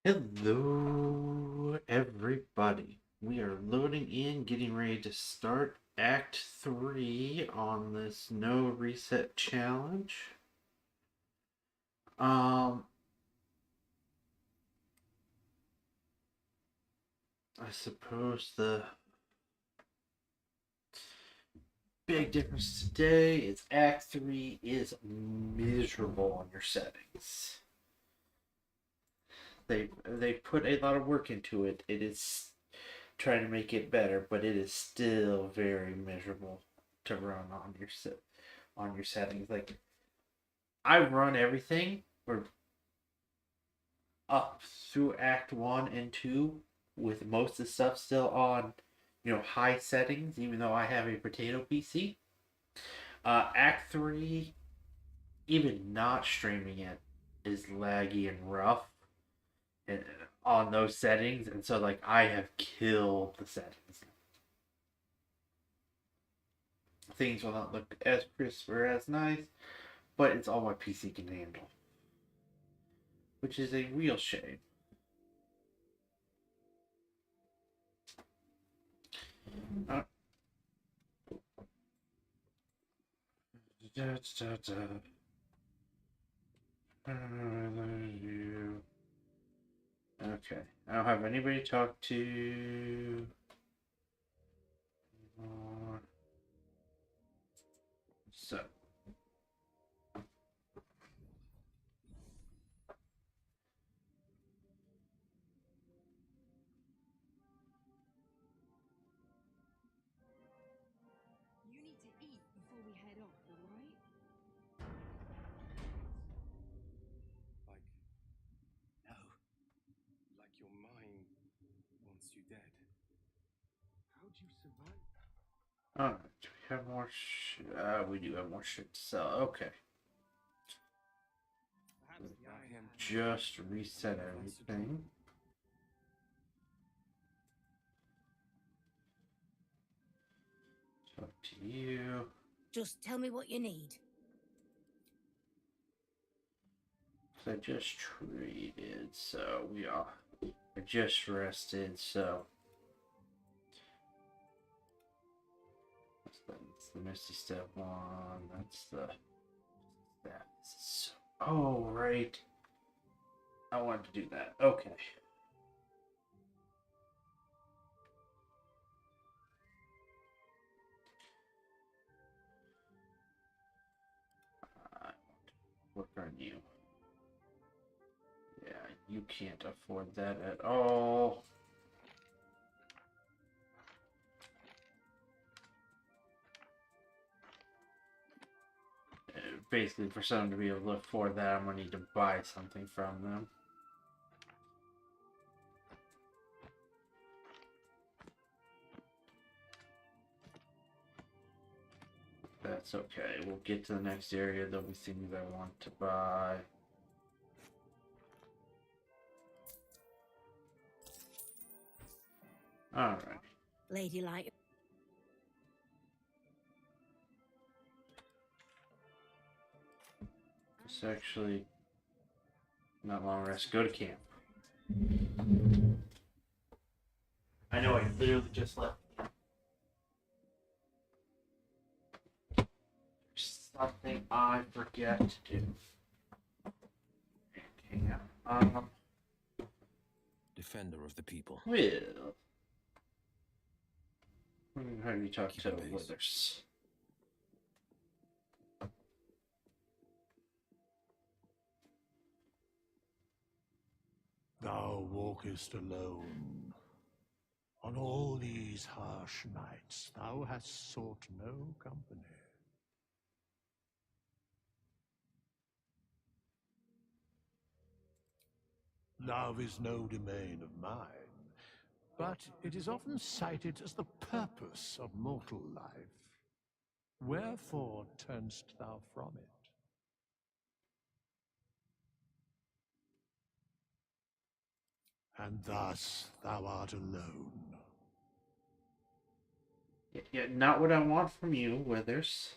Hello, everybody. We are loading in, getting ready to start Act 3 on this No Reset Challenge. I suppose the big difference today is Act 3 is miserable on your settings. They put a lot of work into it. It is trying to make it better, but it is still very miserable to run on your settings. Like I run everything or up through Act 1 and 2 with most of the stuff still on, high settings, even though I have a potato PC. Act 3, even not streaming it, is laggy and rough and on those settings, and so like I have killed the settings. Things will not look as crisp or as nice, but it's all my PC can handle, which is a real shame. Uh, Okay, I don't have anybody to talk to anymore. So. You need to eat before we head off, all right? Like your mind wants you dead. How'd you survive? Alright, do we have more we do have more shit to sell. Okay. Just reset everything. Talk to you. Just tell me what you need. I just traded, so I just rested, so that's the Misty Step one. That's the that. So, oh right, I wanted to do that. Okay. I want to work on you. Yeah, you can't afford that at all. Basically, for someone to be able to afford that, I'm gonna need to buy something from them. That's okay. We'll get to the next area. There'll be things I want to buy. Alright. Ladylike. It's actually not long rest. Go to camp. I know I literally just left. There's something I forget to do. Camp. Defender of the people. Will. How do you talk to Withers? Thou walkest alone. On all these harsh nights, thou hast sought no company. Love is no domain of mine, but it is often cited as the purpose of mortal life. Wherefore turnst thou from it? And thus thou art alone. Yeah, not what I want from you, Withers.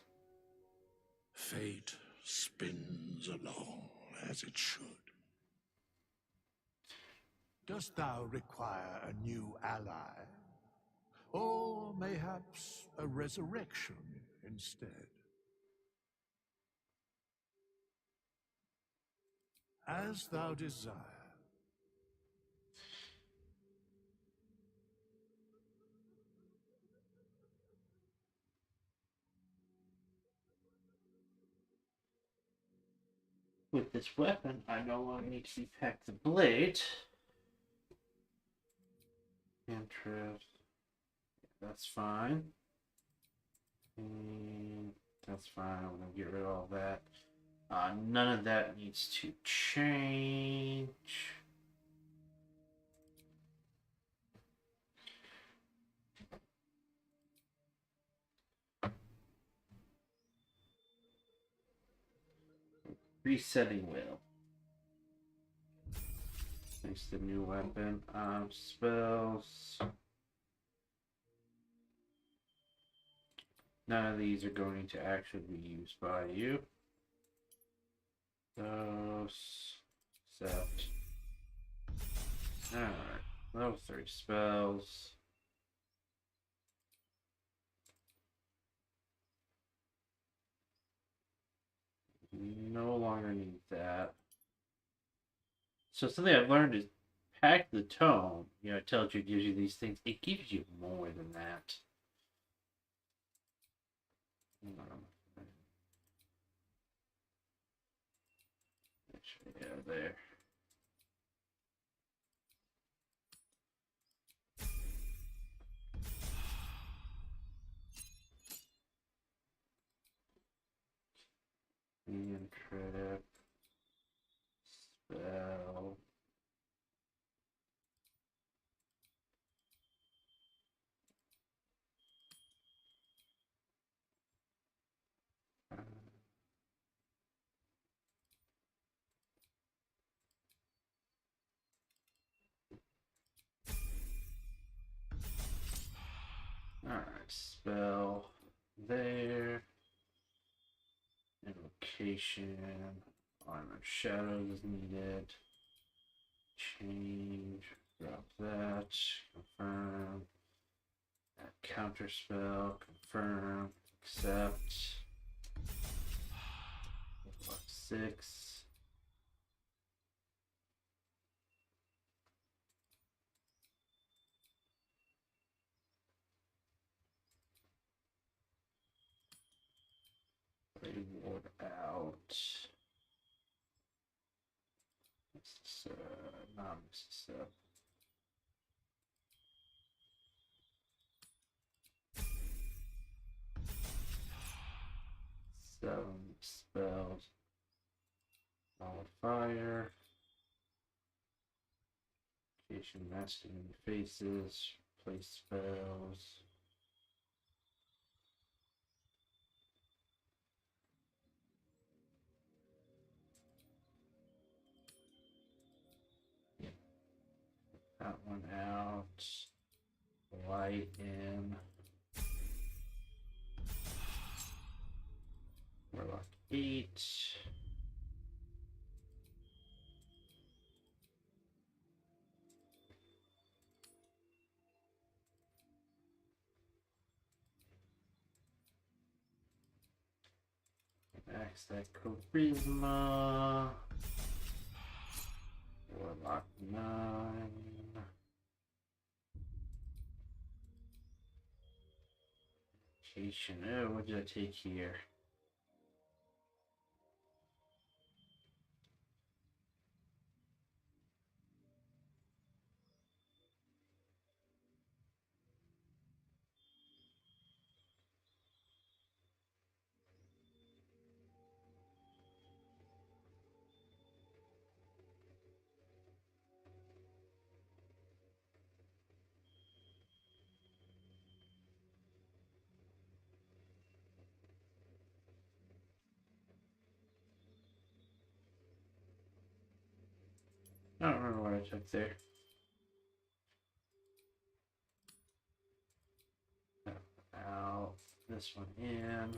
Fate spins along as it should. Dost thou require a new ally? Or mayhaps a resurrection instead? As thou desire. With this weapon, I no longer need to pack the blade. Interest. That's fine. And that's fine. I'm gonna get rid of all that. None of that needs to change. Resetting wheel. Thanks to the new weapon. Spells. None of these are going to actually be used by you. Those. Except. Alright. Level 3 spells. No longer need that. So something I've learned is pack the tome. You know, it tells you, gives you these things. It gives you more than that. Actually, yeah, there. Cantrip. Spell. Alright, spell there. Invocation. Armor shadows is needed. Change. Drop that. Confirm. Add counter spell. Confirm. Accept. Block 6. Ward out. This is not this is seven spells. Solid fire. Occasion masking faces. Place spells. That one out. Light in. Warlock 8. Max that charisma. Warlock 9. Occasion. Oh, what did I take here? I don't remember what I took there. Out. This one in.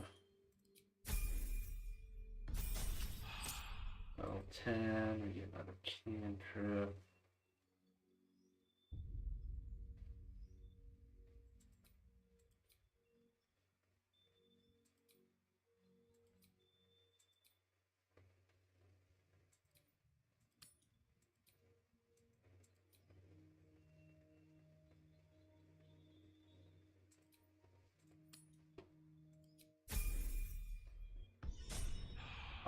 Level 10. We get another cantrip.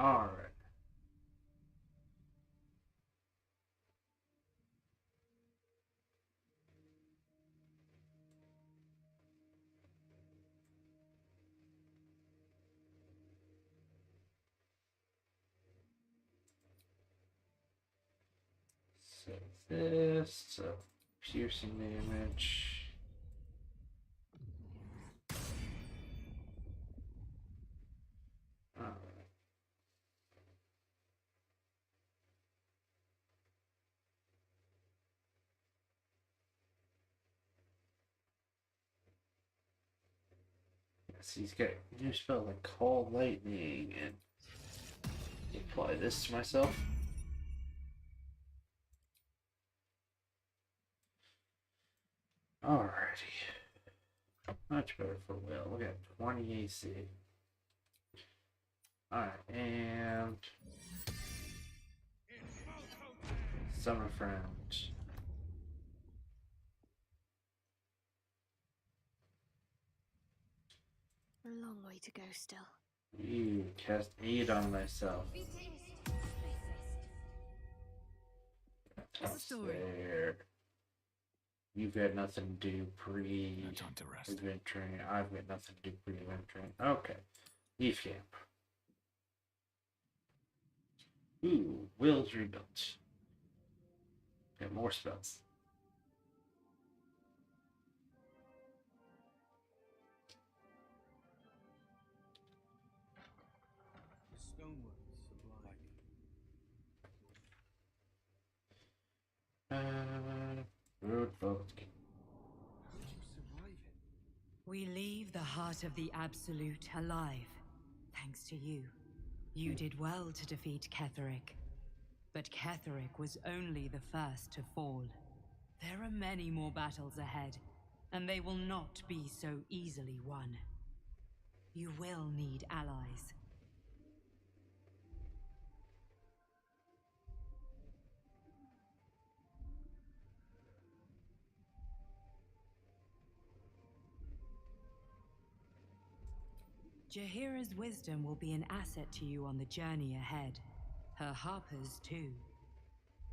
Alright. So this, so piercing damage. Alright. Yes, he's got new spell like Call Lightning, and apply this to myself. Alrighty. Much better for Will. Look at 20 AC. Alright, and Summer Friend. A long way to go still. You cast 8 on myself. What's the story? There. You've got nothing to do No time to rest. pre-adventuring. I've got nothing to do pre-adventuring. Okay. Leaf Camp. Ooh, Will's rebuilt. Got more spells. The stonework sublime. Road folk. How did you survive it? We leave the heart of the Absolute alive, thanks to you. You did well to defeat Ketheric. But Ketheric was only the first to fall. There are many more battles ahead, and they will not be so easily won. You will need allies. Jaheira's wisdom will be an asset to you on the journey ahead. Her harpers, too.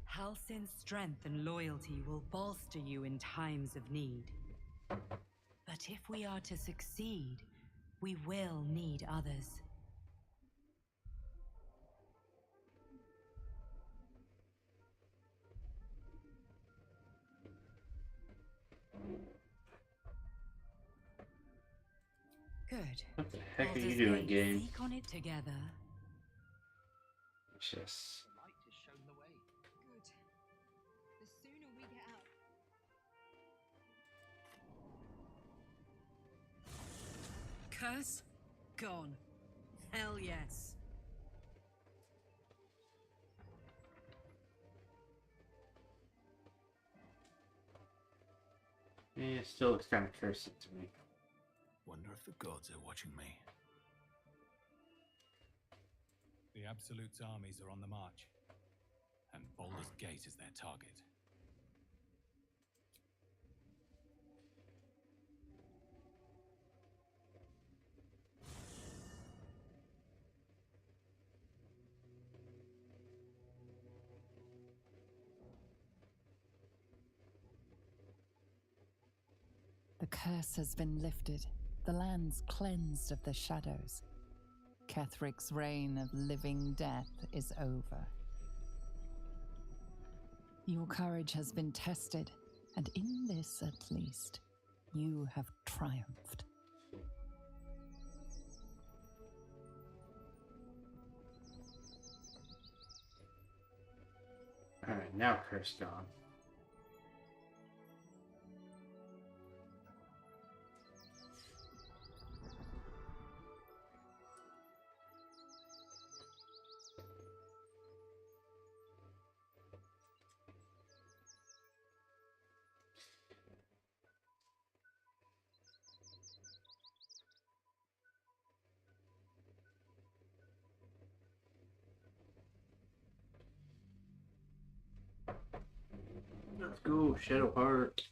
Halsin's strength and loyalty will bolster you in times of need. But if we are to succeed, we will need others. Good. What the heck are you Baldur's doing, Gate, game? seek on it together. Yes. Good. The sooner we get out. Curse? Gone. Hell yes. Yeah, it still looks kind of cursed to me. Wonder if the gods are watching me. The Absolute's armies are on the march, and Baldur's Gate is their target. The curse has been lifted, the lands cleansed of the shadows. Kethric's reign of living death is over. Your courage has been tested, and in this at least, you have triumphed. Alright, now curse gone. Let's go, Shadowheart.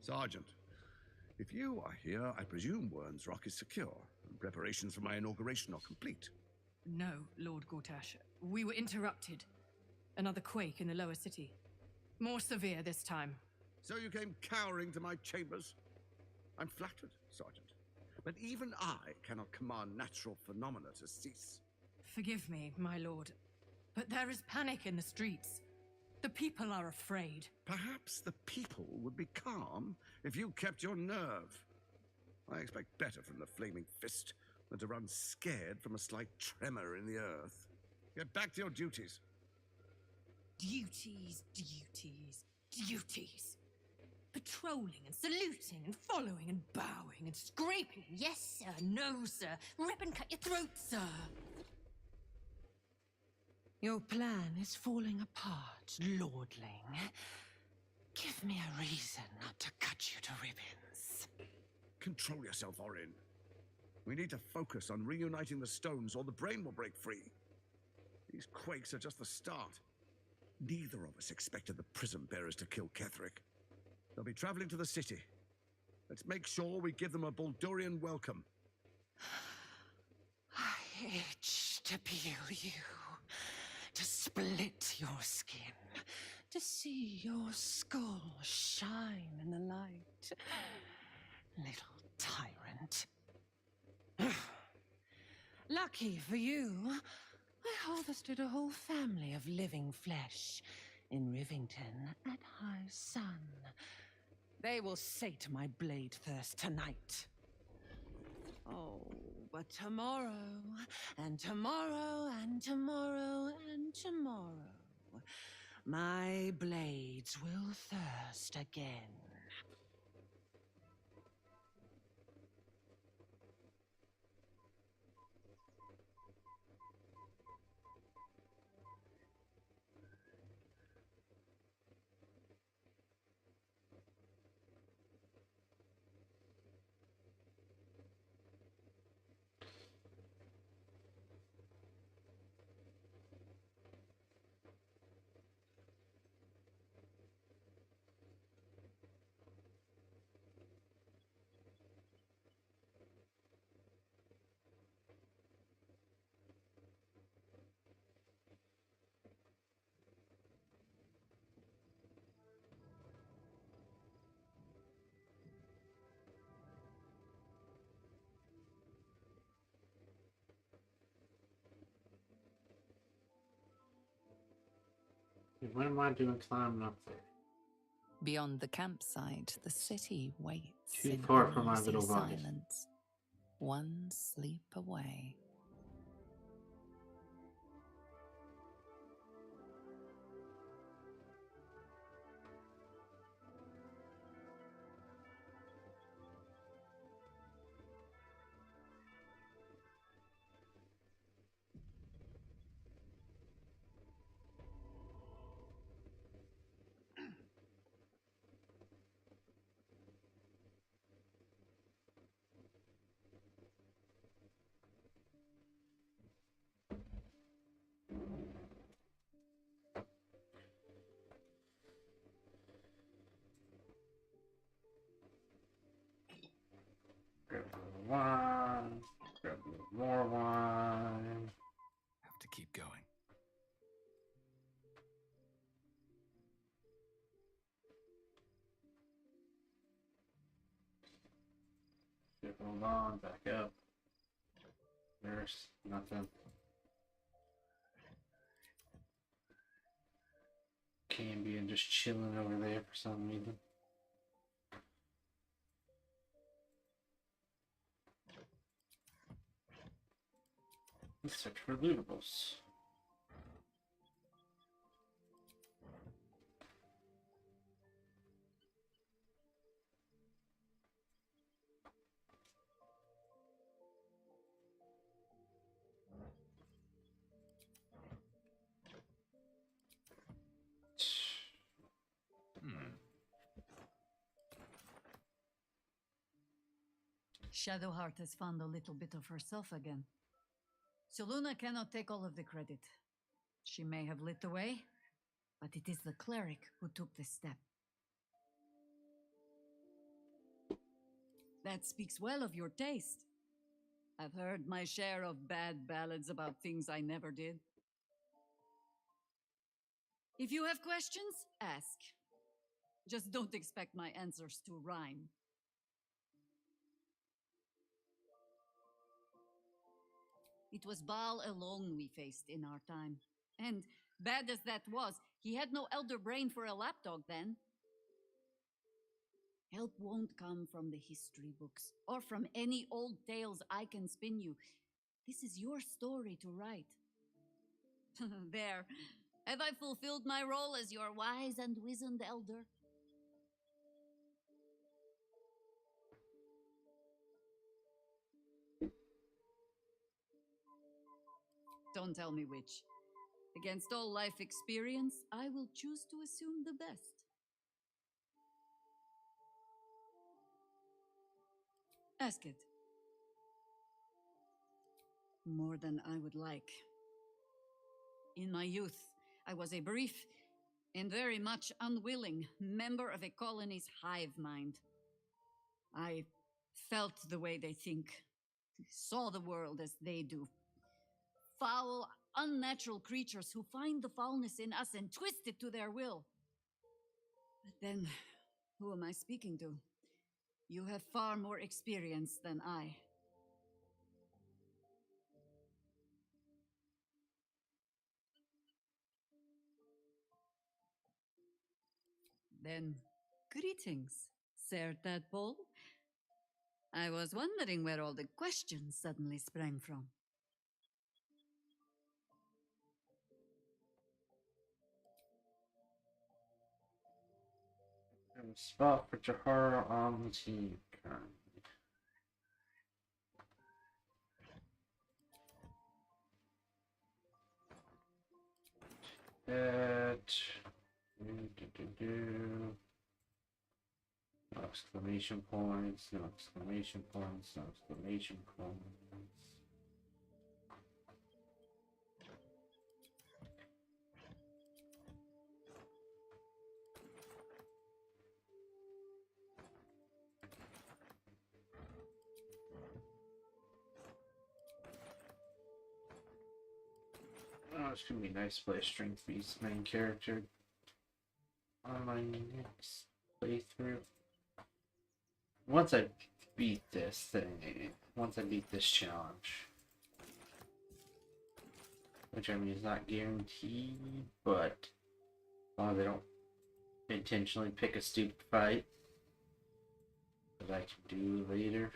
Sergeant, if you are here, I presume Wern's Rock is secure, and preparations for my inauguration are complete. No, Lord Gortash. We were interrupted. Another quake in the lower city. More severe this time. So you came cowering to my chambers? I'm flattered, Sergeant. But even I cannot command natural phenomena to cease. Forgive me, my lord, but there is panic in the streets. The people are afraid. Perhaps the people would be calm if you kept your nerve. I expect better from the Flaming Fist than to run scared from a slight tremor in the earth. Get back to your duties. Duties, duties, duties. Patrolling and saluting and following and bowing and scraping. Yes, sir. No, sir. Rip and cut your throat, sir. Your plan is falling apart, lordling. Give me a reason not to cut you to ribbons. Control yourself, Orin. We need to focus on reuniting the stones or the brain will break free. These quakes are just the start. Neither of us expected the prism bearers to kill Ketherick. They'll be traveling to the city. Let's make sure we give them a Baldurian welcome. I itch to peel you, to split your skin, to see your skull shine in the light. Little tyrant. Lucky for you, I harvested a whole family of living flesh in Rivington at high sun. They will sate my blade thirst tonight. Oh, but tomorrow, and tomorrow, and tomorrow, and tomorrow, my blades will thirst again. What am I doing climbing up there? Beyond the campsite, the city waits Too in far for my uneasy little body. silence, one sleep away. Grab a little wine. Grab a little more wine. Have to keep going. Hold on, back up. There's nothing. Cambion just chilling over there for some reason. Let's search for lootables. Shadowheart has found a little bit of herself again. Soluna cannot take all of the credit. She may have lit the way, but it is the cleric who took this step. That speaks well of your taste. I've heard my share of bad ballads about things I never did. If you have questions, ask. Just don't expect my answers to rhyme. It was Baal alone we faced in our time. And bad as that was, he had no elder brain for a lapdog then. Help won't come from the history books or from any old tales I can spin you. This is your story to write. There. Have I fulfilled my role as your wise and wizened elder? Don't tell me which. Against all life experience, I will choose to assume the best. Ask it. More than I would like. In my youth, I was a brief and very much unwilling member of a colony's hive mind. I felt the way they think, saw the world as they do. Foul, unnatural creatures who find the foulness in us and twist it to their will. But then, who am I speaking to? You have far more experience than I. Then, greetings, Sir Tadpole. I was wondering where all the questions suddenly sprang from. And a spot for Jahara on the team currently. That. No exclamation points, no exclamation points, no exclamation points. Oh, it's gonna be nice to play a Strength Beast main character on my next playthrough. Once I beat this thing, once I beat this challenge, which I mean is not guaranteed, but as long as I don't intentionally pick a stupid fight that I can do later,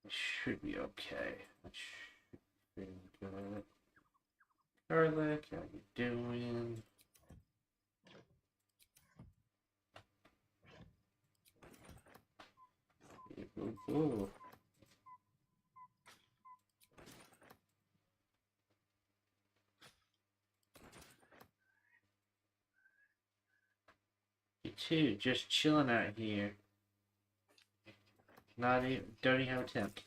I should be okay. I should be good. Garlic, how you doing? Ooh. You too, just chilling out here. Not even, don't even have a tent.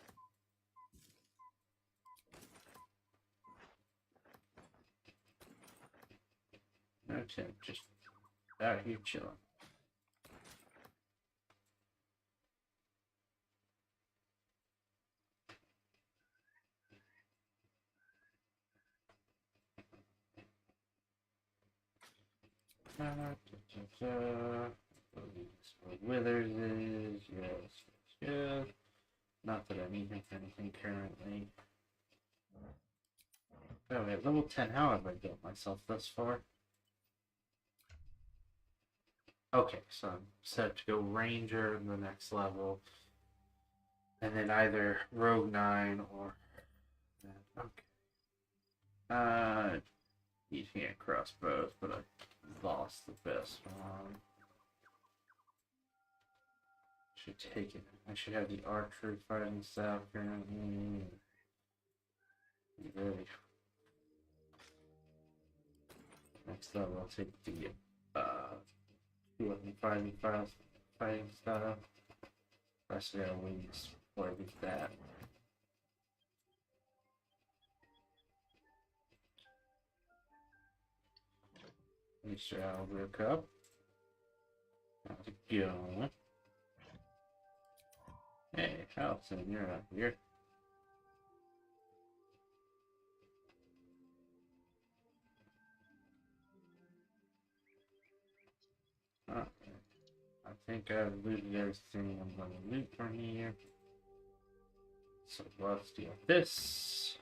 No tent, just out here chilling. Withers is, yes. Not that I need anything currently. Oh, at level 10, how have I built myself thus far? Okay, so I'm set to go Ranger in the next level. And then either Rogue 9 or... Okay. You can't cross both, but I lost the best one. Should take it. I should have the archery fighting style currently. Really. Next level, I'll take the fighting style. Rest of our wings before I get that. Mr. Albert Cup. How's it going? Allison, you're up here. Okay. I think I've looted everything I'm going to loot from here. So let's deal with this.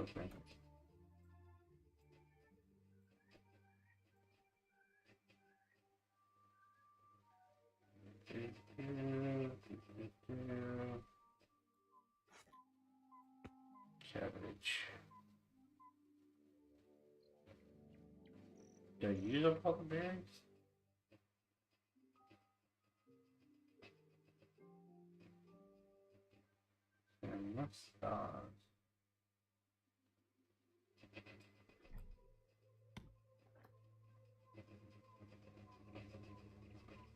Okay. Cabbage. Did I use up all the berries? And what's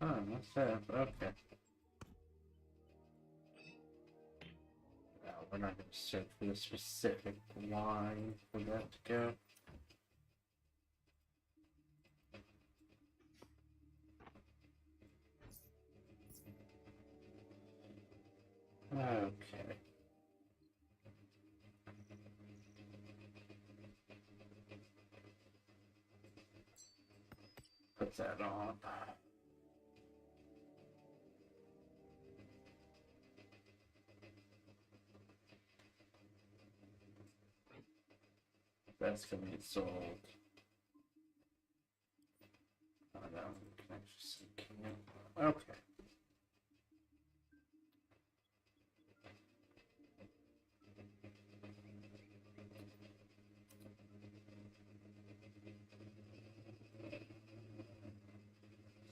oh, what's that? Okay. Well, we're not going to search for the specific line for that to go. Okay. Put that on. That's gonna get sold. Oh, no, can I just okay.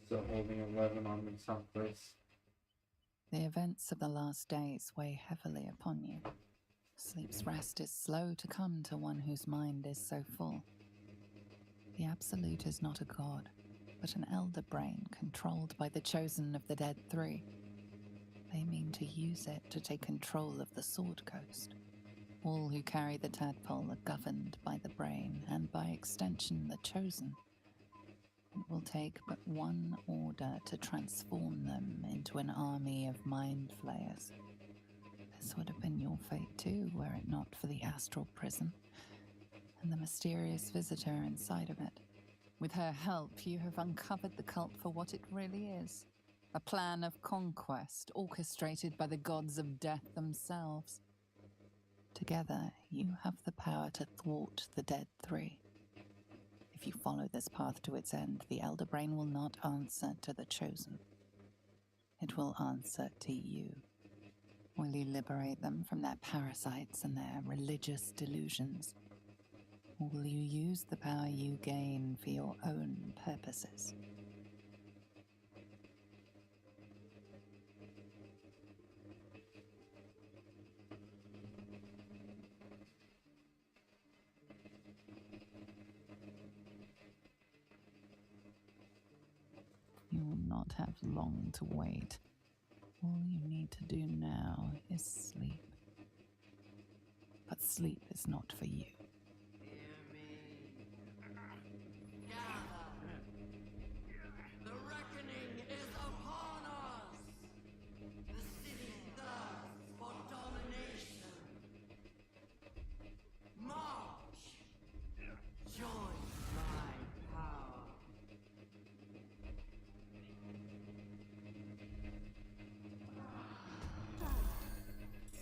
Still holding 11 on me someplace. The events of the last days weigh heavily upon you. Sleep's rest is slow to come to one whose mind is so full. The Absolute is not a god, but an elder brain controlled by the chosen of the Dead Three. They mean to use it to take control of the Sword Coast. All who carry the tadpole are governed by the brain, and by extension the chosen. It will take but one order to transform them into an army of mind flayers. This would have been your fate too, were it not for the astral prison and the mysterious visitor inside of it. With her help, you have uncovered the cult for what it really is. A plan of conquest orchestrated by the gods of death themselves. Together, you have the power to thwart the Dead Three. If you follow this path to its end, the Elder Brain will not answer to the Chosen. It will answer to you. Will you liberate them from their parasites and their religious delusions? Or will you use the power you gain for your own purposes? You will not have long to wait. All you need to do now is sleep. But sleep is not for you. The reckoning is upon us! The city thirsts for domination! March! Join my power!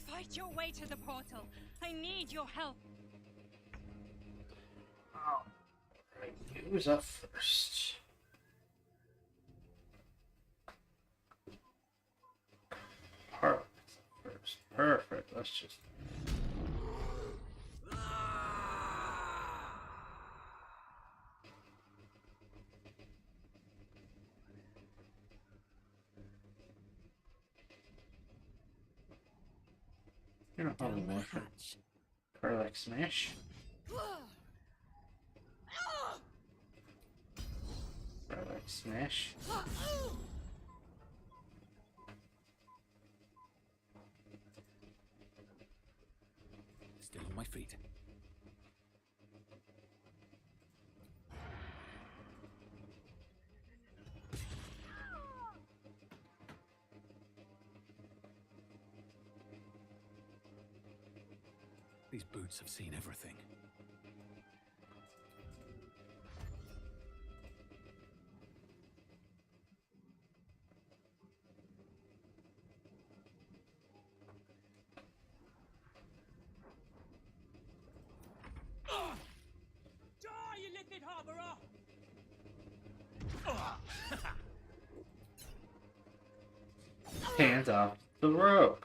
Fight your way to the portal. I need your help. Alright, who's up first? Perfect. First. Perfect. Let's just. You're not Down holding the motion. hatch. Garlic smash. Garlic smash. Still on my feet. These boots have seen everything. Die, you liquid harborer! Hands off the rope.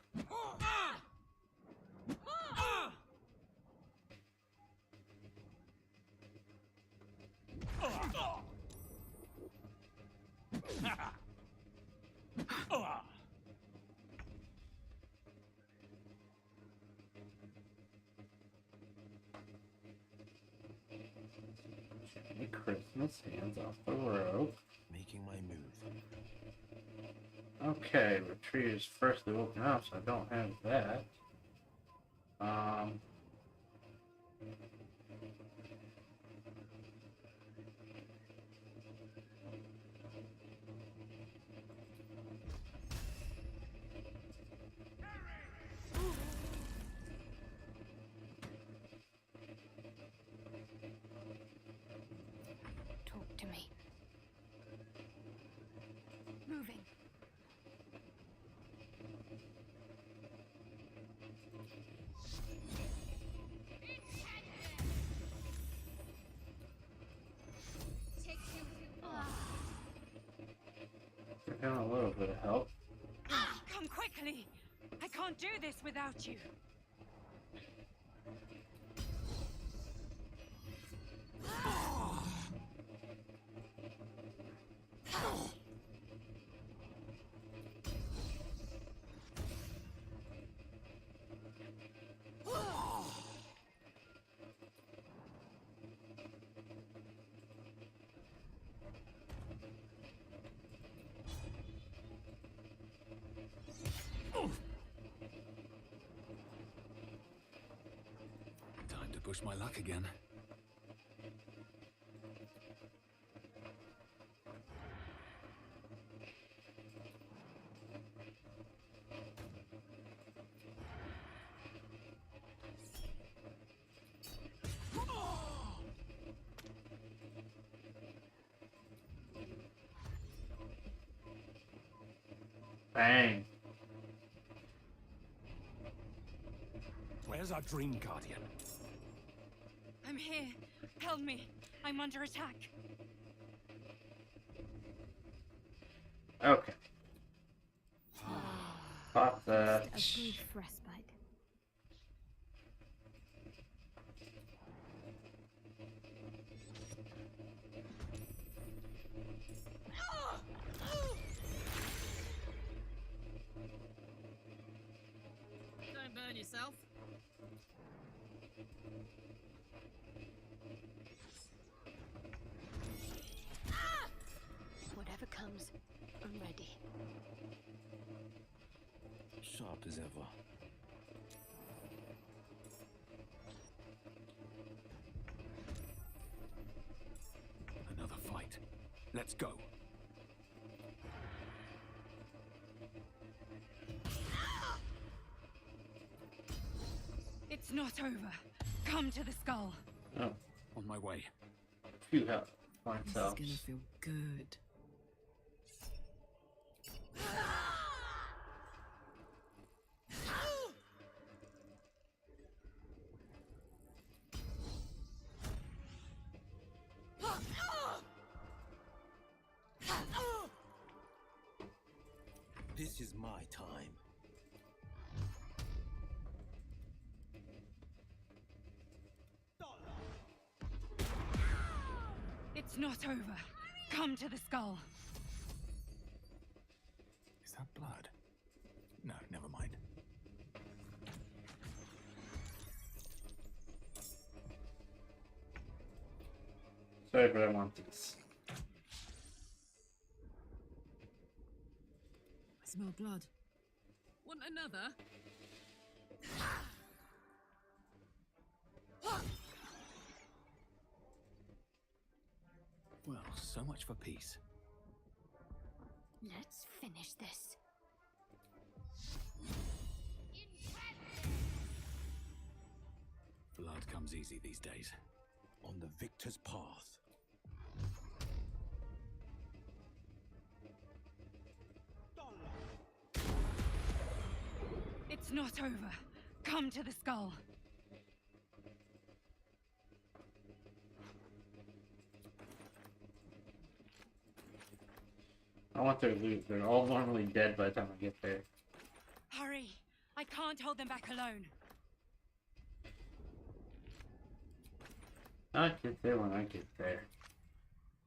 Christmas, hands off the rope. Making my move. Okay, retreat is firstly woken up, so I don't have that. Talk to me. Moving. Getting a little bit of help. Come quickly! I can't do this without you. Time to push my luck again. Bang. Where's our dream guardian? I'm here. Help me. I'm under attack. Okay. Pop that. Just a brief respite. Don't burn yourself. Whatever comes, I'm ready. Sharp as ever. Another fight. Let's go. It's not over. Come to the skull. Oh, On my way. few help points This is out. gonna feel good. This is my time. It's not over. Come to the skull. Is that blood? No, never mind. Sorry, but I want this. I smell blood. Want another? Well, so much for peace. Let's finish this. comes easy these days. On the victor's path. It's not over. Come to the skull. I want their loot. They're all normally dead by the time I get there. Hurry! I can't hold them back alone. I'll get there when I get there.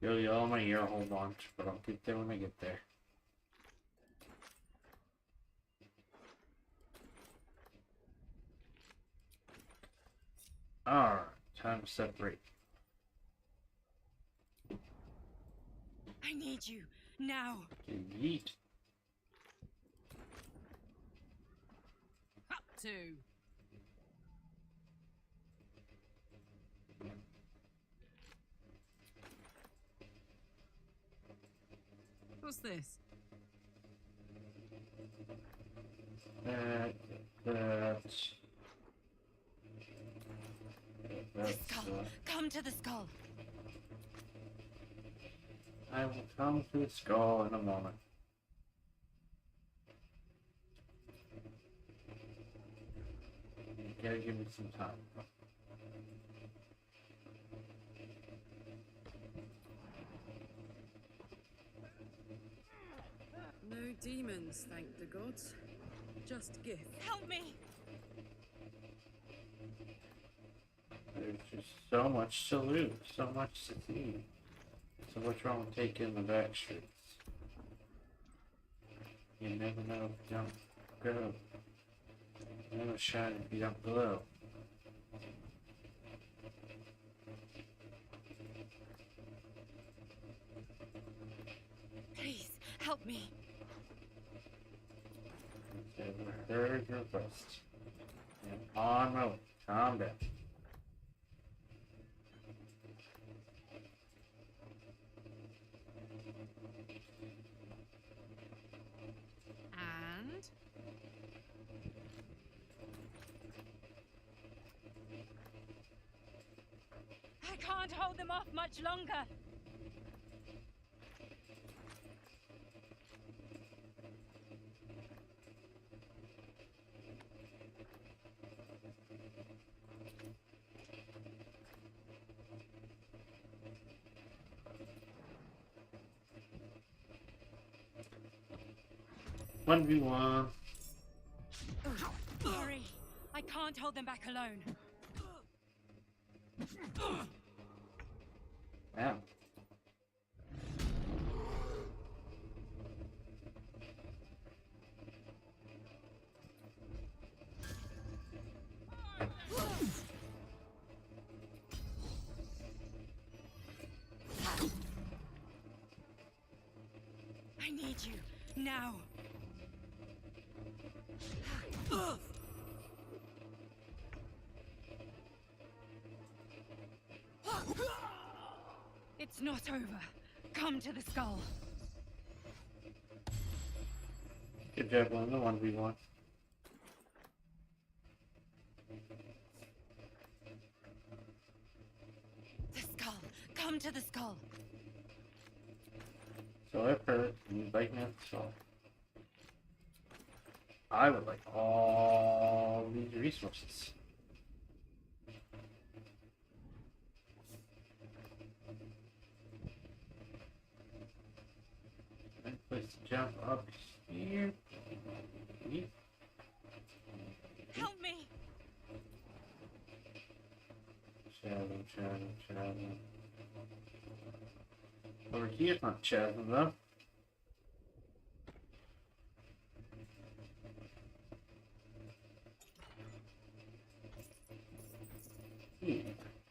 Really, all my year a whole bunch, but I'll get there when I get there. Alright, time to separate. I need you now. Yeet. Up to. What's this? The skull. Come to the skull. I will come to the skull in a moment. You gotta give me some time. No demons, thank the gods. Just gifts. Help me! There's just so much to loot, so much to see. So what's wrong with taking the back streets? You never know if you don't go. You never shine if you don't glow. Please, help me. Never heard your request. And on my way. Calm down. And? I can't hold them off much longer. One v one. Hurry! I can't hold them back alone. Wow. I need you now. It's not over. Come to the skull. Good job on the 1v1. The skull. Come to the skull. So I've heard you like me so I would like all these resources. Nice place to jump up here. Help me. Chasm. Over here, it's not chasm though.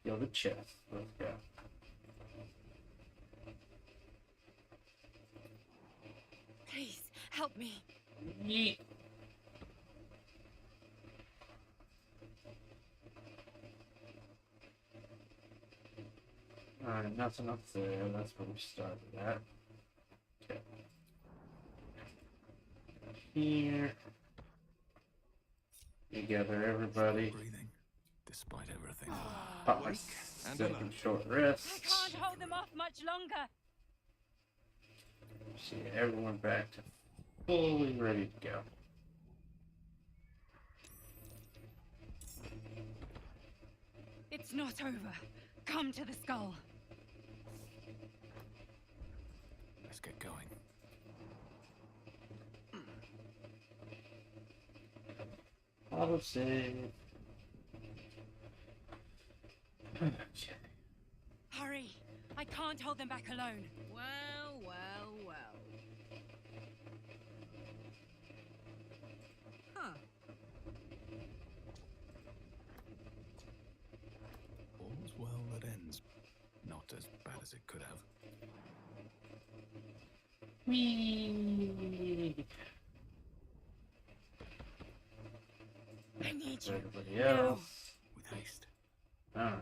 Kill the chest. Let's go. Please, help me. Yeet. Alright, nothing up there. That's where we started at. Okay. Here. Together, everybody. Breathing. Despite everything. Pop my and second alert. short rest. I can't hold them off much longer. See everyone back to fully ready to go. It's not over. Come to the skull. Let's get going. Auto save. Okay. Hurry! I can't hold them back alone. Well, well, well. Huh. All's well that ends. Not as bad as it could have. Whee! I need you. Everybody now. else. With haste. Alright.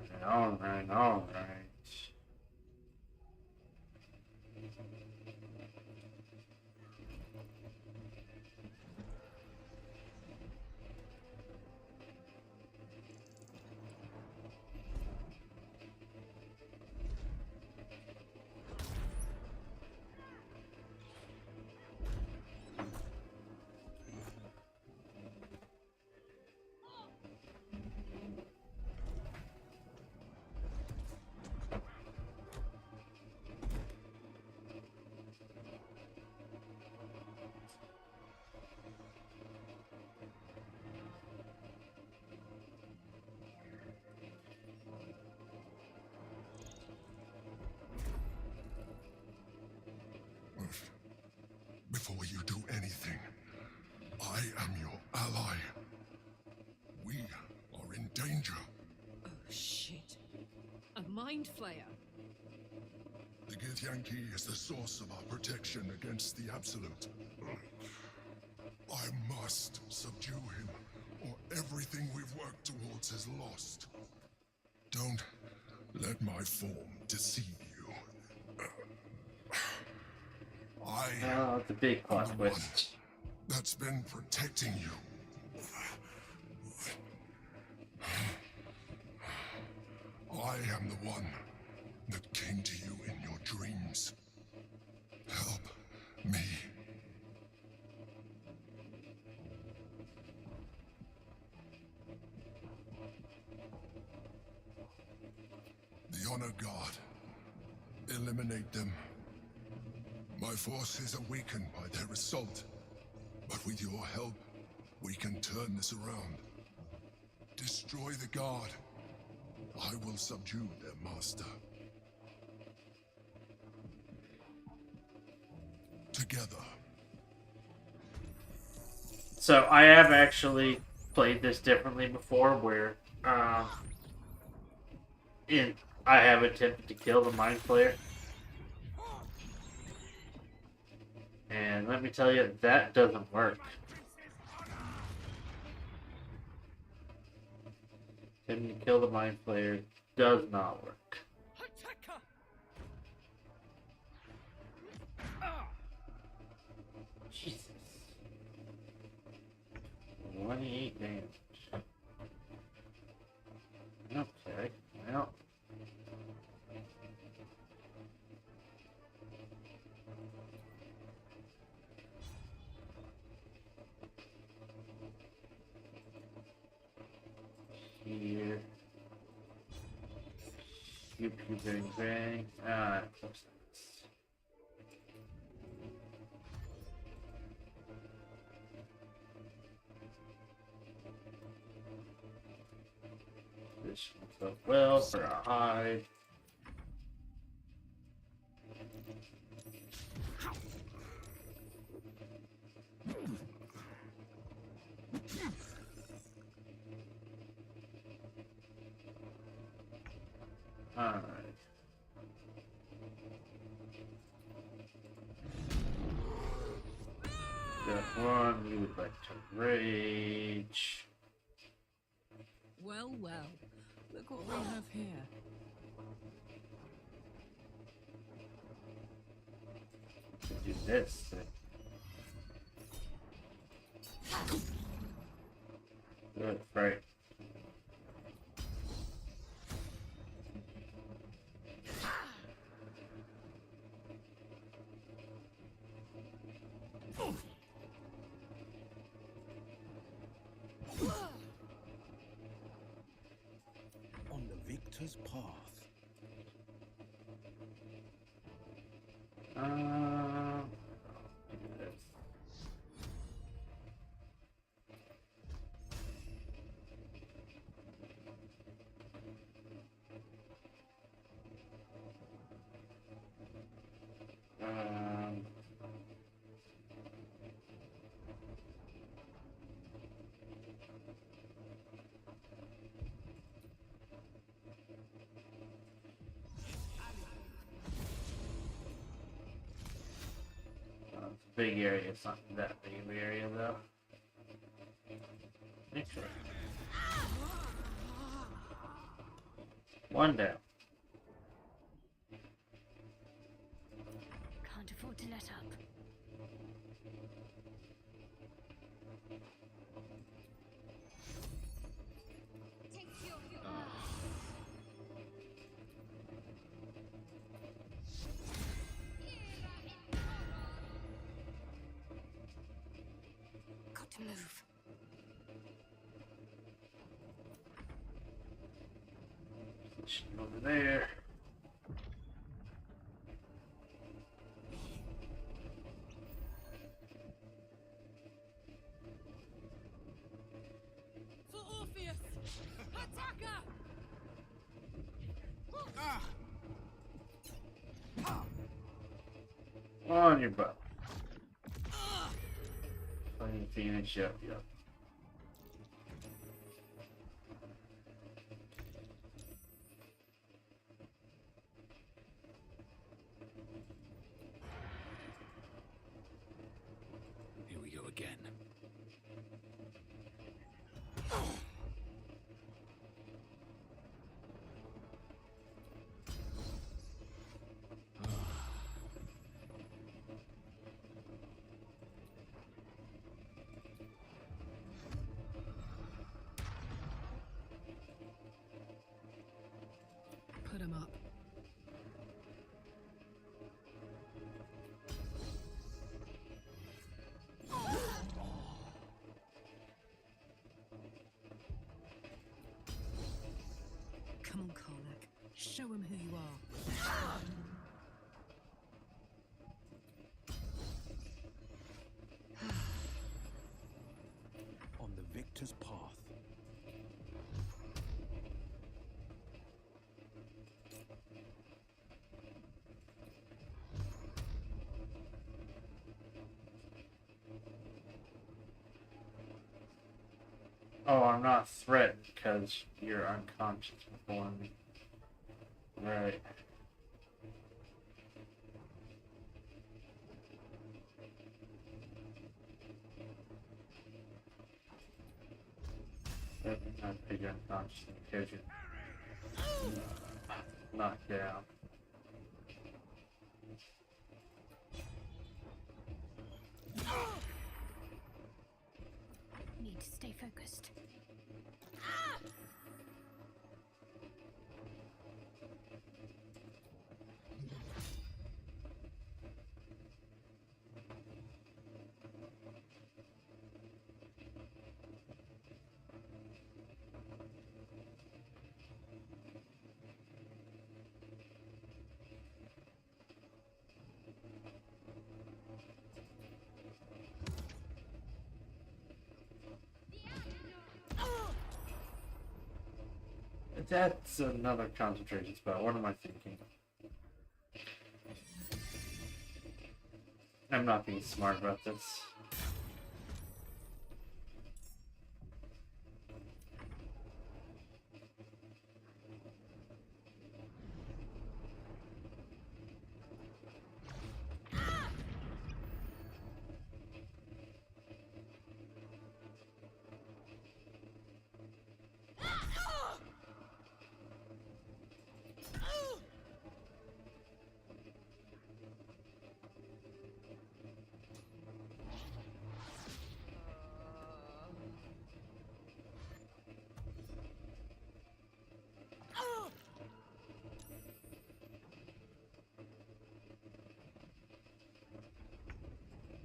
Before you do anything, I am your ally. We are in danger. Oh, shit. A mind flayer. The Githyanki is the source of our protection against the Absolute. I must subdue him, or everything we've worked towards is lost. Don't let my form deceive you. Oh, it's a big plot twist. That's been protecting you. I am the one that came to you in your dreams. Help me. The Honor Guard. Eliminate them. My forces are weakened by their assault, but with your help, we can turn this around. Destroy the Guard. I will subdue their master. Together. So I have actually played this differently before, where I have attempted to kill the Mind Flayer. And let me tell you, that doesn't work. Attempting to kill the Mind Flayer does not work. Jesus. 28 damage. Okay, well. Here. Pew pew bang bang. Close. This one's up well for a hide. Alright. Got one, we would like to rage. Well, well. Look what we have here. Do this. Good, right. victor's path. Do this. It's a big area. It's not that big of an area though. Actually, one down. Can't afford to let up. Got to move. Over there. For Orpheus! Attacker! On your butt. Fucking finish up, yep. Here we go again. Put him up. Come on, Karlach. Show him who you are. On the victor's path. Oh, I'm not threatened because you're unconscious before me. Right. Not big unconscious because you're knocked down. Need to stay focused. That's another concentration spell. What am I thinking? I'm not being smart about this.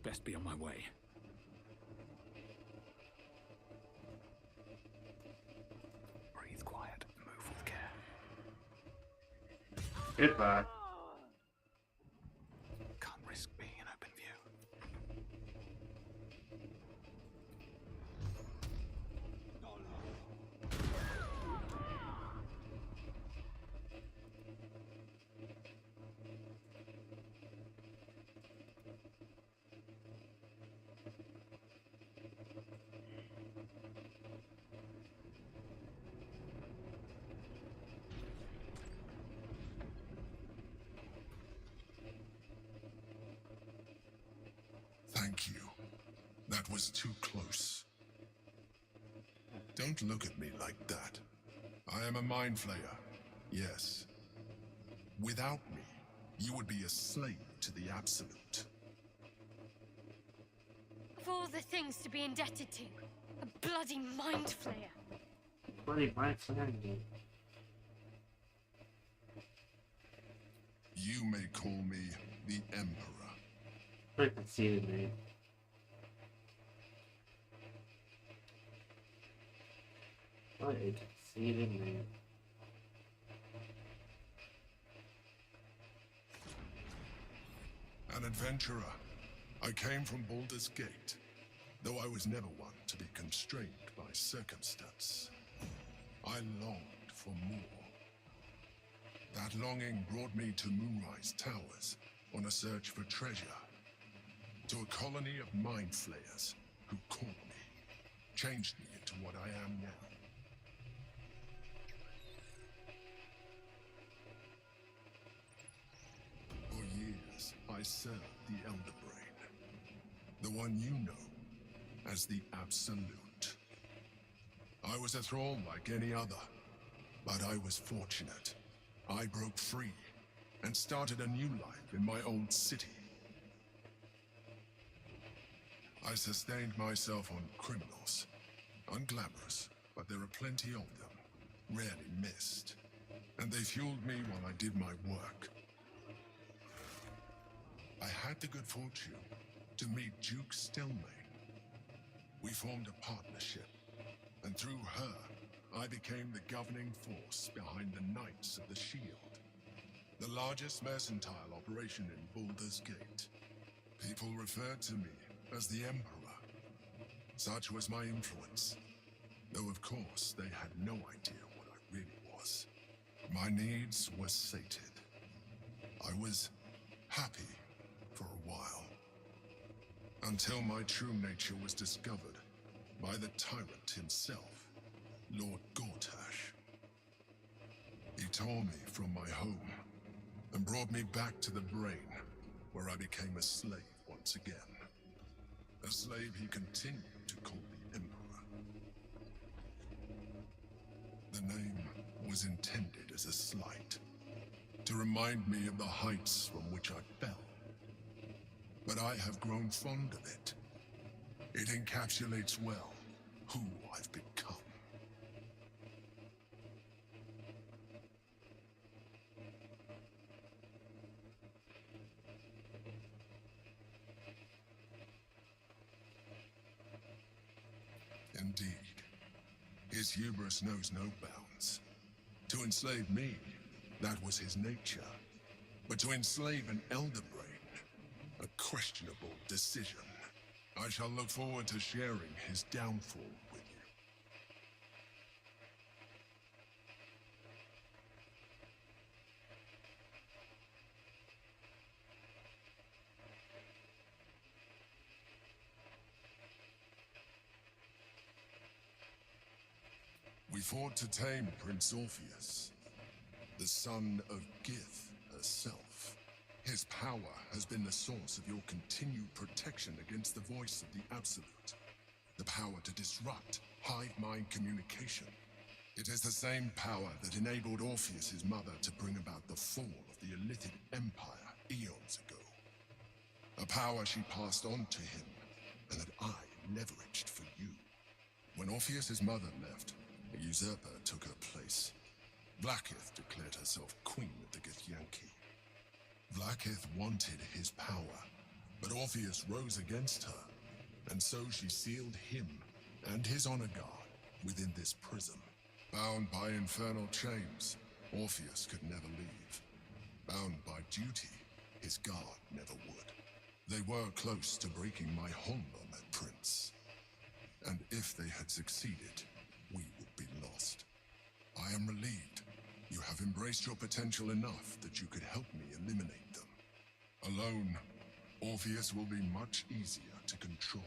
Best be on my way. Breathe quiet. Move with care. Goodbye. Can't risk being in open view. Thank you. That was too close. Don't look at me like that. I am a mind flayer, yes. Without me, you would be a slave to the Absolute. Of all the things to be indebted to, a bloody mind flayer. Bloody mind flayer. You may call me the Emperor. Very conceited, man. What a conceited man. An adventurer. I came from Baldur's Gate, though I was never one to be constrained by circumstance. I longed for more. That longing brought me to Moonrise Towers on a search for treasure. To a colony of mind flayers who caught me, changed me into what I am now. For years, I served the Elder Brain, the one you know as the Absolute. I was a thrall like any other, but I was fortunate. I broke free and started a new life in my old city. I sustained myself on criminals. Unglamorous, but there are plenty of them, rarely missed. And they fueled me while I did my work. I had the good fortune to meet Duke Stelmane. We formed a partnership, and through her, I became the governing force behind the Knights of the Shield, the largest mercantile operation in Baldur's Gate. People referred to me as the Emperor. Such was my influence, though of course they had no idea what I really was. My needs were sated. I was happy for a while, until my true nature was discovered by the tyrant himself, Lord Gortash. He tore me from my home and brought me back to the Brain, where I became a slave once again. A slave he continued to call the Emperor. The name was intended as a slight, to remind me of the heights from which I fell. But I have grown fond of it. It encapsulates well who I've become. Indeed. His hubris knows no bounds. To enslave me, that was his nature. But to enslave an Elder Brain, a questionable decision. I shall look forward to sharing his downfall with you. We fought to tame Prince Orpheus, the son of Gith herself. His power has been the source of your continued protection against the voice of the Absolute. The power to disrupt hive mind communication. It is the same power that enabled Orpheus's mother to bring about the fall of the Illithid Empire eons ago. A power she passed on to him, and that I leveraged for you. When Orpheus's mother left, a usurper took her place. Blackith declared herself queen of the Githyanki. Blackith wanted his power, but Orpheus rose against her, and so she sealed him and his honor guard within this prison. Bound by infernal chains, Orpheus could never leave. Bound by duty, his guard never would. They were close to breaking my hold on that prince. And if they had succeeded, we would be lost. I am relieved. You have embraced your potential enough that you could help me eliminate them. Alone, Orpheus will be much easier to control.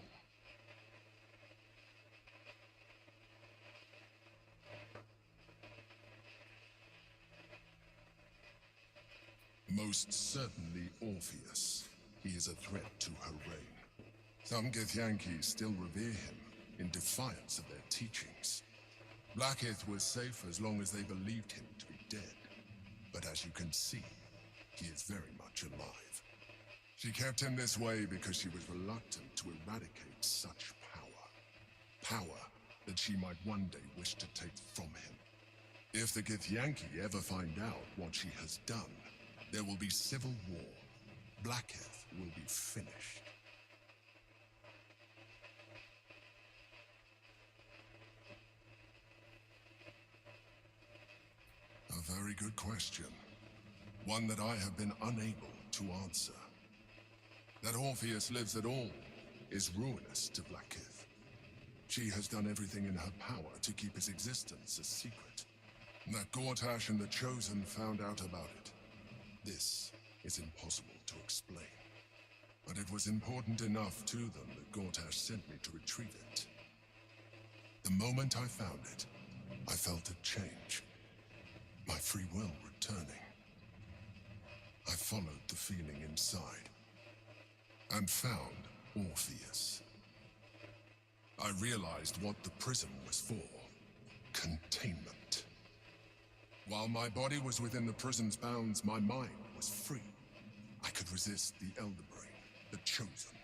Most certainly Orpheus. He is a threat to her reign. Some Githyanki still revere him in defiance of their teachings. Blackith was safe as long as they believed him to be dead. But as you can see, he is very much alive. She kept him this way because she was reluctant to eradicate such power. Power that she might one day wish to take from him. If the Githyanki ever find out what she has done, there will be civil war. Blackith will be finished. A very good question. One that I have been unable to answer. That Orpheus lives at all is ruinous to Blackith. She has done everything in her power to keep his existence a secret. That Gortash and the Chosen found out about it. This is impossible to explain. But it was important enough to them that Gortash sent me to retrieve it. The moment I found it, I felt a change. My free will returning. I followed the feeling inside and found Orpheus. I realized what the prism was for. Containment. While my body was within the prison's bounds, my mind was free. I could resist the Elder Brain, the Chosen.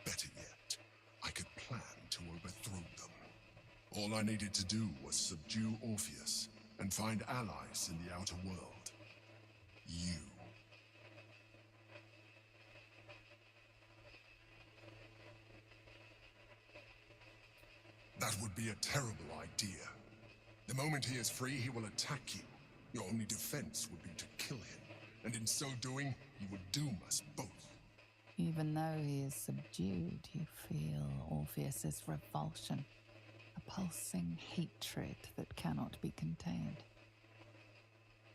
Better yet, I could plan to overthrow them. All I needed to do was subdue Orpheus and find allies in the outer world. You. That would be a terrible idea. The moment he is free, he will attack you. Your only defense would be to kill him, and in so doing, he would doom us both. Even though he is subdued, you feel Orpheus's revulsion, a pulsing hatred that cannot be contained.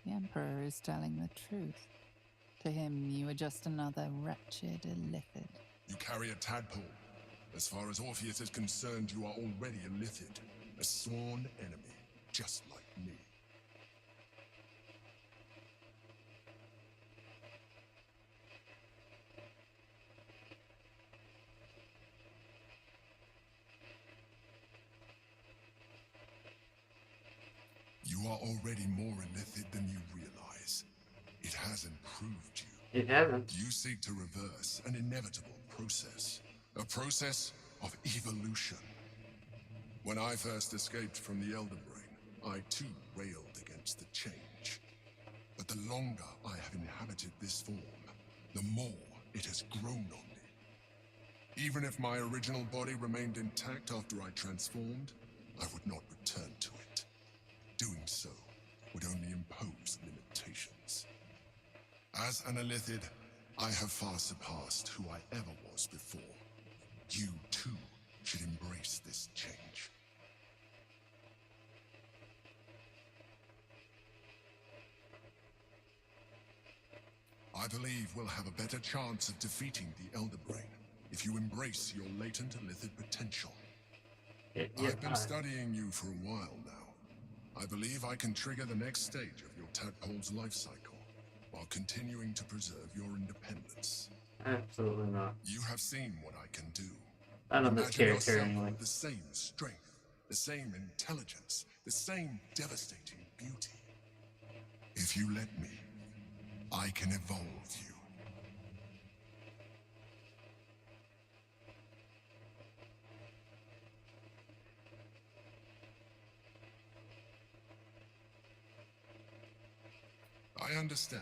The Emperor is telling the truth. To him, you are just another wretched illithid. You carry a tadpole. As far as Orpheus is concerned, you are already a Lithid, a sworn enemy, just like me. You are already more Illithid than you realize. It has improved you. It hasn't. You seek to reverse an inevitable process. A process of evolution. When I first escaped from the Elder Brain, I too railed against the change. But the longer I have inhabited this form, the more it has grown on me. Even if my original body remained intact after I transformed, I would not return to it. Doing so would only impose limitations. As an Illithid, I have far surpassed who I ever was before. You, too, should embrace this change. I believe we'll have a better chance of defeating the Elder Brain if you embrace your latent Illithid potential. I've been studying you for a while now. I believe I can trigger the next stage of your tadpole's life cycle while continuing to preserve your independence. Absolutely not. You have seen what I can do. I don't know this character yourself anyway. with the same strength, the same intelligence, the same devastating beauty. If you let me, I can evolve you. I understand.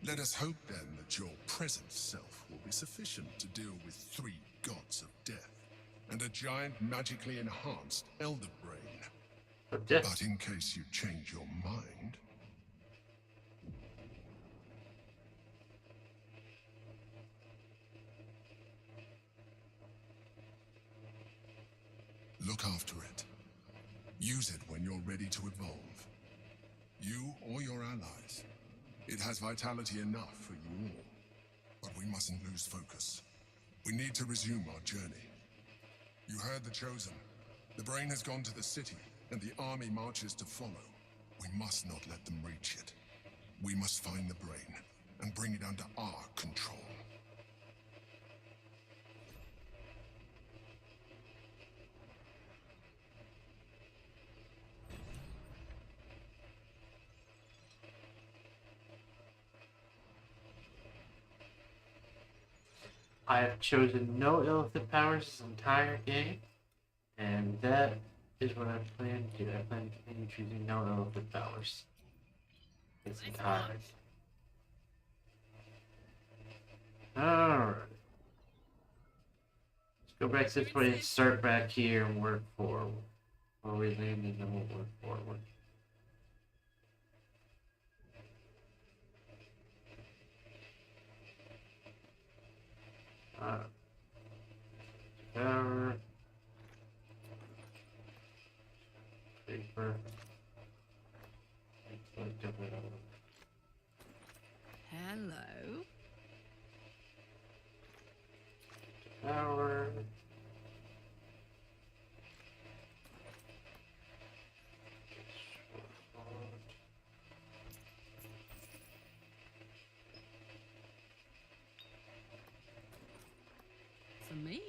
Let us hope then that your present self will be sufficient to deal with 3 gods of death and a giant magically enhanced Elder Brain. But in case you change your mind, Look after it. Use it when you're ready to evolve. You or your allies. It has vitality enough for you all. But we mustn't lose focus. We need to resume our journey. You heard the Chosen. The brain has gone to the city, and the army marches to follow. We must not let them reach it. We must find the brain, and bring it under our control. I have chosen no illicit powers this entire game, and that is what I plan to do. I plan to continue choosing no illicit powers this entire game. Alright. Let's go back this way and start back here and work forward. Where we landed, then we'll work forward. Power. Paper. Hello. Power. For me?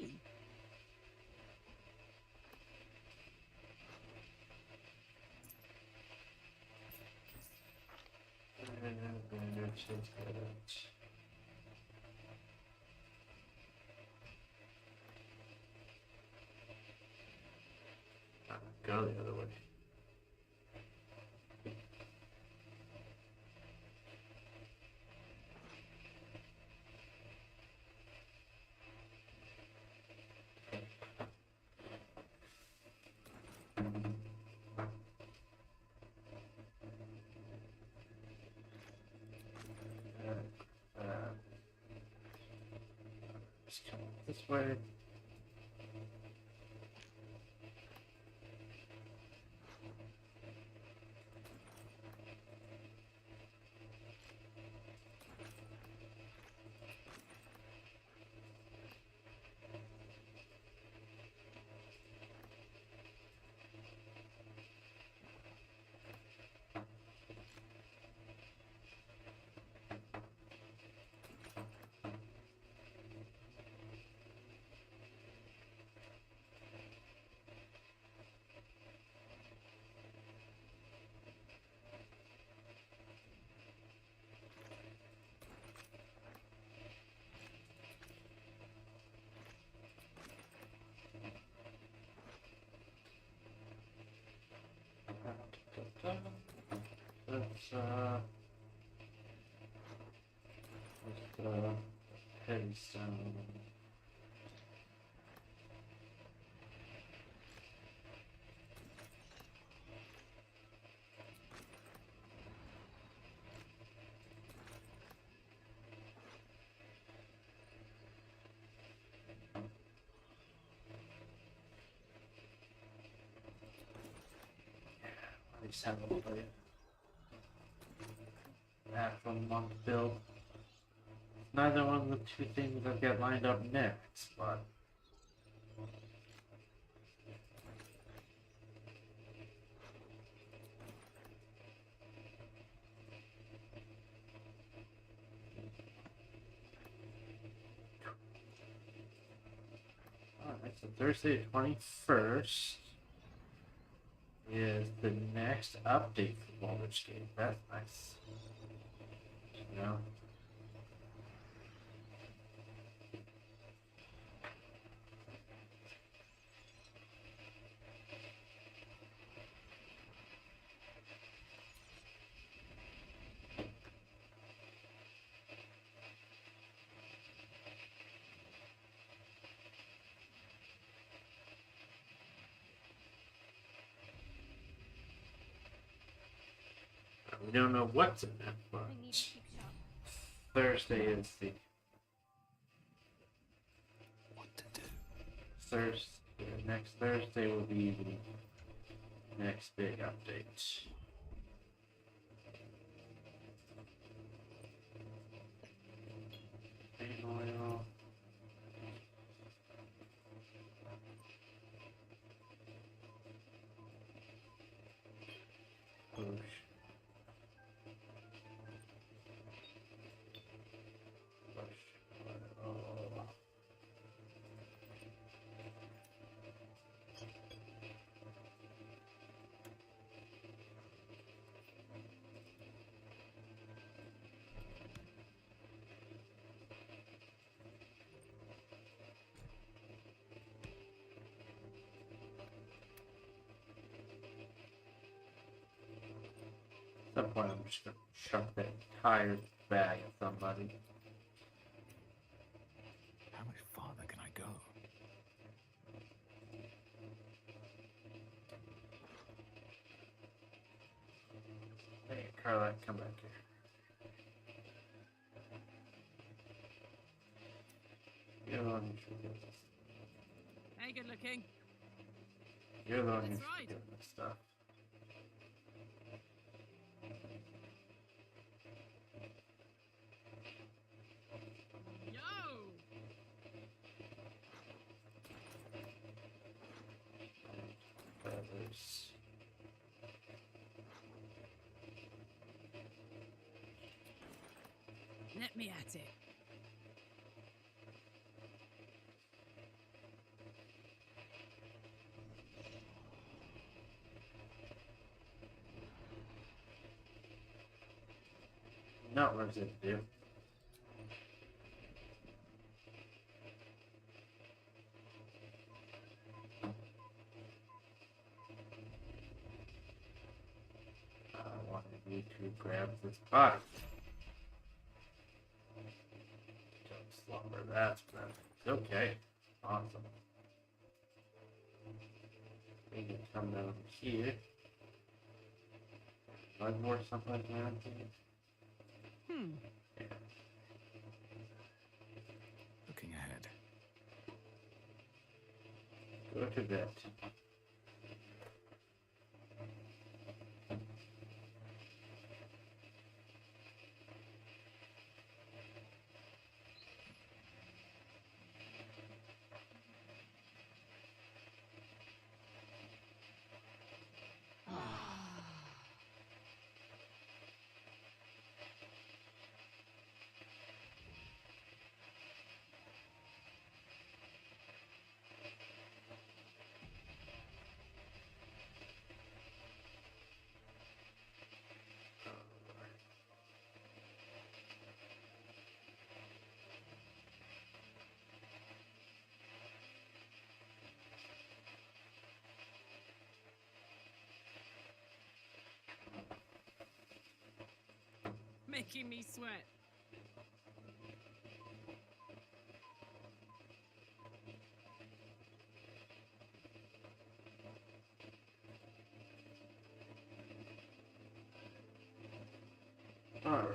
Go the other way. Just come this way. Let's headstone. I just have a little bit after a month build. Neither one of the two things I've got lined up next, but alright, so Thursday 21st is the next update for Baldur's Gate. That's nice. You know? We don't know what's in it, but Thursday is the What to do? Thursday. next Thursday will be the next big update. Paint oil. Push. At some point, I'm just gonna chuck that entire bag at somebody. How much farther can I go? Hey, Carla, come back here. You're the one who should get this. Hey, good looking. You're the one who That's should right. get this stuff. Yo! Feathers. Let me at it. Not what does it do? I wanted you to grab this body. Don't slumber, that's okay. Awesome. We can come down here. One more something around here. Yeah. Looking ahead. Go to bed. Making me sweat. Alright.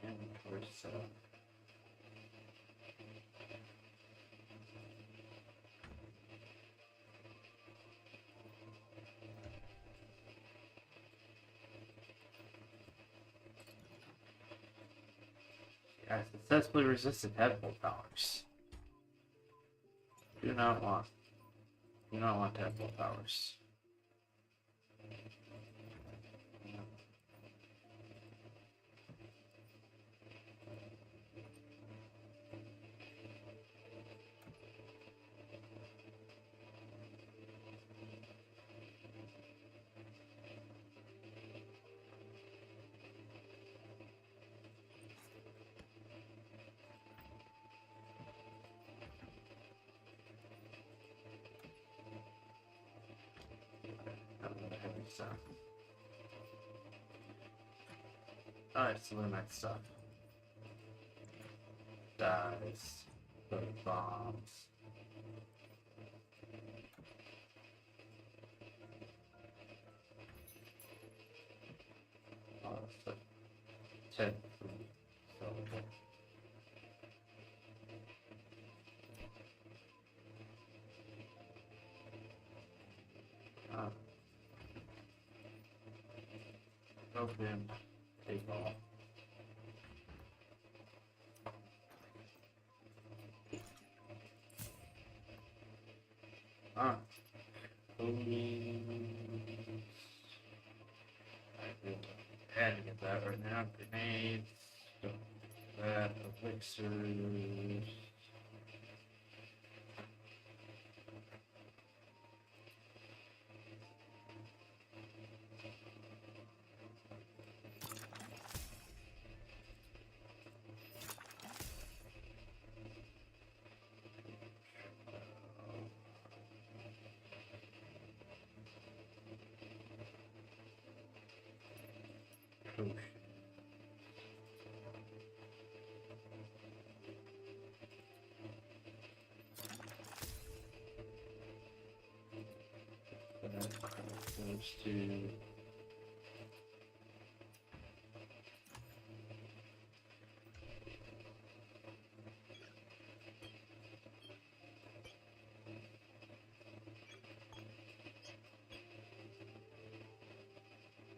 Inventory set up. I successfully resisted headbolt powers. Do not want headbolt powers. Heavy stuff. Alright, so the next stuff. Dies. Put bombs. Oh, so 10 Open. Take off. Ah. I had to get that right now. Grenades. Don't do that. Elixirs. Potion. That goes to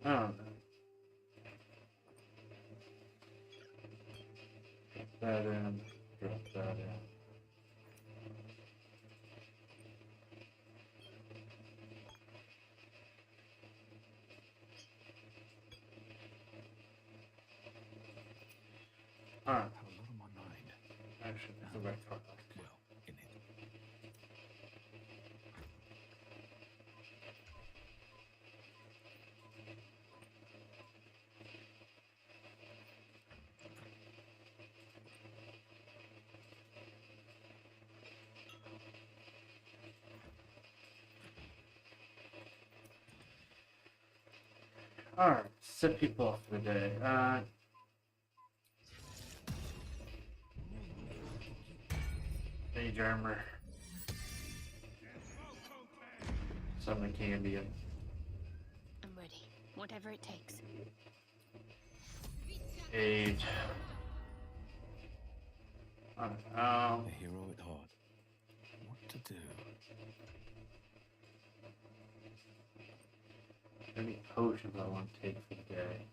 I don't know. Drop that in. Drop that in. Alright. Have a lot on my mind. Actually, go back to our Well, in it. Alright, set people off for the day. Mage armor. Summon Cambion. I'm ready. Whatever it takes. Age. A hero at heart. What to do? Any potions I want to take for the day.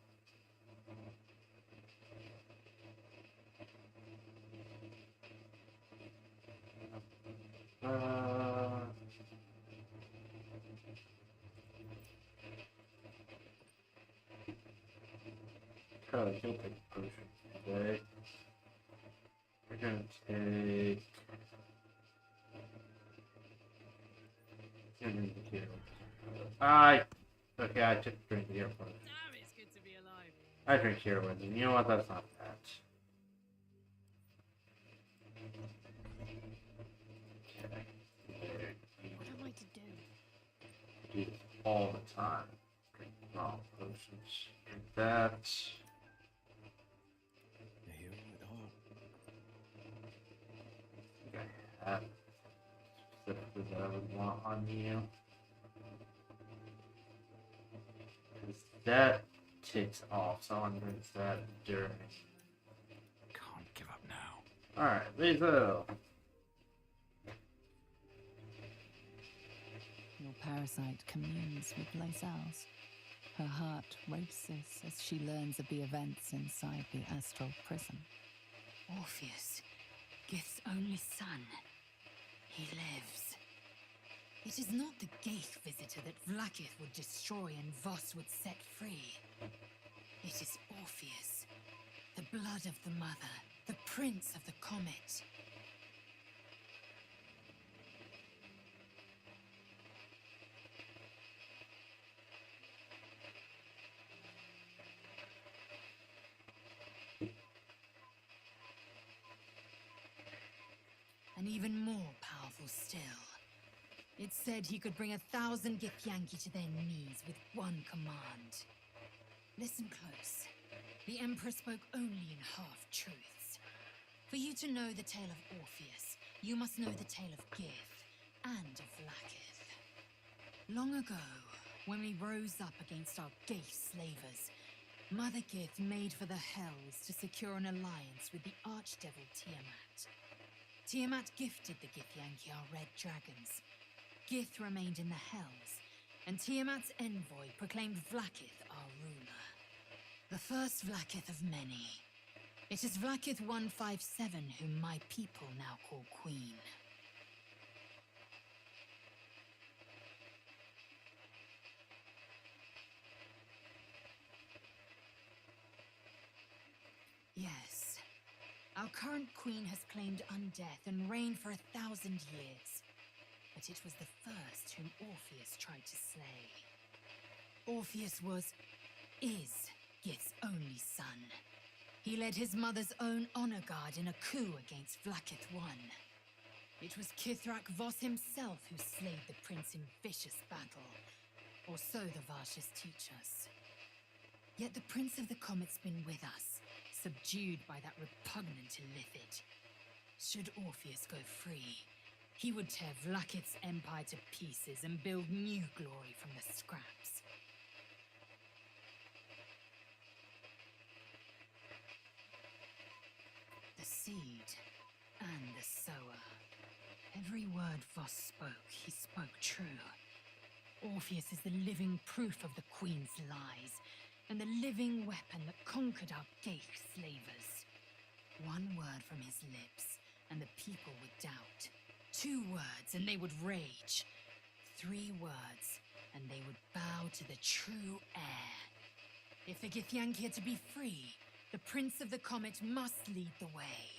Charlie, you'll take a potion today. We're gonna take. Okay, I took a drink of hero potion. Damn, it's good to be alive. I drink hero potion. You know what? That's not bad. Okay. What am I to do? Do this all the time. Drink raw potions. Drink that. A hero at heart. I think I have specifically that I would want on you. Because that takes off, so I'm going to that during. Can't give up now. Alright, Lizzo. Your parasite communes with Lazelle's. Her heart races as she learns of the events inside the astral prison. Orpheus, Gith's only son. He lives. It is not the Gaith visitor that Vlaakith would destroy and Voss would set free. It is Orpheus, the blood of the mother, the prince of the comet. And even more powerful still. It said he could bring 1,000 Githyanki to their knees with one command. Listen close. The Emperor spoke only in half-truths. For you to know the tale of Orpheus, you must know the tale of Gith and of Vlaakith. Long ago, when we rose up against our Gaith slavers, Mother Gith made for the Hells to secure an alliance with the archdevil Tiamat. Tiamat gifted the Githyanki our red dragons. Gith remained in the Hells, and Tiamat's envoy proclaimed Vlaakith our ruler. The first Vlaakith of many. It is Vlaakith 157 whom my people now call Queen. Yes. Our current queen has claimed undeath and reigned for 1,000 years. But it was the first whom Orpheus tried to slay. Orpheus is Gith's only son. He led his mother's own honor guard in a coup against Vlaakith I. It was Kithrak Voss himself who slayed the prince in vicious battle, or so the Varshas teach us. Yet the Prince of the Comet's been with us, subdued by that repugnant Illithid. Should Orpheus go free, he would tear Vlaakith's empire to pieces and build new glory from the scraps. The seed and the sower. Every word Voss spoke, he spoke true. Orpheus is the living proof of the Queen's lies, and the living weapon that conquered our Geich slavers. One word from his lips, and the people would doubt. 2 words, and they would rage. 3 words, and they would bow to the true heir. If the Githyanki are to be free, the Prince of the Comet must lead the way.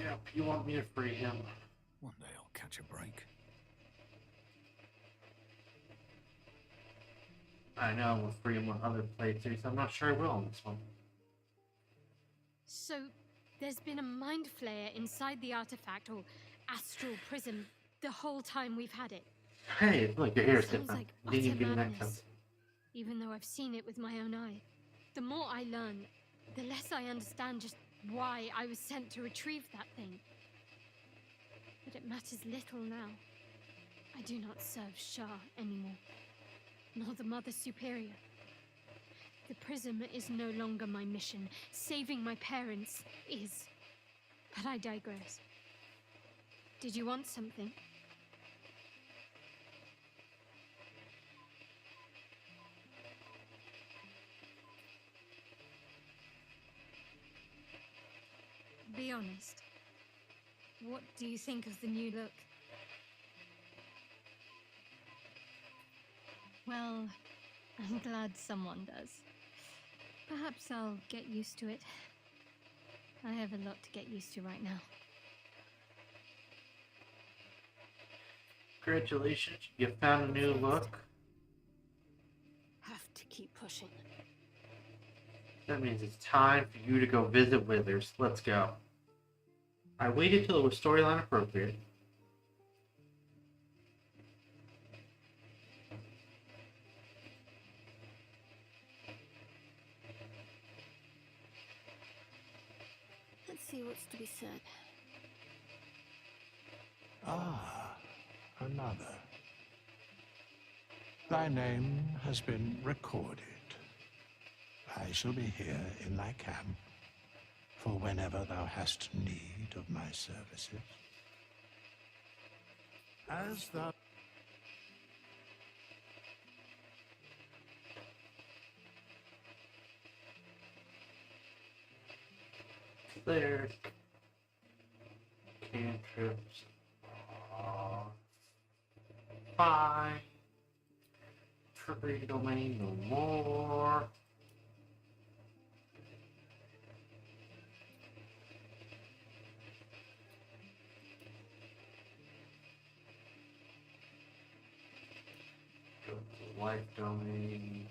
Yep, you want me to free him. One day I'll catch a break. I know, we'll free him on other playthroughs. I'm not sure I will on this one. So, there's been a mind flayer inside the artifact, or astral prism, the whole time we've had it. Hey, look, your hair's Sounds different. like Didn't utter give me that madness, coat. even though I've seen it with my own eye. The more I learn, the less I understand just why I was sent to retrieve that thing. But it matters little now. I do not serve Shah anymore, nor the Mother Superior. The prism is no longer my mission. Saving my parents is. But I digress. Did you want something? Be honest. What do you think of the new look? Well, I'm glad someone does. Perhaps I'll get used to it. I have a lot to get used to right now. Congratulations, you found a new look. Have to keep pushing. That means it's time for you to go visit Withers. Let's go. I waited till it was storyline appropriate. Let's see what's to be said. Ah, another. Thy name has been recorded. I shall be here in thy camp for whenever thou hast need of my services. As thou... Cleric. Cantrips. Fine. Trickery domain no more. Go to life domain.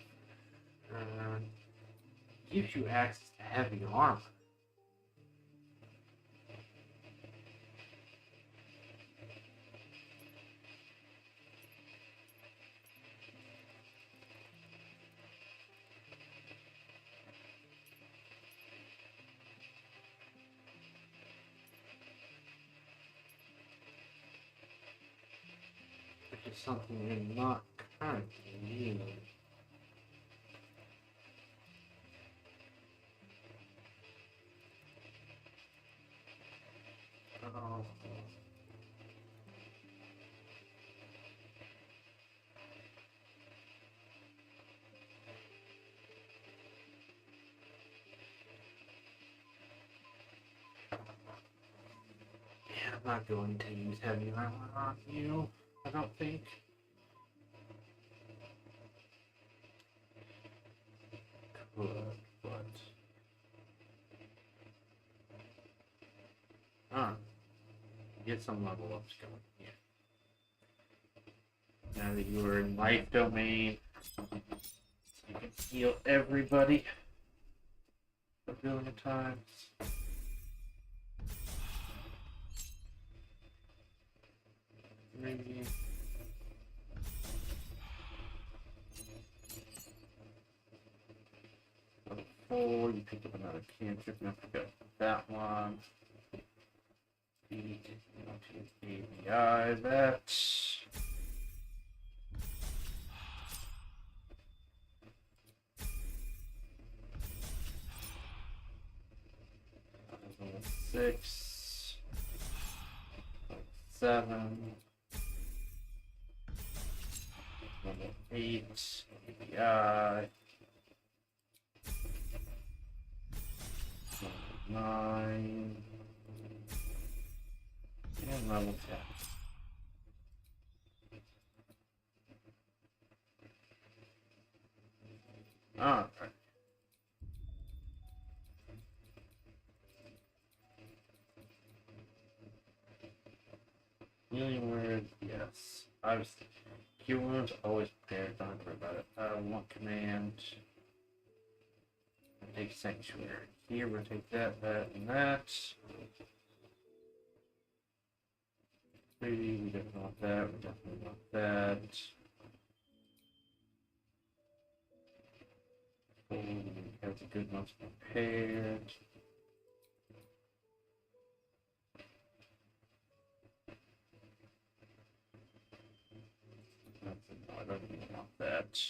Gives you access to heavy armor. is something you're not currently using. Oh. Yeah, I'm not going to use heavy armor on you, I don't think. Could, but... Get some level ups going here. Now that you are in life domain, you can heal everybody a billion times. Maybe. Level 4, you pick up another cantrip, and I forgot that one. ABI that. Level 6, 7, level 8, ABI, level 9, and level 10. Alright. Healing word, yes. I was heal wounds always prepared, don't worry about it. One command. Take sanctuary. Here we'll take that, and that. 3, we definitely want that, we definitely want that. 4, we have the good ones prepared. No, I don't even want that.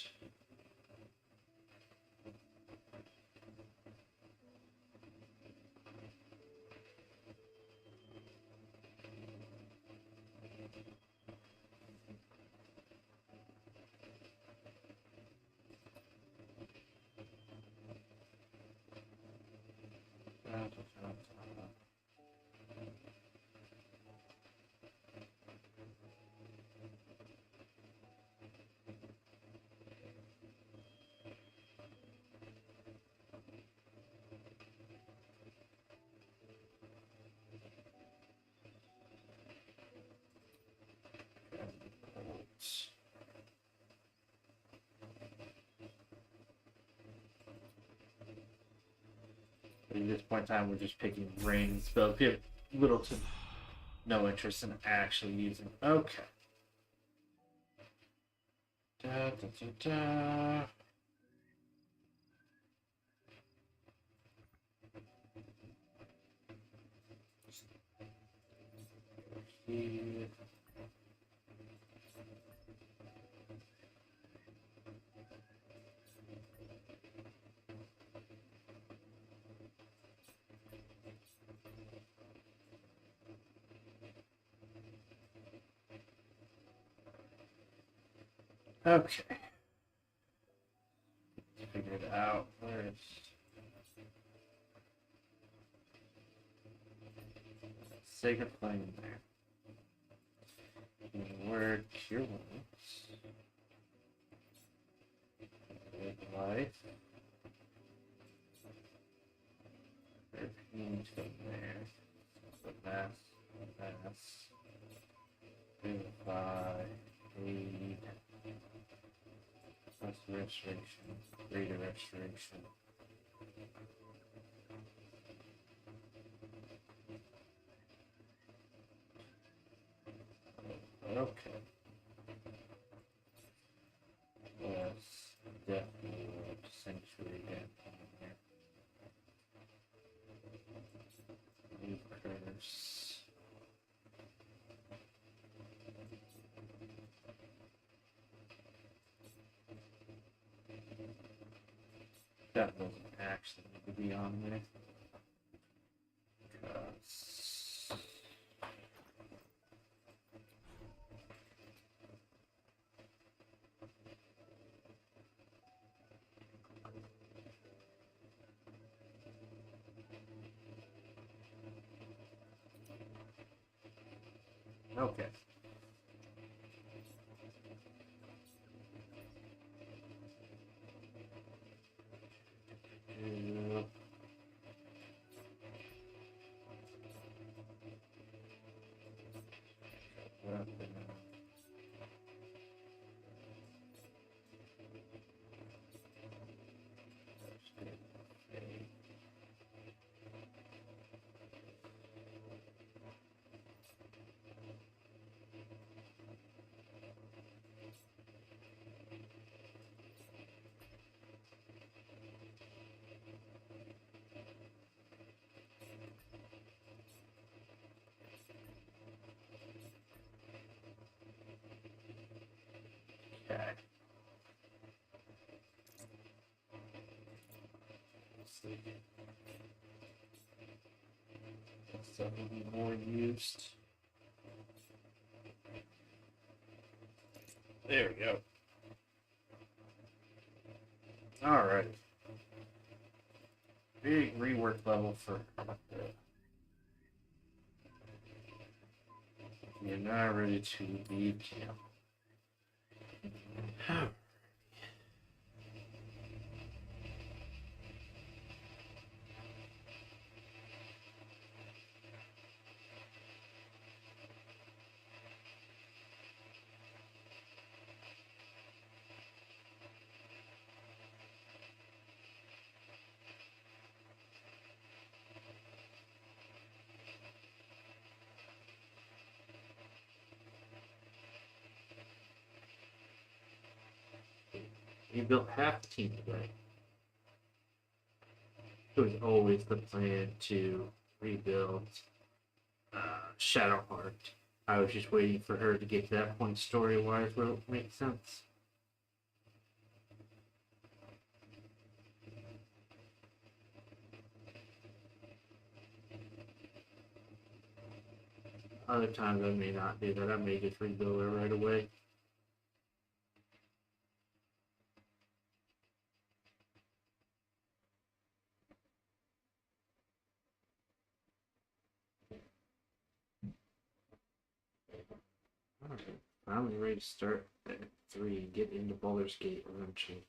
At this point in time, we're just picking random spells. We have little to no interest in actually using. Okay. Da, da, da, da. Here. Okay. Figure it out. Where is Sacred Flame there? Where Cure Wounds? Good Life. Refuge from there. The mass. Vivify. Aid. Plus restoration. Greater restoration. Okay. Yes, definitely sanctuary down here. New curse. That doesn't actually need to be on there. 'Cause... Okay. Okay. Stuff will be more used. There we go. Alright. Big rework level for you're not ready to leave camp. You built half the team today. It was always the plan to rebuild Shadowheart. I was just waiting for her to get to that point story-wise where it makes sense. Other times I may not do that. I may just rebuild her right away. Alright, finally ready to start at 3 and get into Baldur's Gate eventually.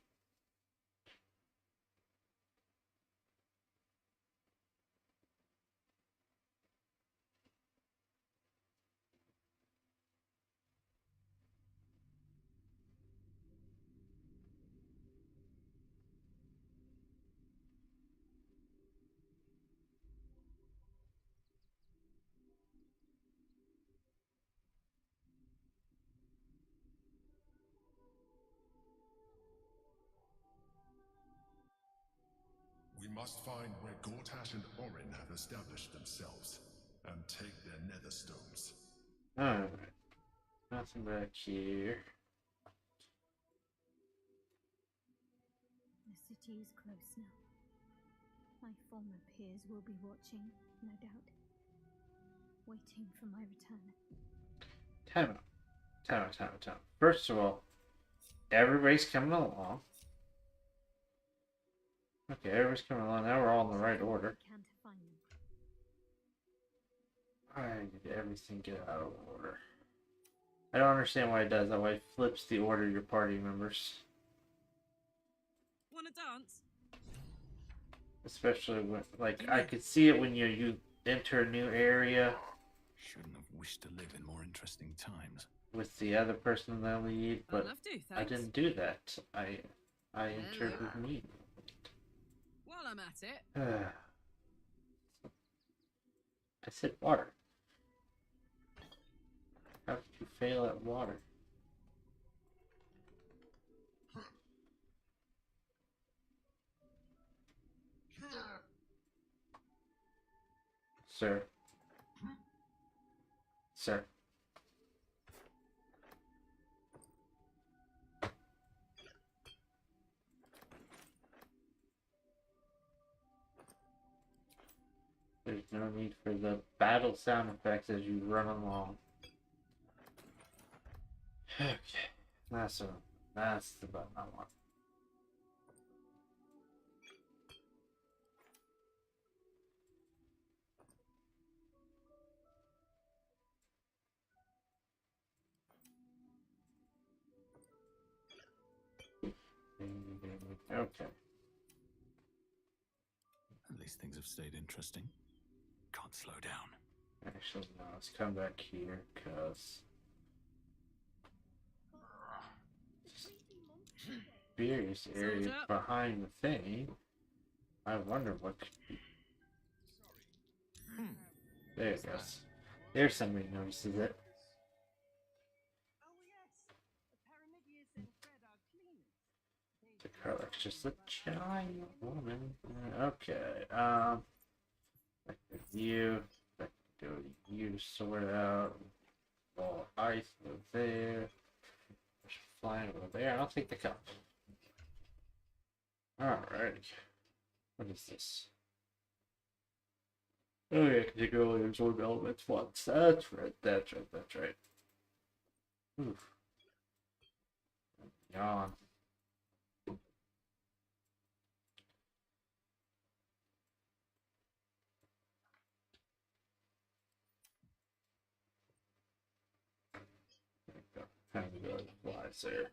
We must find where Gortash and Orin have established themselves, and take their nether stones. Alright. Nothing back here. The city is close now. My former peers will be watching, no doubt. Waiting for my return. Time out. First of all, everybody's coming along. Okay, everybody's coming along. Now we're all in the right order. Can to find them. I need everything get out of order. I don't understand why it does that. Why it flips the order of your party members. Wanna dance? Especially when, like, I could see it when you enter a new area. Shouldn't have wished to live in more interesting times. With the other person in the lead, but I'd love to, I thanks. didn't do that. I entered with me. While I'm at it. I said water. How did you fail at water? Sir. Sir. There's no need for the battle sound effects as you run along. Okay, that's the button I want. Okay. At least things have stayed interesting. Can't slow down. Actually, no, let's come back here, because mysterious area behind the thing. I wonder what could be. There it goes. There's somebody notices it. The Carla's just a giant woman. Okay, back to you. Back to you to sort out. Ball of ice over there. There's flying over there. I'll take the cup. Alright. What is this? Oh yeah, because you can only absorb elements once. That's right, that's right, that's right. Oof. Yawn. Time to go to the flies there.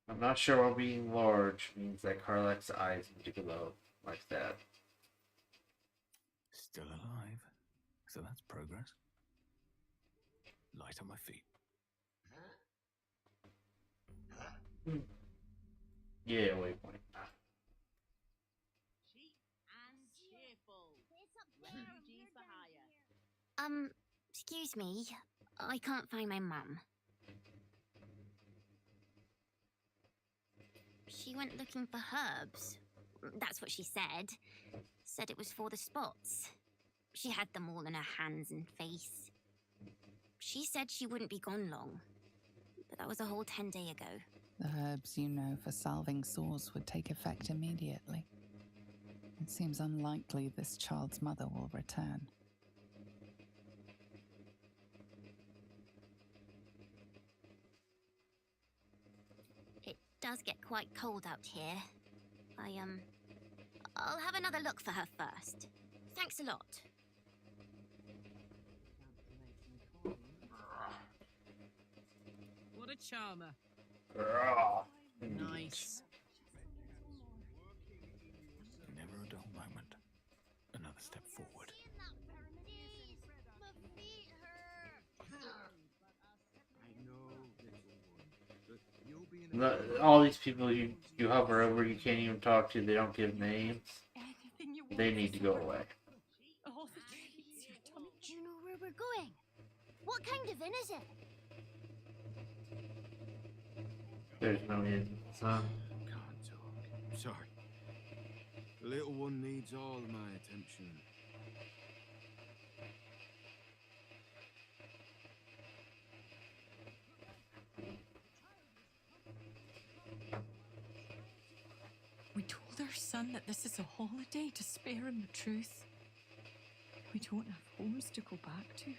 I'm not sure why being large means that Karlach's eyes need to glow like that. Still alive. So that's progress. Light on my feet. Yeah, waypoint. Excuse me. I can't find my mum. She went looking for herbs. That's what she said. Said it was for the spots. She had them all in her hands and face. She said she wouldn't be gone long. But that was a whole 10 days ago. The herbs you know for salving sores would take effect immediately. It seems unlikely this child's mother will return. It does get quite cold out here. I'll have another look for her first. Thanks a lot. What a charmer. Nice. Never a dull moment. Another step forward. All these people you hover over, you can't even talk to, they don't give names. They need to go away. Do you know where we're going? What kind of inn is it? There's no inn, son. Can't talk. Sorry. The little one needs all of my attention. We told our son that this is a holiday to spare him the truth. We don't have homes to go back to.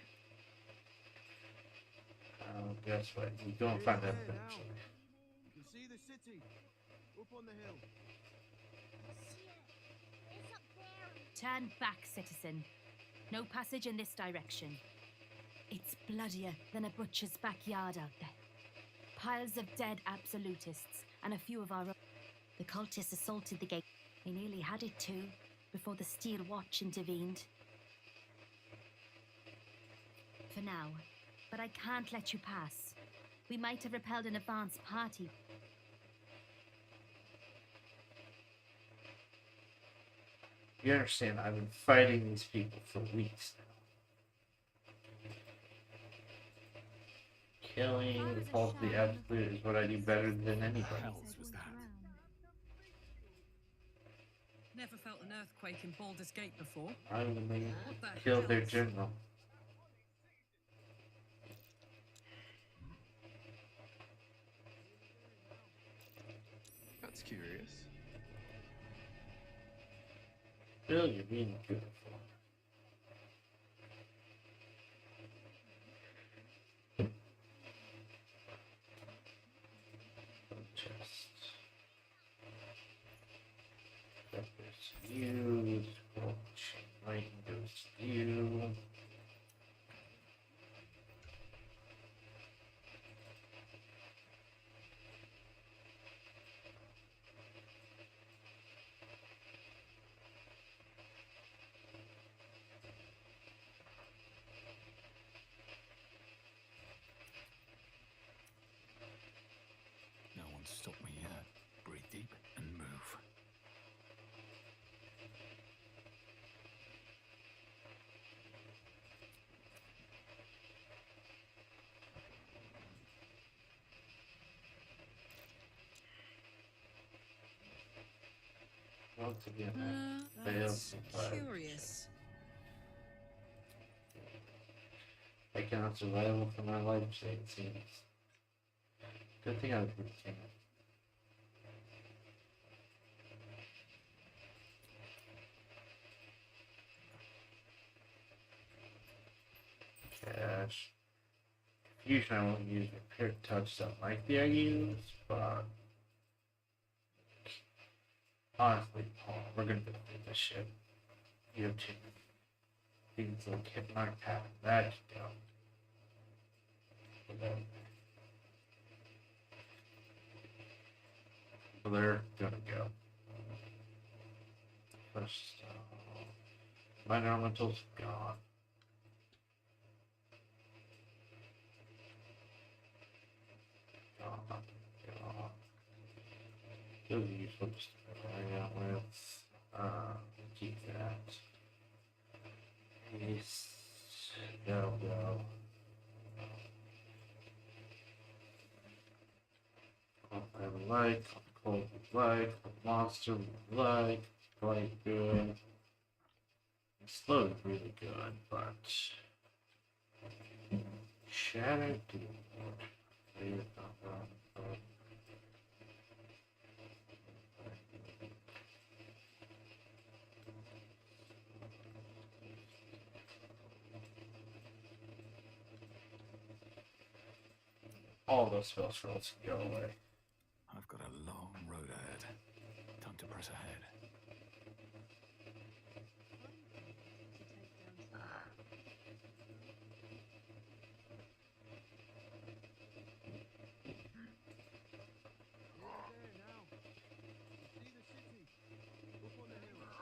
Guess what? You go and find that You bitch. can see the city up on the hill. Turn back, citizen. No passage in this direction. It's bloodier than a butcher's backyard out there. Piles of dead absolutists and a few of our own. The cultists assaulted the gate. They nearly had it too, before the Steel Watch intervened. For now, but I can't let you pass. We might have repelled an advance party. You understand, I've been fighting these people for weeks now. Killing the cult of the absolute is what I do better than anybody. Was that? Never felt an earthquake in Baldur's Gate before. I only What the killed their hell's- general. That's curious. Bill, you're being beautiful. Just that goes to you. Light goes to you. No one's stopped me yet. Breathe deep and move. Once again, I failed. That's curious. I cannot survive for my life, it seems. Good thing I was routine. Cash. Usually I won't use repair touch stuff like the I use, but honestly, Paul, we're gonna defeat this shit. You have two things like hypnotic pattern that you don't. So they're gonna go. First, my elemental's gone. Gone. Those are useful just to carry out with. Keep that. Ace. That'll go. I would like, cold would like, monster would like, quite good. Slow is really good, but Shadow Dude. All those spell scrolls can go away. I've got a long road ahead. Time to press ahead.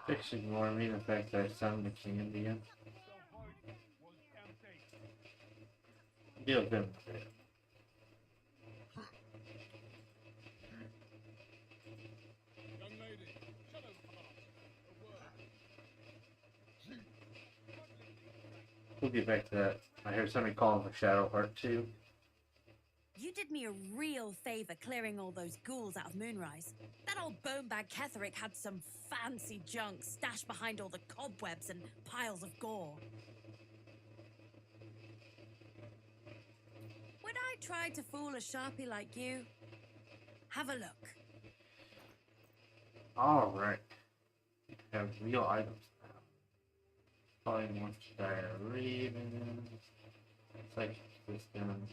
Fix ignore me the fact that I summoned the king in the end. Deal with him with it. We'll get back to that. I heard somebody calling for Shadowheart too. You did me a real favor clearing all those ghouls out of Moonrise. That old bonebag Ketherick had some fancy junk stashed behind all the cobwebs and piles of gore. Would I try to fool a sharpie like you? Have a look. Alright. Have real items now. Probably wants to die a raven. Psychic resistance.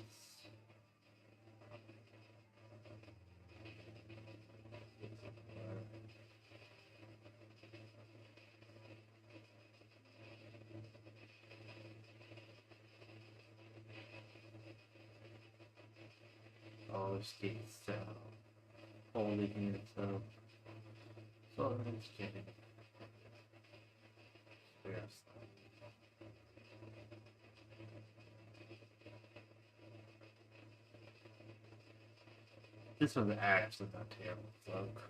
Oh, states holding it so it's kidding. Yes. This one's actually not terrible, folk.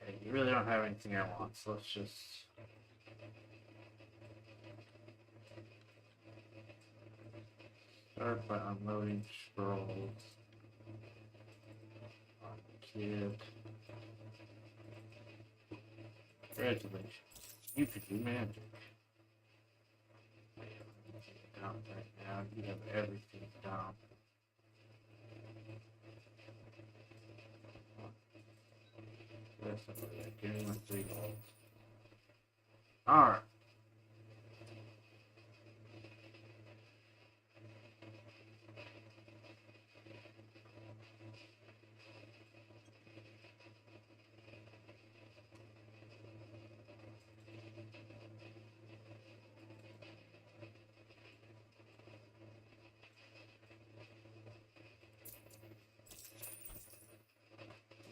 Okay, you really don't have anything I want, so let's just Start by unloading scrolls. Kid. Congratulations. You can do magic. Down right now. You have everything down. That's not really getting my 3 goals. Alright.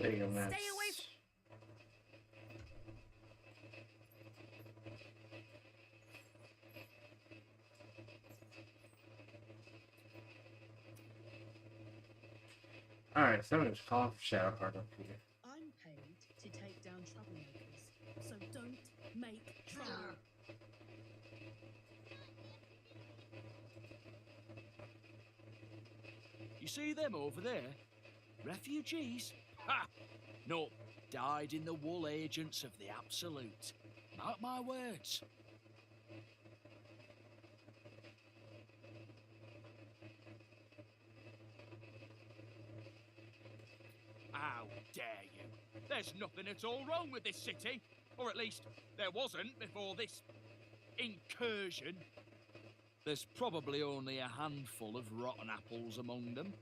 There you go, man. Stay away Alright, somebody's calling for Shadowheart up here. I'm paid to take down troublemakers, so don't make trouble. You see them over there? Refugees? Ha! No, dyed-in-the-wool agents of the Absolute. Mark my words. How dare you? There's nothing at all wrong with this city. Or at least, there wasn't before this incursion. There's probably only a handful of rotten apples among them.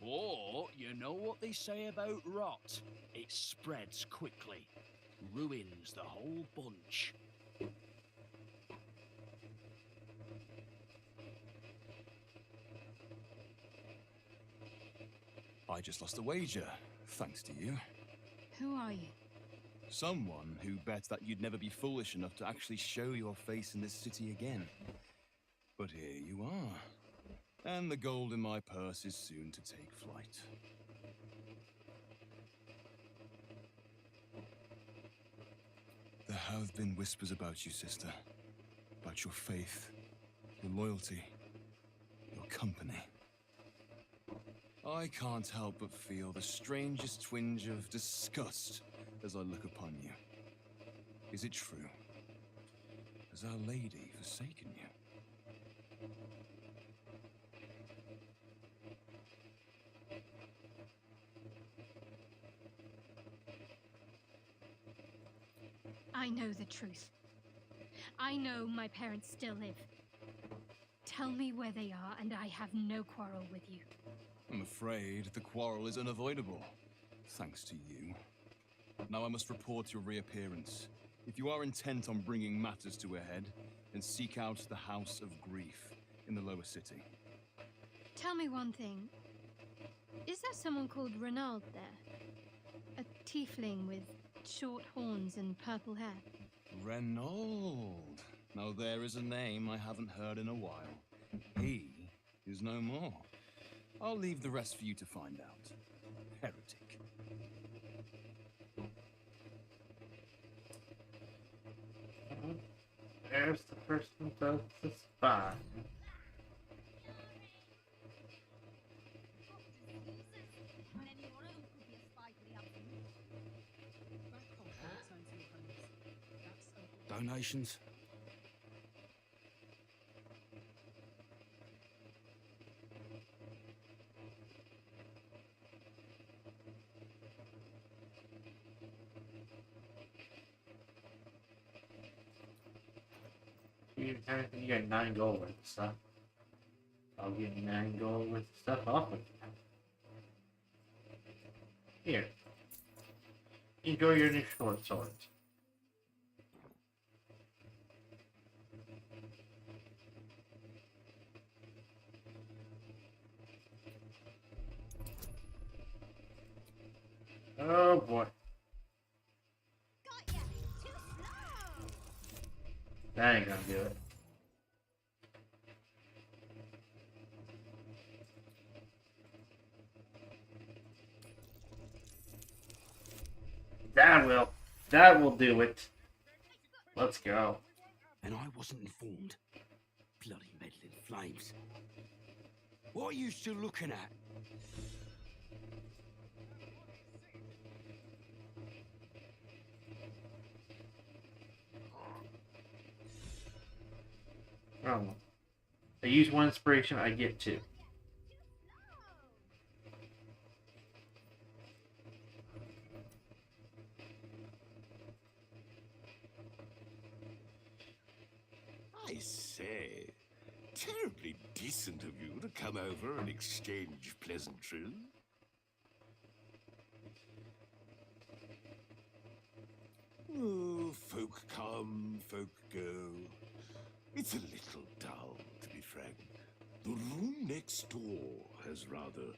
Or, you know what they say about rot? It spreads quickly. Ruins the whole bunch. I just lost a wager, thanks to you. Who are you? Someone who bet that you'd never be foolish enough to actually show your face in this city again. But here you are. And the gold in my purse is soon to take flight. There have been whispers about you, sister. About your faith, your loyalty, your company. I can't help but feel the strangest twinge of disgust as I look upon you. Is it true? Has Our Lady forsaken you? I know the truth. I know my parents still live. Tell me where they are, and I have no quarrel with you. I'm afraid the quarrel is unavoidable, thanks to you. Now I must report your reappearance. If you are intent on bringing matters to a head, then seek out the House of Grief in the lower city. Tell me one thing. Is there someone called Renaud there? A tiefling with short horns and purple hair? Renaud. Now there is a name I haven't heard in a while. He is no more. I'll leave the rest for you to find out. Heretic. There's the person does the spy. Donations? You got 9 gold worth of stuff. I'll give you 9 gold worth of stuff off of you. Here. Enjoy your new short swords. Oh boy. That ain't gonna do it. That will do it. Let's go. And I wasn't informed. Bloody meddling flames. What are you still looking at? Oh. I use one inspiration, I get two. I say, terribly decent of you to come over and exchange pleasantries. Oh, folk come, folk go. It's a little dull, to be frank. The room next door has rather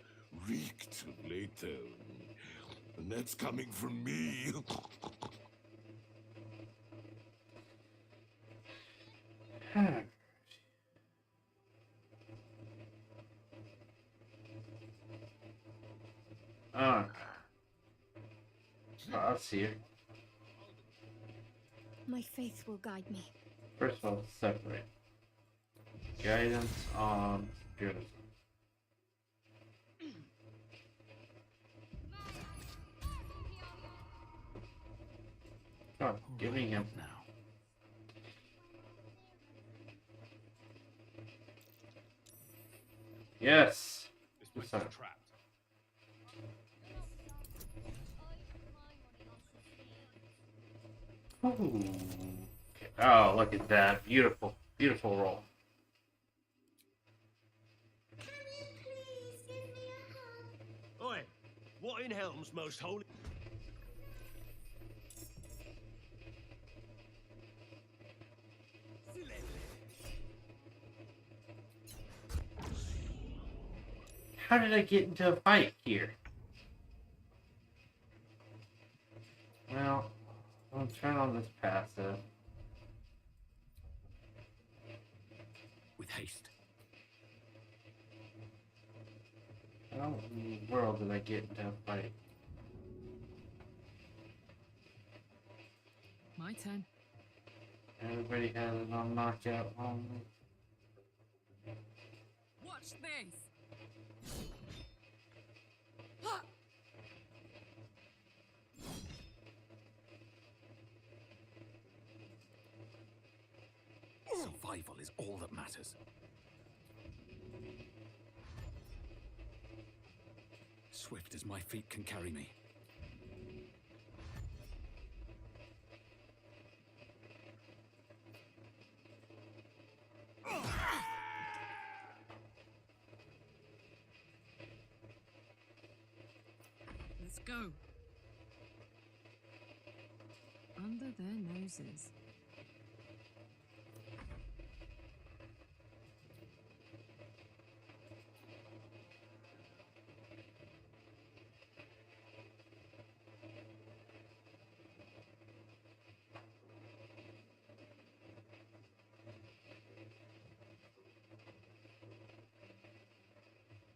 reeked of late, and that's coming from me. Oh, I'll see her. My faith will guide me. First of all, separate. Guidance on good. Come on, give me him now. Yes. This place is trapped. Ooh. Okay. Oh, look at that. Beautiful. Beautiful roll. Oi, what in Helm's most holy? How did I get into a fight here? Well, I'll turn on this passive. With haste. How in the world did I get into a fight? My turn. Everybody has it on knockout only. Watch this. Survival is all that matters. Swift as my feet can carry me. Let's go. Under their noses.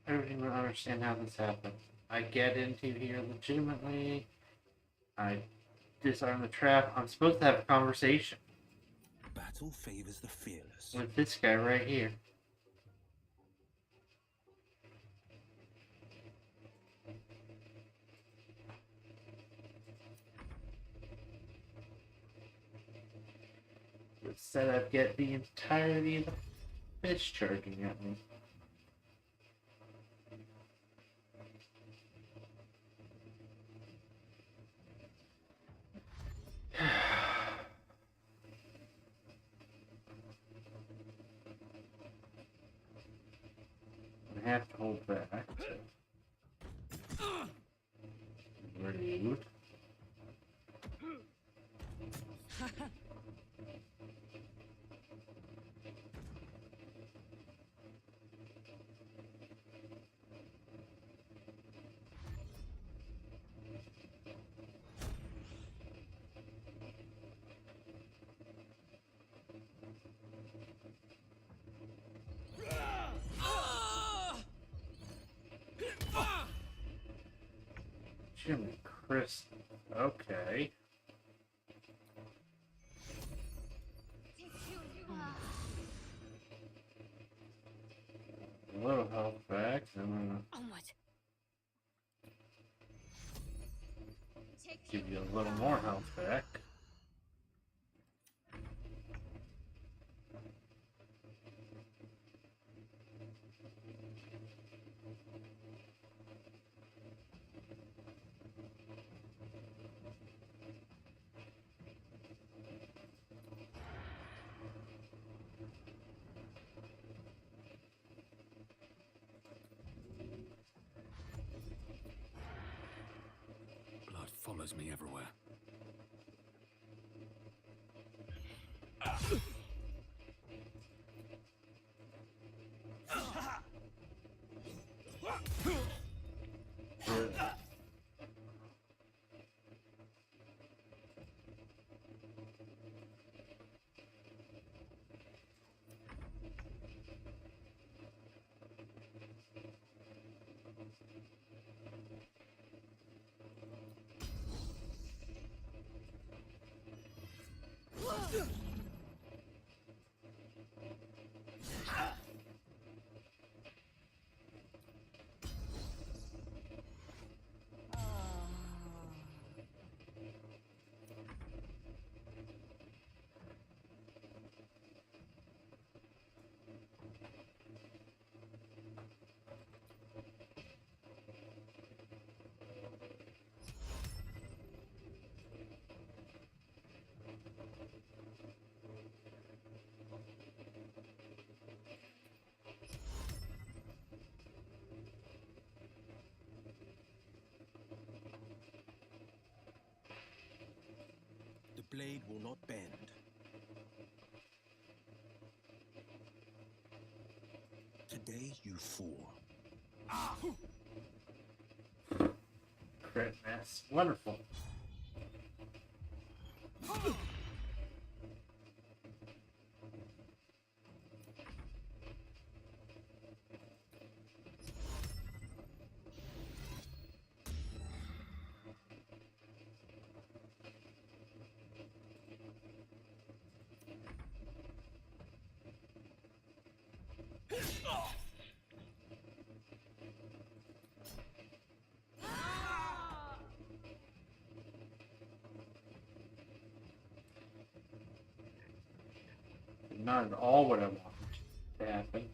I don't even understand how this happened. I get into here legitimately. I disarm the trap. I'm supposed to have a conversation Battle favors the fearless. with this guy right here. Instead, I get the entirety of the fish charging at me. I have to hold back. Rude. Jimmy Chris. Okay. little health back. I'm Onward. gonna give you a little more health back. Blood follows me everywhere. The blade will not bend. Today you fall. Crit miss. Wonderful. Not at all what I wanted to happen.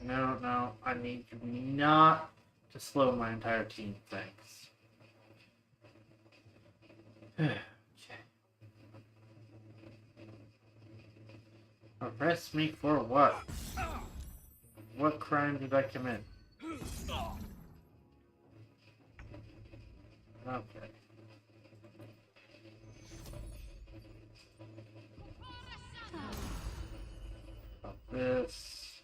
No, I need you not to slow my entire team, thanks. Okay. Arrest me for what? What crime did I commit? Okay. About this.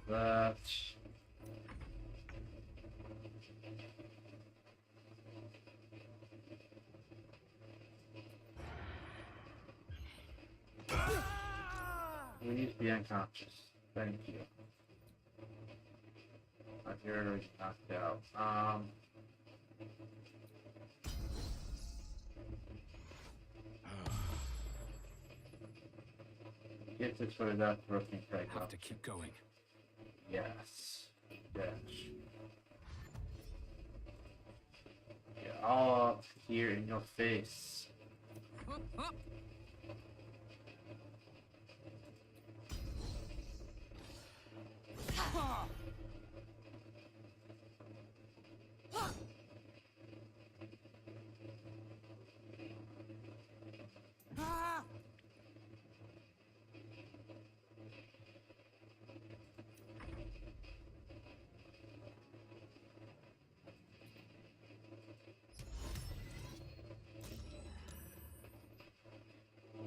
About that. Please be unconscious. Thank you. You're already knocked out. Get this way without broken peg up. Have to keep going. Yes. Dash. Get all up here in your face.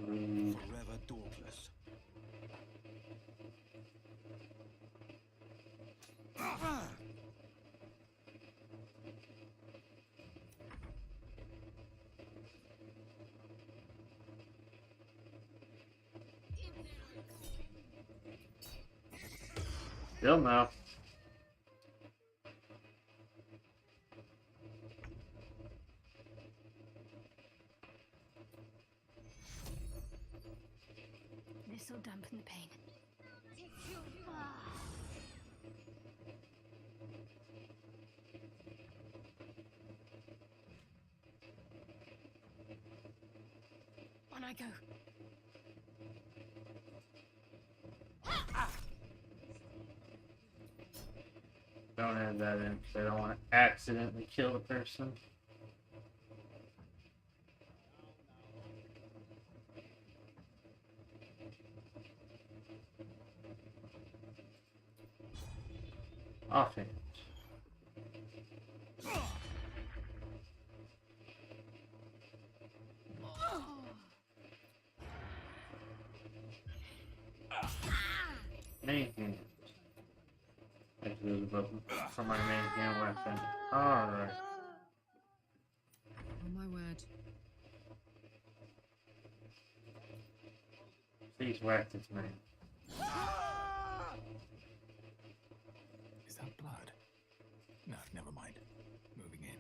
Forever dauntless. Still no. This'll dampen the pain. On I go. Don't add that in because I don't want to accidentally kill the person. Offhand. Main hand. There's a button for my main hand weapon. Alright. Oh my word. Please whack this man. Is that blood? No, never mind. Moving in.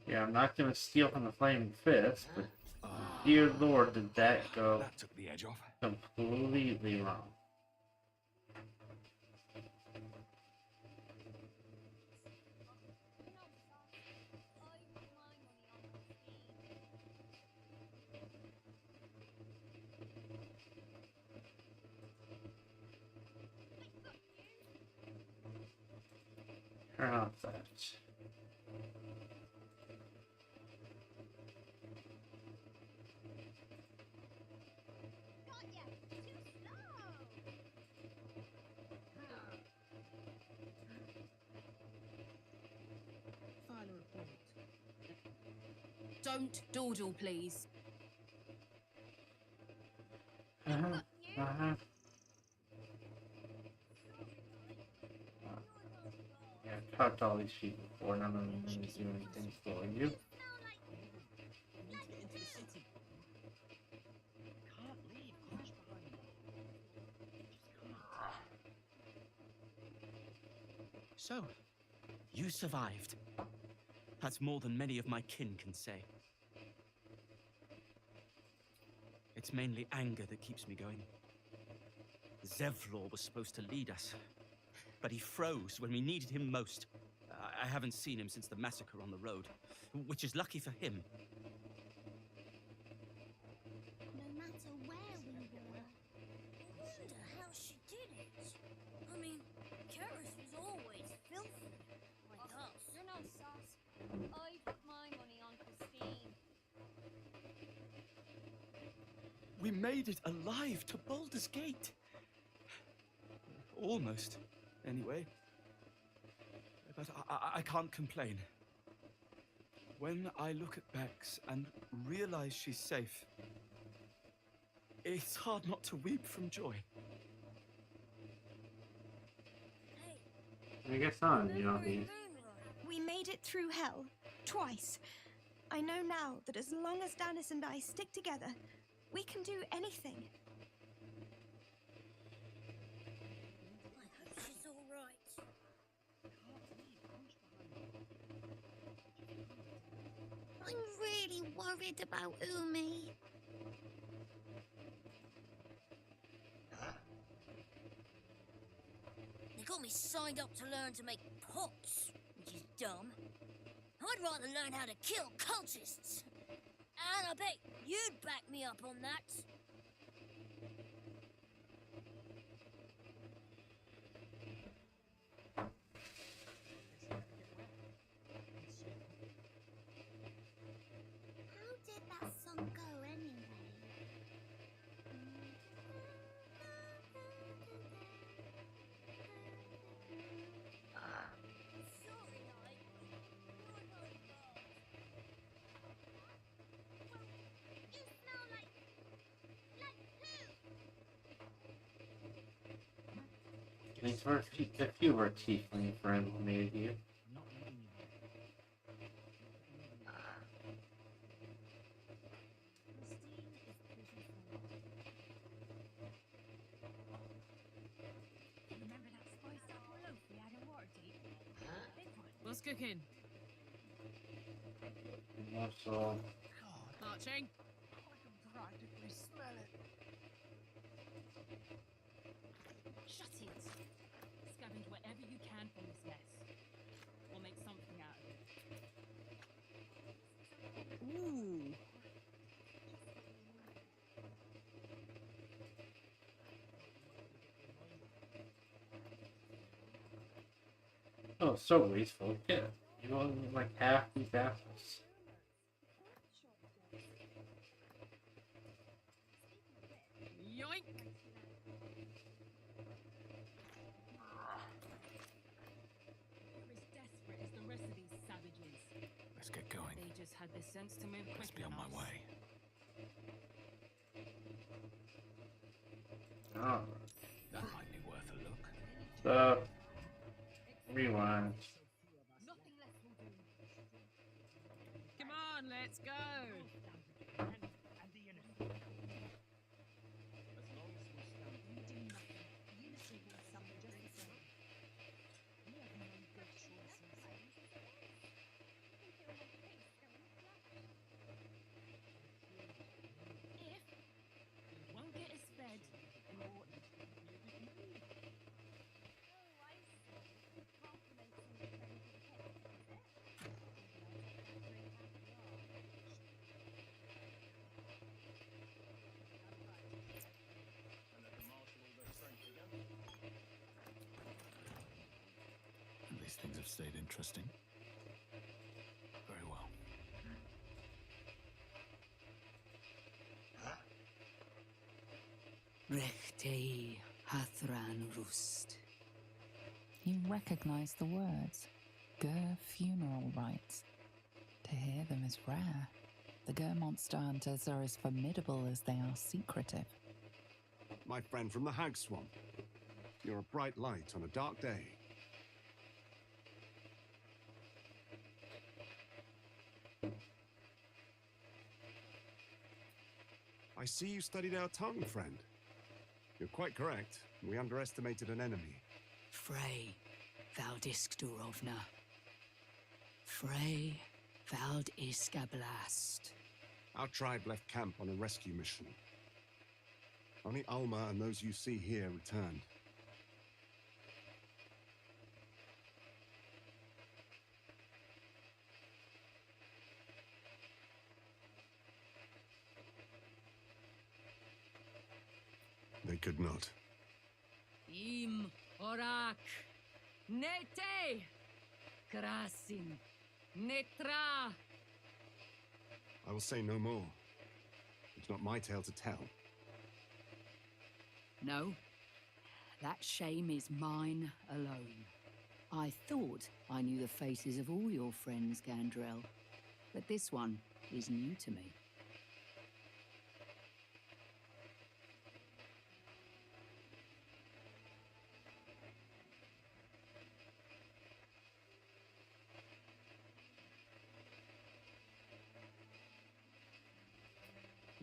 Yeah, I'm not gonna steal from the flaming fist, but dear lord, did that go That took the edge off. completely wrong. Turn off that. Final report. Don't dawdle, please. Yeah, I've talked to all these people before. None of them really do anything for you. So, you survived. That's more than many of my kin can say. It's mainly anger that keeps me going. Zevlor was supposed to lead us, but he froze when we needed him most. I haven't seen him since the massacre on the road, which is lucky for him. No matter where we were, I wonder how she did it. I mean, Karis was always filthy, like us. You're no sauce. I put my money on Christine. We made it alive to Baldur's Gate. Almost, anyway. But I can't complain. When I look at Bex and realize she's safe, it's hard not to weep from joy. I guess not, you know. We made it through hell, twice. I know now that as long as Danis and I stick together, we can do anything. I hope she's all right. I'm really worried about Umi. They got me signed up to learn to make pots, which is dumb. I'd rather learn how to kill cultists. And I bet you'd back me up on that. How did that song go anyway? These were a few were tiefling friends made you. What's cooking? Also, Marching? I can practically smell it. Shut it! Scavenge whatever you can from this mess. We'll make something out of it. Ooh. oh, so wasteful. Yeah, you only like half these apples. Yoink! You're as desperate as the rest of these savages. Let's get going. They just had the sense to move Let's quickly be on my enough. way. Oh, That might be worth a look. so rewind. Nothing less will do. Come on, let's go! If won't get us fed and watered. These things have stayed interesting. Very well. Rechtei Hathran Rust. You recognize the words. Gur funeral rites. To hear them is rare. The Gur monster hunters are as formidable as they are secretive. My friend from the Hag Swamp. You're a bright light on a dark day. I see you studied our tongue, friend. You're quite correct. We underestimated an enemy. Frey Valdisk Durovna. Frey Valdiskablast. Our tribe left camp on a rescue mission. Only Alma and those you see here returned. They could not. Im Orak. Nete. Krasin. Netra. I will say no more. It's not my tale to tell. No. That shame is mine alone. I thought I knew the faces of all your friends, Gandrel. But this one is new to me.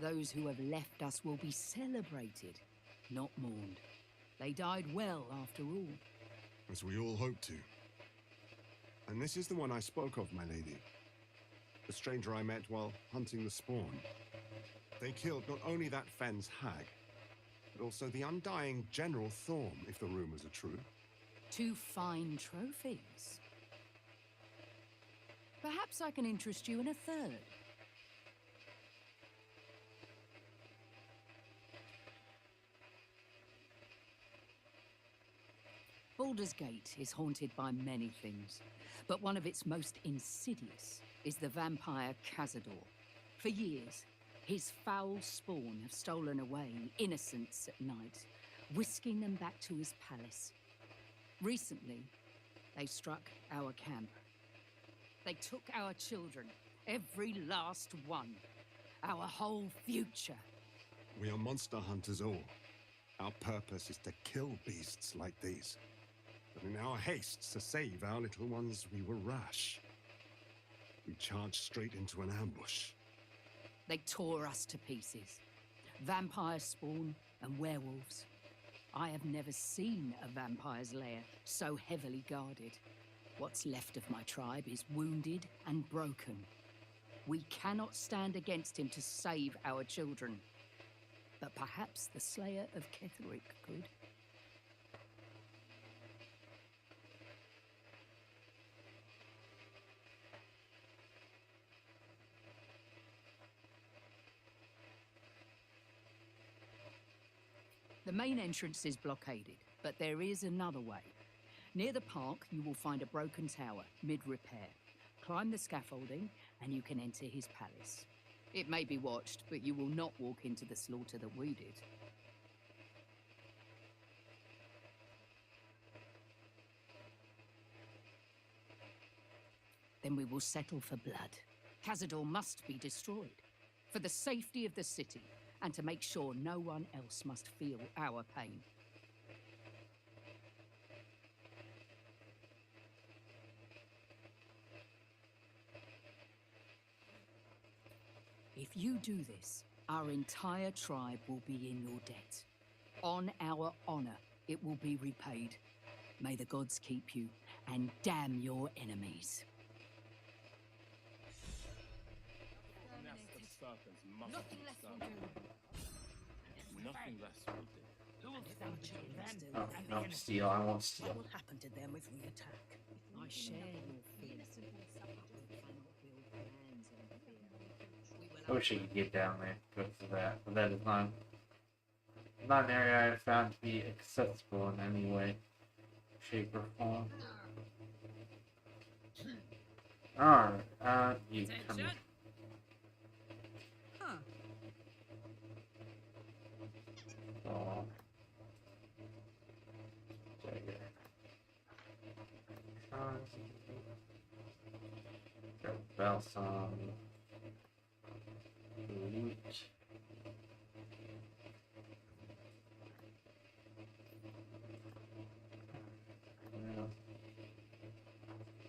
Those who have left us will be celebrated, not mourned. They died well, after all. As we all hope to. And this is the one I spoke of, my lady. The stranger I met while hunting the spawn. They killed not only that Fenn's hag, but also the undying General Thorm, if the rumors are true. 2 fine trophies. Perhaps I can interest you in a third. Baldur's Gate is haunted by many things, but one of its most insidious is the vampire Cazador. For years, his foul spawn have stolen away innocents at night, whisking them back to his palace. Recently, they struck our camp. They took our children, every last one, our whole future. We are monster hunters all. Our purpose is to kill beasts like these. But in our haste to save our little ones, we were rash. We charged straight into an ambush. They tore us to pieces. Vampire spawn and werewolves. I have never seen a vampire's lair so heavily guarded. What's left of my tribe is wounded and broken. We cannot stand against him to save our children. But perhaps the Slayer of Ketheric could. The main entrance is blockaded, but there is another way. Near the park, you will find a broken tower, mid-repair. Climb the scaffolding, and you can enter his palace. It may be watched, but you will not walk into the slaughter that we did. Then we will settle for blood. Cazador must be destroyed. For the safety of the city, and to make sure no one else must feel our pain. If you do this, our entire tribe will be in your debt. On our honor, it will be repaid. May the gods keep you, and damn your enemies. Nothing less will do. Nothing less will do. Who will stand to them? Oh, no, steal. I won't steal. What will happen to them if we attack? I share your fears. I wish I could get down there because of that, but that is not an area I have found to be accessible in any way, shape, or form. Alright, you come here. Oh. Balsam. Loot.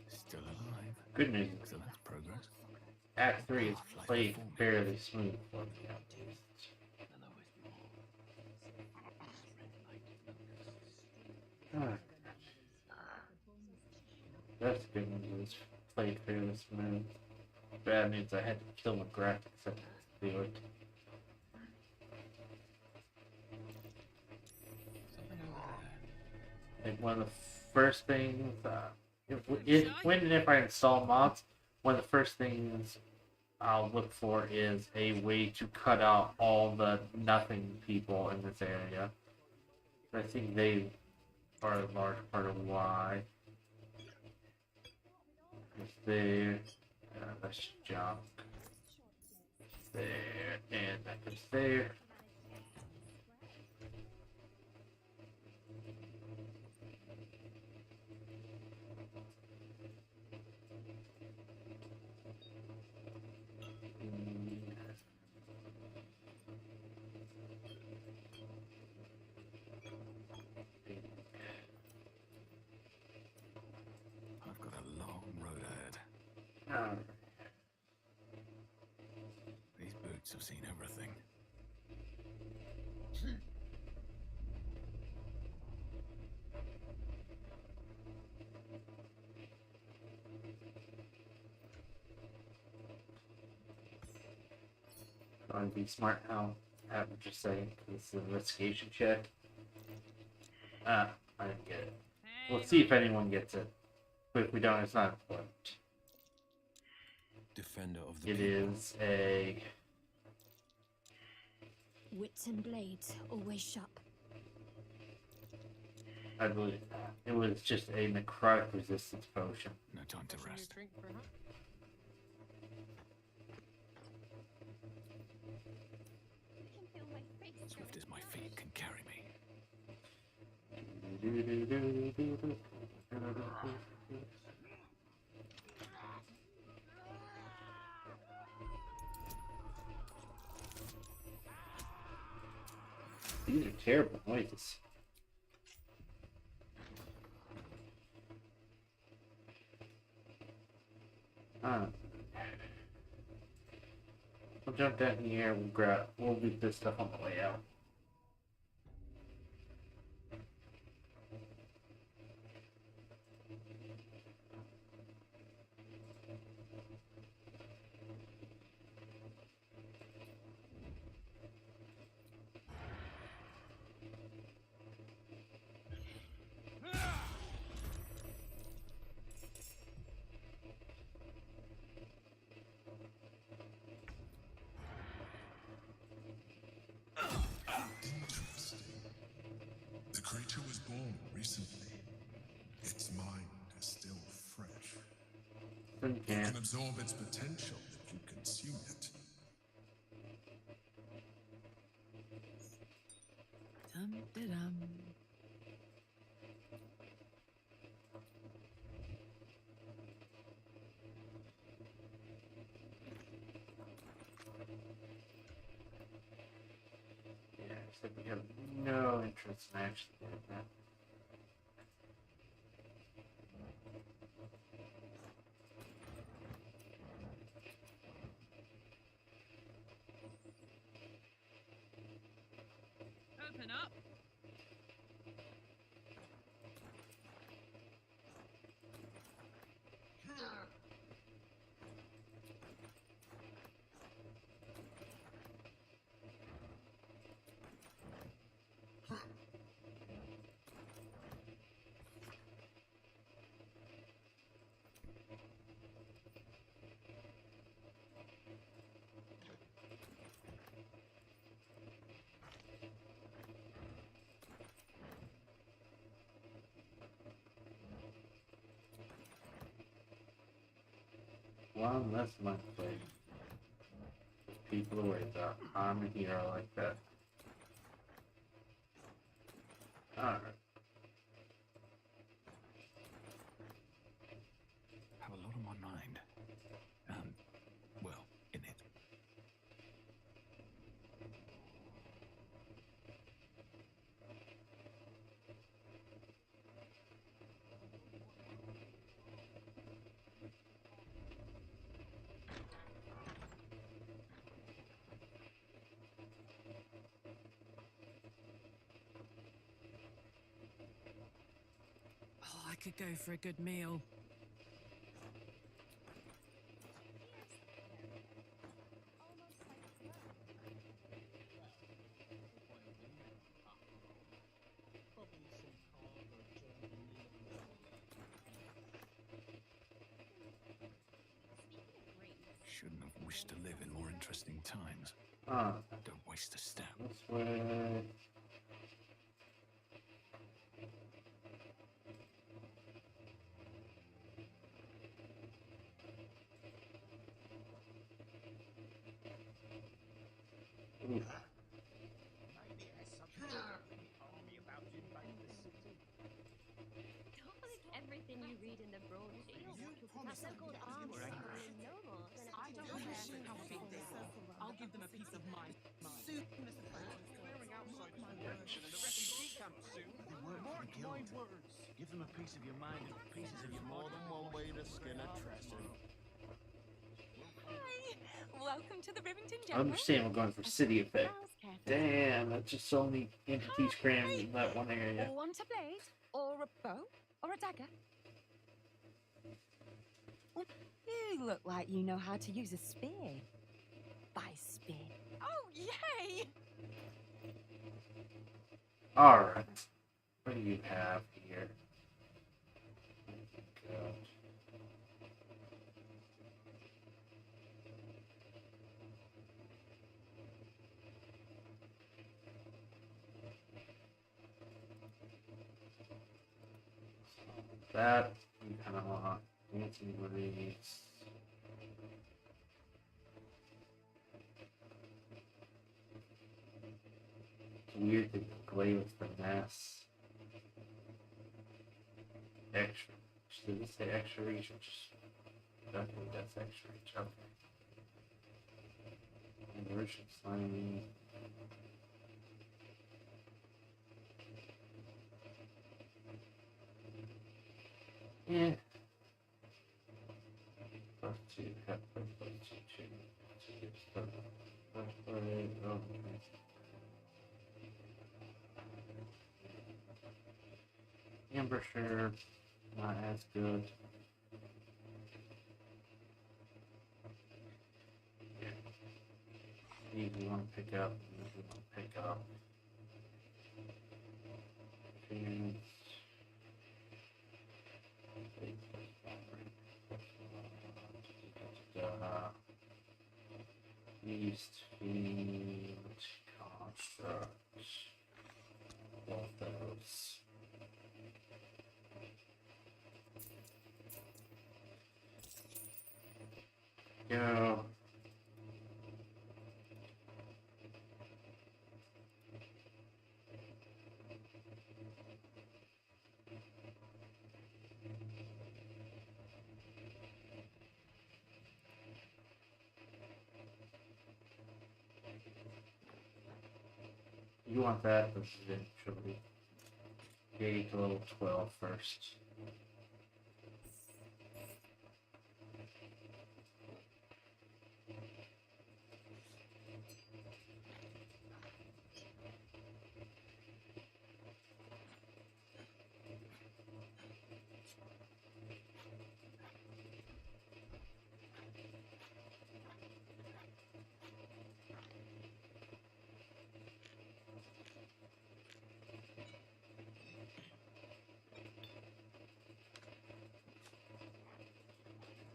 Still alive. Good news. So that's progress. Act 3 is played fairly smooth for me at least. That's good news. It's played fairly smooth. Bad news, I had to kill McGrath to do it. Like one of the first things, when and if I install mods, one of the first things I'll look for is a way to cut out all the nothing people in this area. I think they are a large part of why. It's there. That's junk. There. And that goes there. I've got a long road ahead. These boots have seen everything. Trying to be smart now. I would just say it's an investigation check. I didn't get it. We'll see if anyone gets it. But if we don't, it's not important. Defender of the It people. is a... Wits and blades, always sharp. I believe it was just a necrotic resistance potion. No time to rest. Swift as my feet can carry me. These are terrible noises. We'll jump down in the air, we'll leave this stuff on the way out. recently, its mind is still fresh. You You can absorb its potential if you consume it. Dum-de-dum. Yeah, except we have no interest in actually doing that. Open up. One less monthly. People with I'm a hero like that. Alright. Have a lot on my mind. Well, in it. Oh, I could go for a good meal. Shouldn't have wished to live in more interesting times. Don't waste a step. This way. Oof. Don't believe everything you read in the broadsheet. So-called arms are no more than a I'll give them a piece of my mind. Soon as the clearing outside my mansion and the refugee camp soon. Mark my words. Give them a piece of your mind and pieces of your more than one way to skin a trestle. Hi! Welcome to the Rivington I Jungle. understand we're going for city effect. Damn, that's just so many entities crammed in that one area. Or want a blade, or a bow, or a dagger. You look like you know how to use a spear. By spear. Oh, yay! Alright. What do you have here? God. That you kind of want. Anti-release. It's weird to play with the mass. Extra. Did it say extra reach? Definitely that's extra reach. Okay. Inversion slimy. Yeah. Plus 2, half plus 2, 2. So it's the okay. Ambusher, not as good. Yeah. These we want to pick up, these we want to pick up. And East Field Construct. Both those. go. You want that eventually. Get to level 12 first.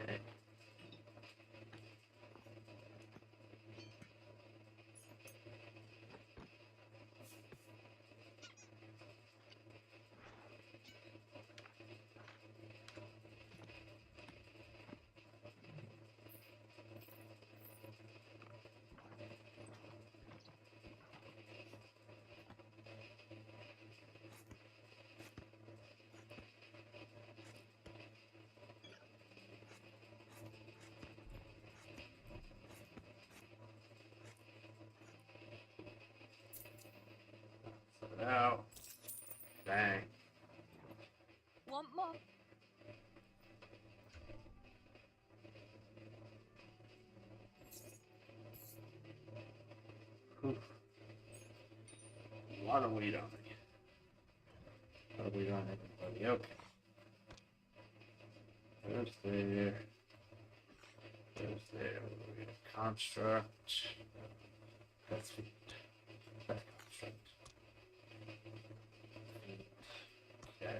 Okay. So now, bang. Want more? Oof. A lot of weight on me. A lot of weight on everybody. Okay. There's there. There's there. We're gonna construct. That's feet. That's construct. Okay.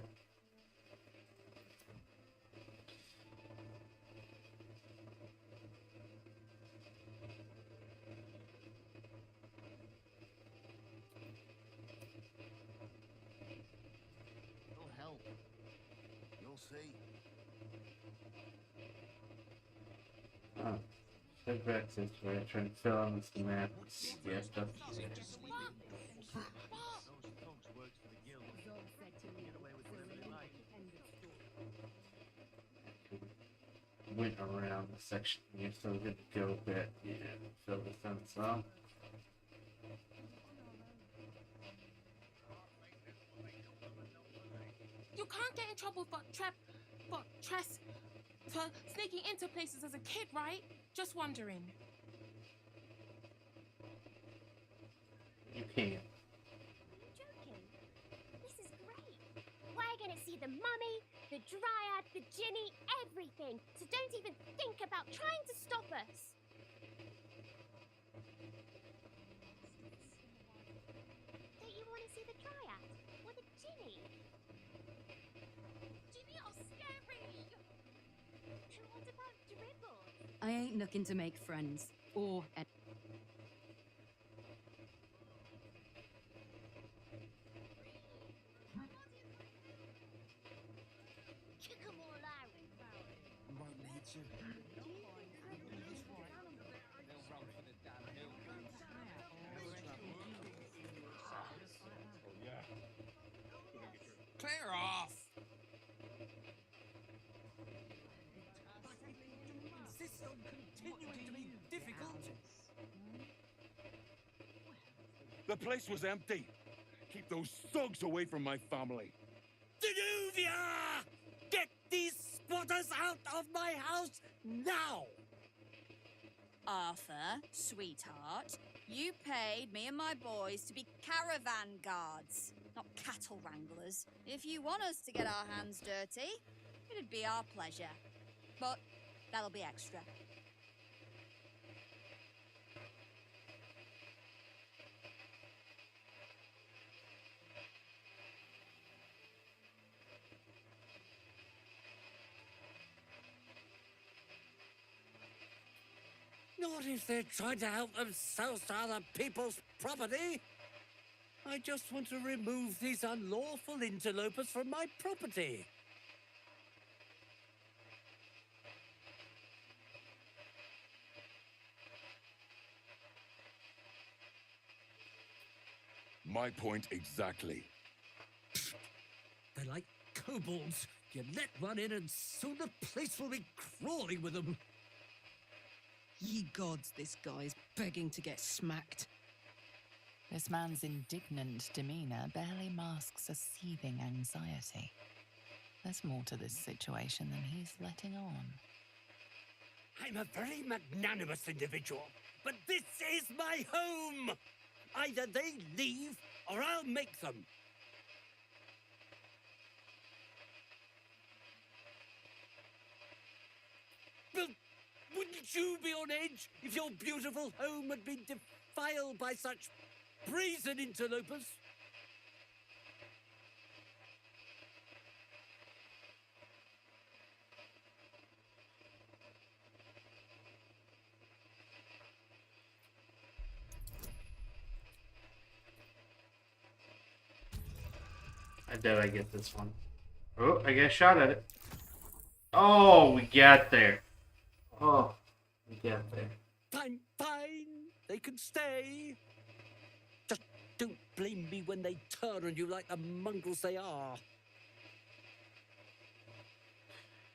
It'll help. You'll see. Oh. Head back this way. Trying to fill in this map. Yeah, stuff. Went around the section here, so we're gonna go back and fill this in some. You can't get in trouble for sneaking into places as a kid, right? Just wondering. You can. Joking? This is great. We're gonna see the mummy, the dryad, the djinni, everything. So don't even think about trying to stop us. Don't you want to see the dryad or the djinni? Djinni are scary. And what about dribble? I ain't looking to make friends or. Kick 'em all out. Might need to. Clear off. Insist on continuing to be difficult. The place was empty. Keep those thugs away from my family. Denuvia! Get these spotters out of my house now! Arthur, sweetheart, you paid me and my boys to be caravan guards, not cattle wranglers. If you want us to get our hands dirty, it'd be our pleasure. But that'll be extra. Not if they're trying to help themselves to other people's property. I just want to remove these unlawful interlopers from my property. My point exactly. They're like kobolds. You let one in and soon the place will be crawling with them. Ye gods, this guy's begging to get smacked. This man's indignant demeanor barely masks a seething anxiety. There's more to this situation than he's letting on. I'm a very magnanimous individual, but this is my home! Either they leave, or I'll make them. But wouldn't you be on edge if your beautiful home had been defiled by such brazen interlopers? I bet I get this one. Oh, I get a shot at it. Oh, we get there. Oh, we get there. Fine, fine. They can stay. Just don't blame me when they turn on you like the mongrels they are.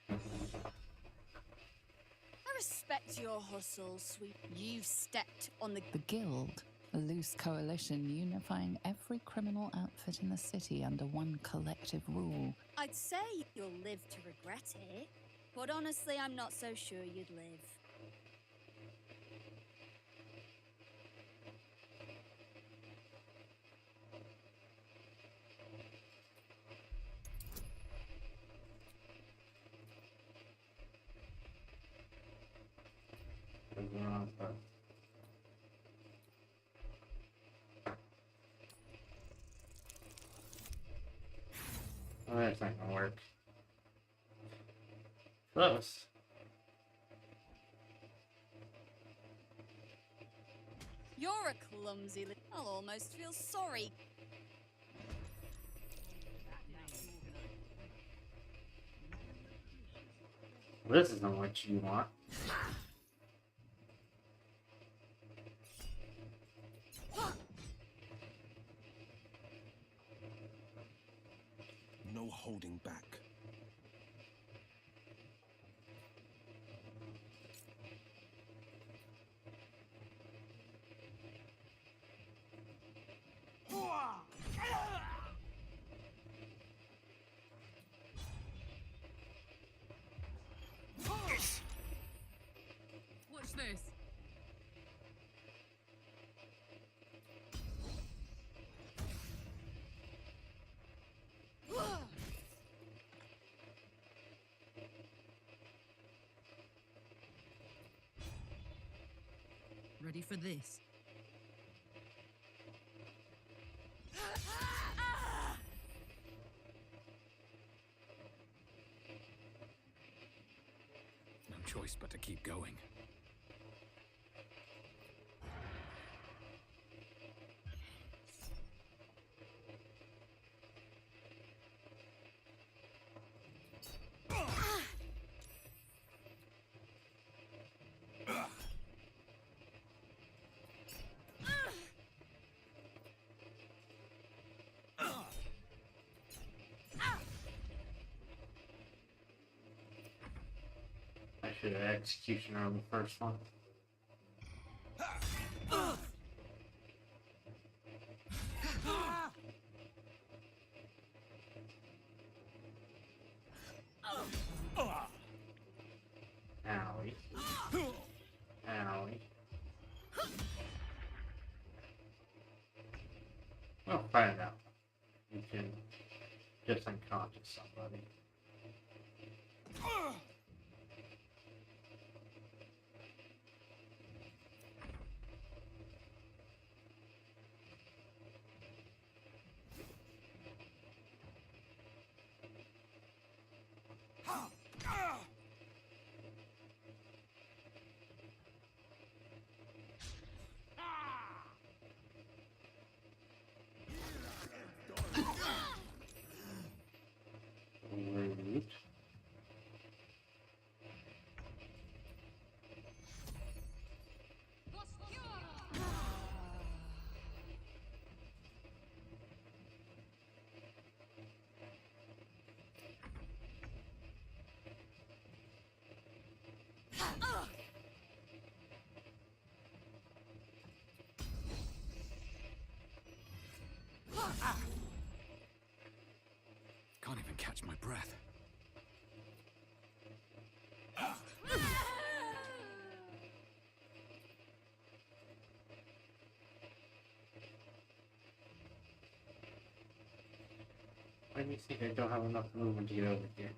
I respect your hustle, sweet. You've stepped on the Guild, a loose coalition unifying every criminal outfit in the city under one collective rule. I'd say you'll live to regret it, but honestly, I'm not so sure you'd live. Oh, that's not gonna work. Close. You're a clumsy little... I'll almost feel sorry. This isn't what you want. No holding back. Watch this. Ready for this? No choice but to keep going. I should have executioner on the first one. Owie. Owie. We'll find out. You can just unconscious somebody. Rude. Can't even catch my breath. Let me see if I don't have enough movement to get over here.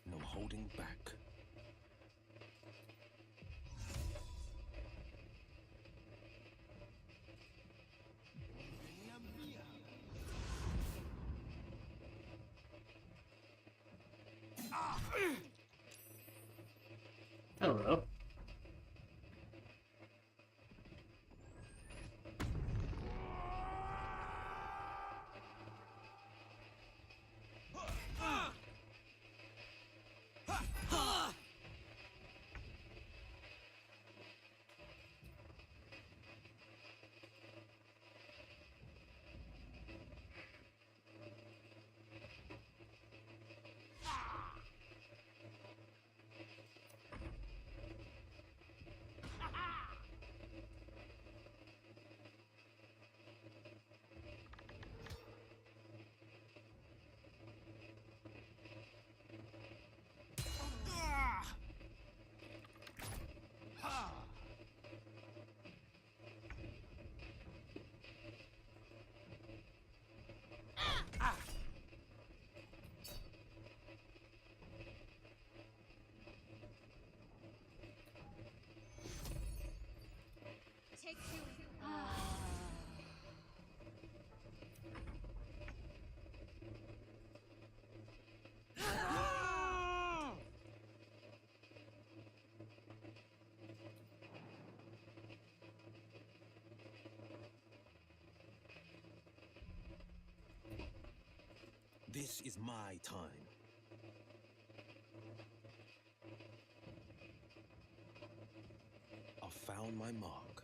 No holding back. Hello. Take two. This is my time. I've found my mark.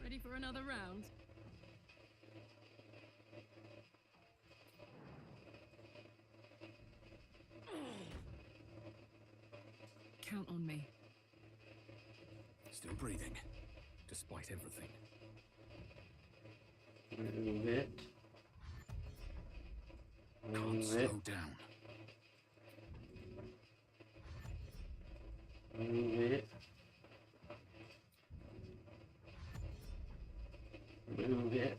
Ready for another round? Count on me. Still breathing, despite everything. Move it. Can't Move slow it. down. Move it. Move it.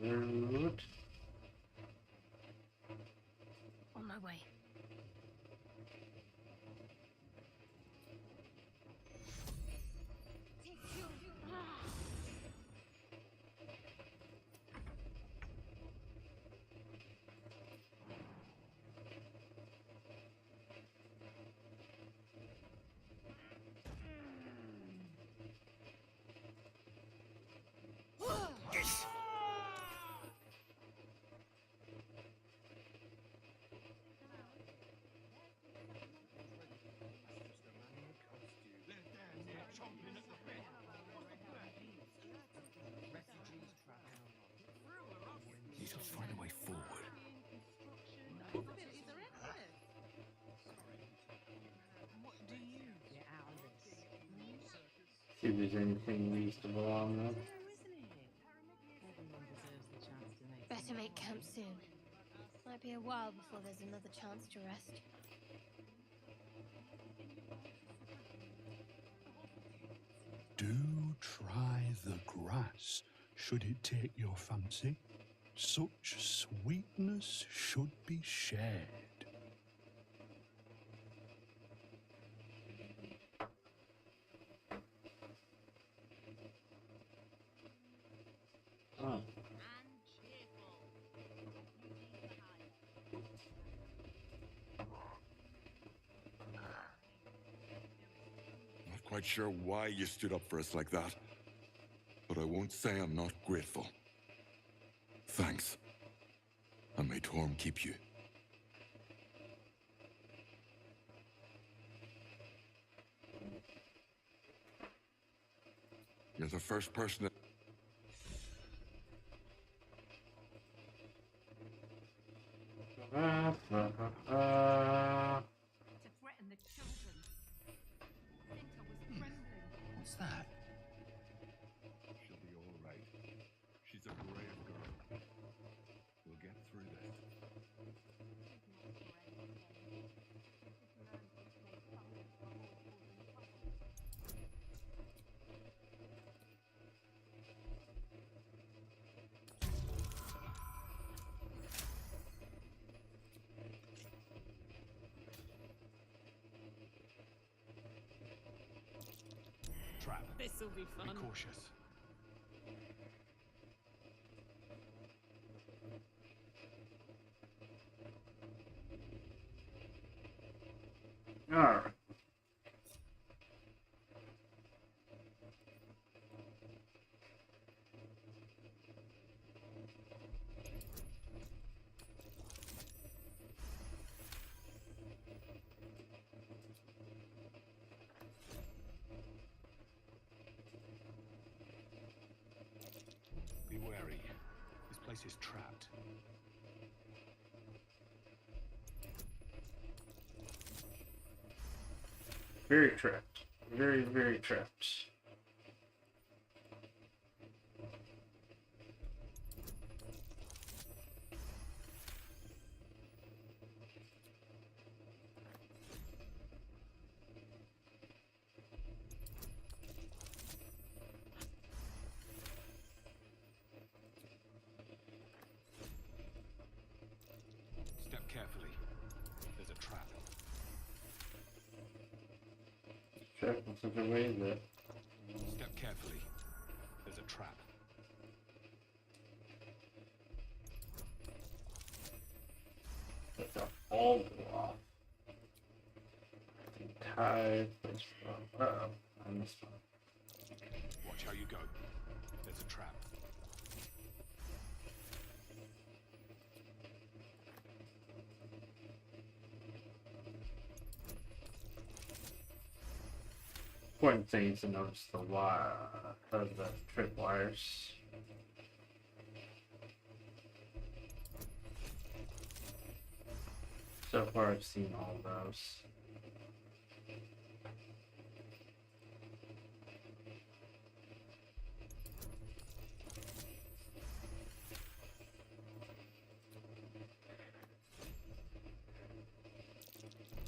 Root. On my way. Take two. Yes! Need to find a way forward. What do you get out of this? See if there's anything reasonable on them. Everyone deserves the chance to make. Better make camp soon. Might be a while before there's another chance to rest. Do try the grass, should it take your fancy. Such sweetness should be shared. Oh. Not quite sure why you stood up for us like that. But but I won't say I'm not grateful. Thanks. And may Torm keep you. You're the first person that... To threaten the children. I think I was trembling. What's that? She'll be all right. She's a brave girl. We'll get through this. Trap. This'll be fun. Be cautious. Alright. Be wary. This place is trapped. Very trapped. Very, very trapped. Step carefully. There's a trap. Trapped in such a way that Step carefully. There's a trap. the all go off. The entire place. Uh-oh. I missed one. Watch how you go. There's a trap. Important thing is to notice the wire, the trip wires. So far, I've seen all of those.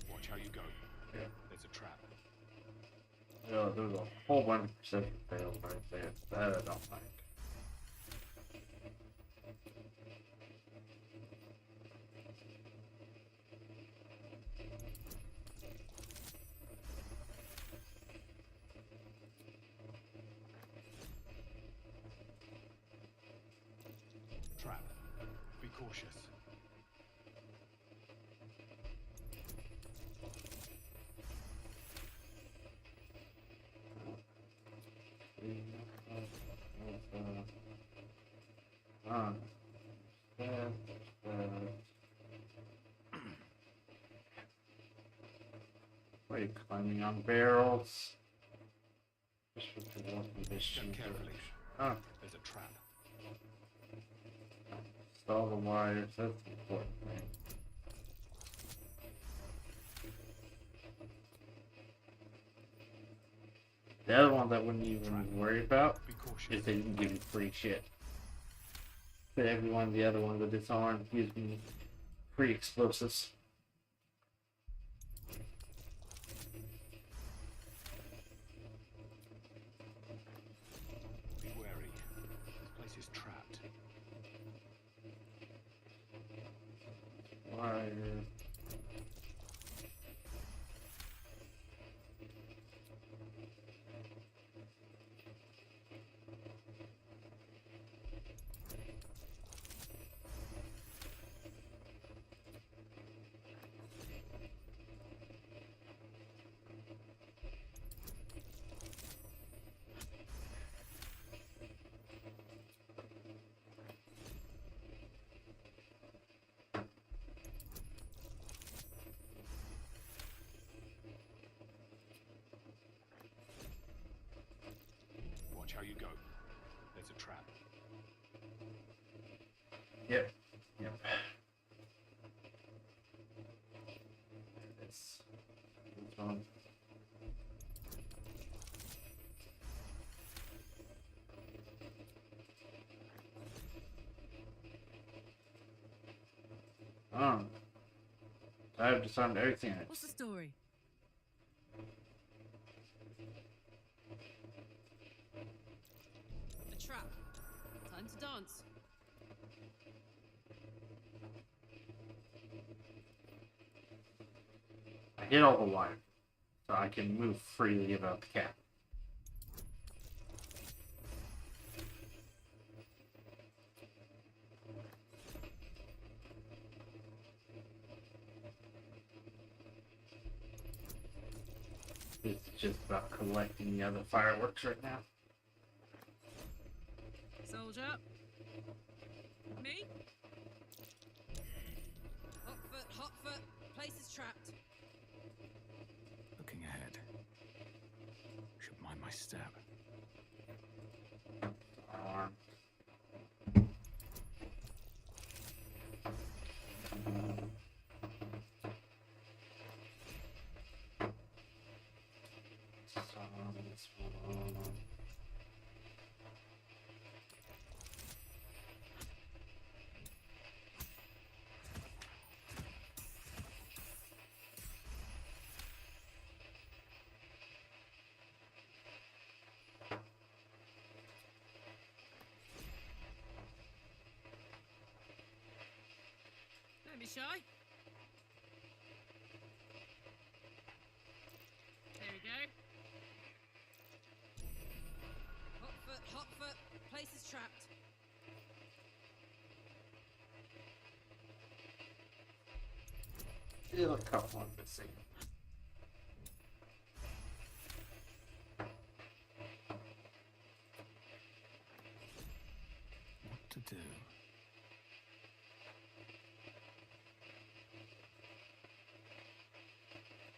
Watch how you go. Yeah. There's a trap. Oh, there's a whole bunch of perception fails right there. That I don't like. Trap. Be cautious. Wait, climbing on barrels. Just for the one condition. Step carefully. Ah, There's a trap. install the wires. That's the important thing. The other ones I wouldn't even worry about if they didn't give you free shit. But every one of the other ones that disarm gives me free explosives. Be wary. This place is trapped. Wire. Watch how you go. There's a trap. Yep. Yep. This one. Oh. I've disarmed everything in it. What's the story? A trap. Time to dance. I hit all the wire, so I can move freely about the cap. It's just about collecting the other fireworks right now. Soldier. Me? Hot foot. Place is trapped. Looking ahead. Should mind my step. Arm. Don't be shy. There we go. Hot foot. Place is trapped. Still a couple of missing. What to do?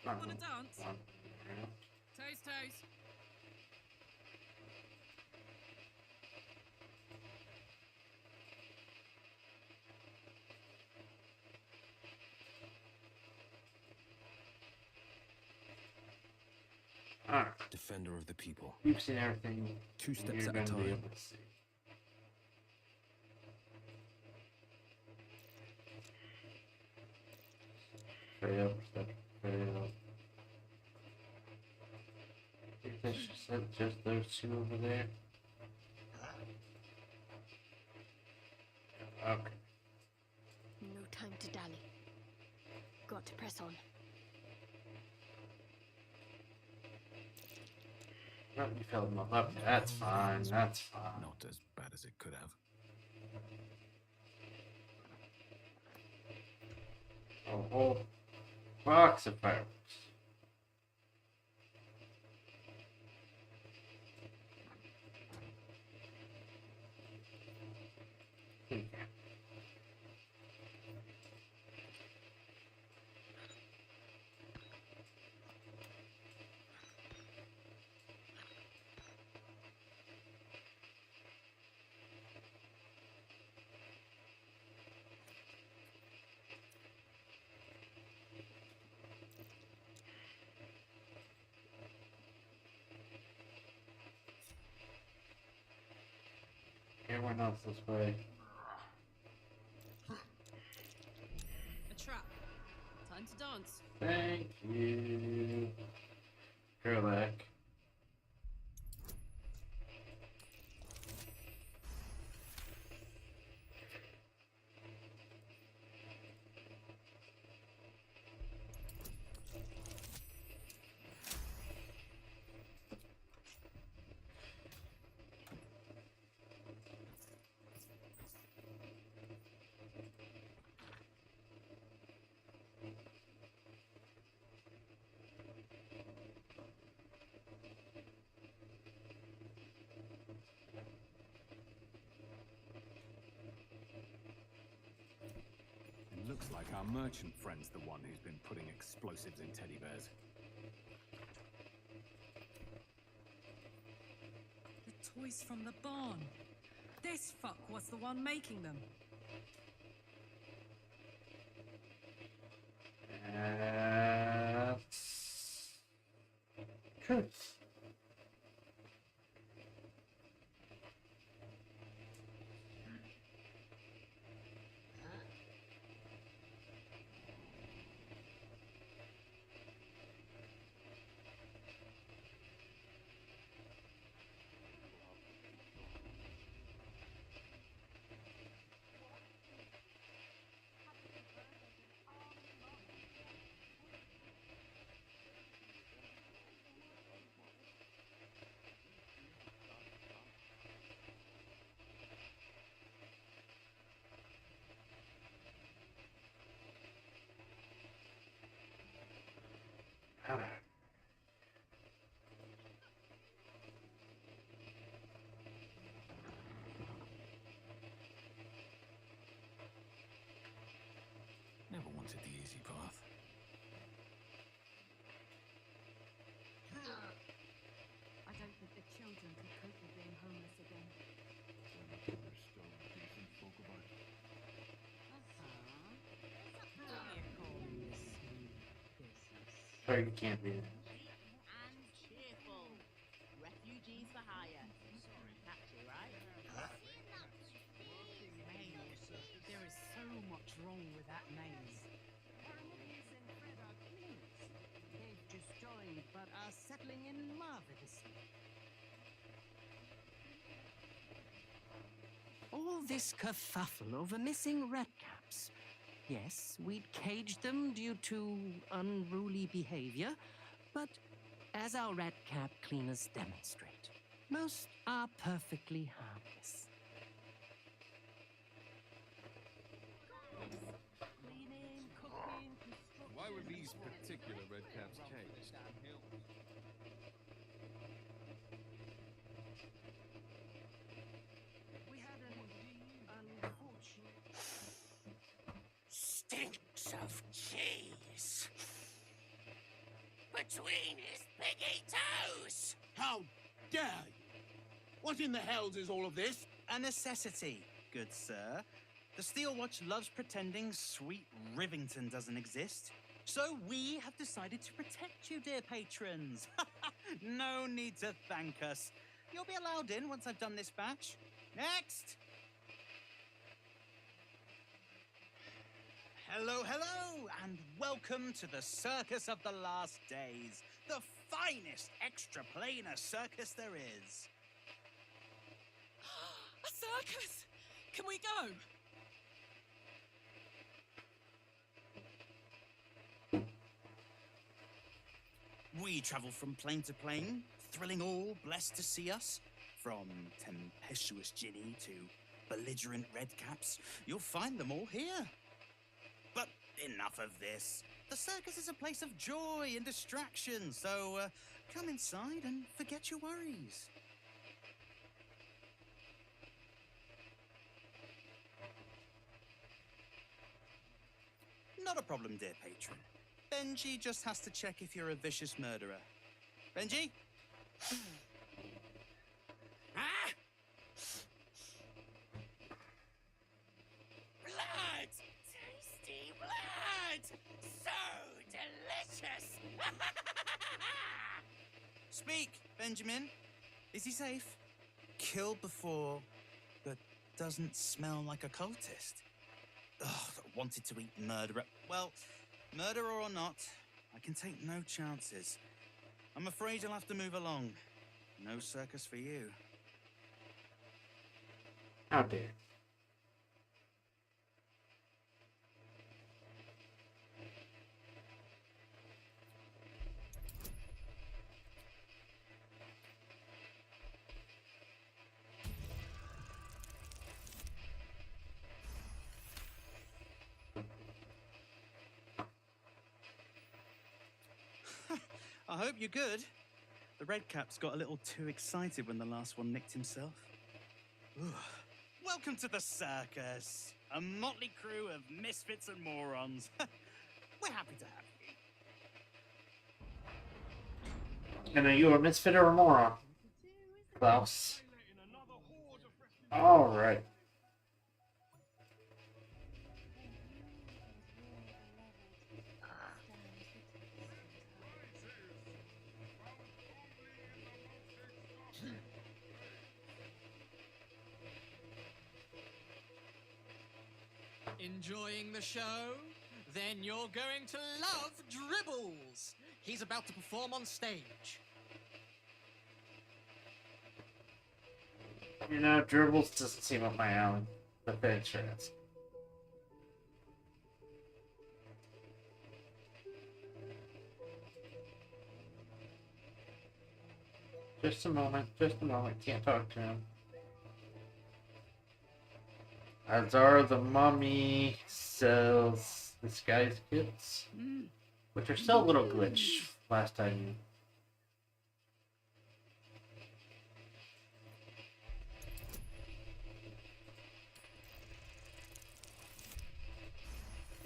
Wanna dance? Toes. Alright. Defender of the people. You've seen everything. 2 steps You're at a gonna be time. able to see. Fail. I think that's just those two over there. Okay. No time to dally. Got to press on. Oh, you fell in love. Okay, that's fine. That's fine. Not as bad as it could have. A whole box of fireworks. Everyone else this way. A trap. Time to dance. Thank you. Gerlach. It looks like our merchant friend's the one who's been putting explosives in teddy bears. The toys from the barn. This fuck was the one making them. That's truth. Never wanted the easy path. I don't think the children could cope with being homeless again. There's still decent folk about. Sorry, you can't do that. And cheerful. Refugees for hire. Sorry, catchy, right? There is so much wrong with that name. They've just joined, but are settling in marvelously. All this kerfuffle over missing redcaps. Yes, we'd caged them due to unruly behavior, but as our redcap cleaners demonstrate, most are perfectly harmless. Why were these particular red caps caged? We had an unfortunate... Stinks of cheese. Between his piggy toes. How dare you? What in the hells is all of this? A necessity, good sir. The Steel Watch loves pretending sweet Rivington doesn't exist. So we have decided to protect you, dear patrons. No need to thank us. You'll be allowed in once I've done this batch. Next! Hello, hello, and welcome to the Circus of the Last Days, the finest extra-planar circus there is. A circus! Can we go? We travel from plane to plane, thrilling all blessed to see us. From tempestuous Ginny to belligerent redcaps, you'll find them all here. But enough of this. The circus is a place of joy and distraction, so come inside and forget your worries. Not a problem, dear patron. Benji just has to check if you're a vicious murderer. Benji? Ah! Blood! Tasty blood! So delicious! Speak, Benjamin. Is he safe? Killed before, but doesn't smell like a cultist. Ugh, wanted to eat murderer. Well, murderer or not, I can take no chances. I'm afraid you'll have to move along. No circus for you. How dare. I hope you're good. The redcaps got a little too excited when the last one nicked himself. Ooh. Welcome to the circus. A motley crew of misfits and morons. We're happy to have you. And are you a misfit or a moron? Klaus. All right. Enjoying the show? Then you're going to love Dribbles. He's about to perform on stage. You know, Dribbles doesn't seem up my alley, but thanks for asking. Just a moment, can't talk to him. Azara the Mummy sells disguise kits, which are still a little glitch last time.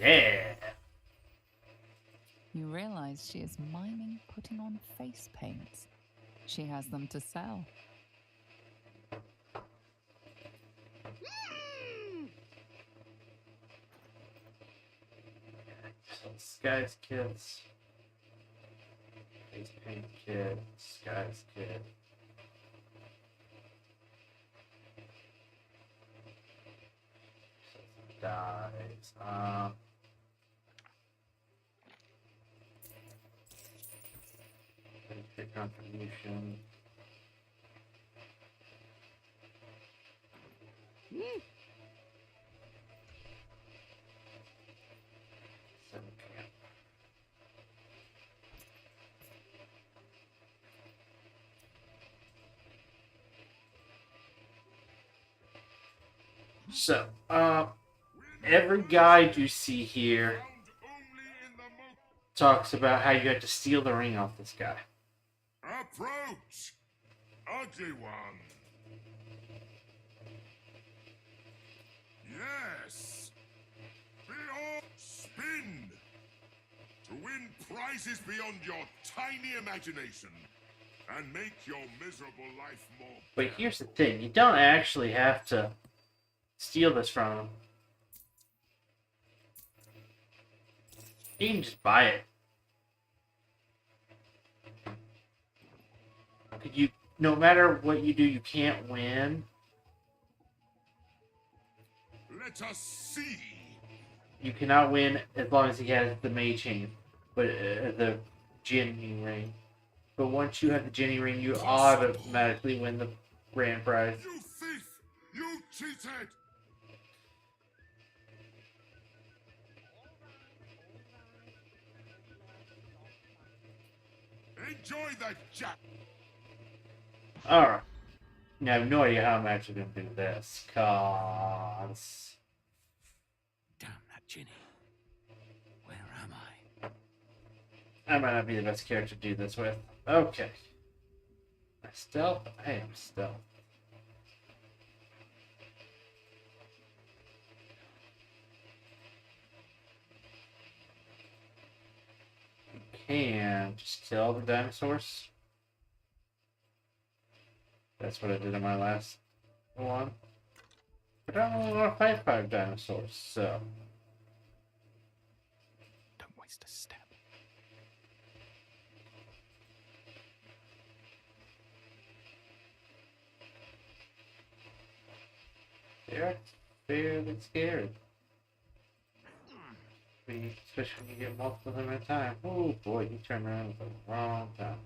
Yeah! You realize she is miming putting on face paints. She has them to sell. Disguise kits. Face paint kit. Disguise kit. Dies. Benefit contribution. So, every guide you see here talks about how you had to steal the ring off this guy. Approach, ugly one. Yes. Behold, spin to win prizes beyond your tiny imagination and make your miserable life more. But here's the thing, you don't actually have to steal this from him. You can just buy it. You, no matter what you do, you can't win. Let us see. You cannot win as long as he has the mage hand, but the Jinny ring. But once you have the Jinny ring, you automatically win the grand prize. You thief! You cheated! Enjoy that jack. Alright. Now, I have no idea how I'm actually going to do this, cause... Damn that Ginny. Where am I? I might not be the best character to do this with. Okay. My stealth? I am stealth. You can just kill the dinosaurs. That's what I did in my last one. But I don't really want to fight 5 dinosaurs, so... Don't waste a step. They're fairly scary. Especially when you get multiple of them at a time. Oh boy, he turned around at the wrong time.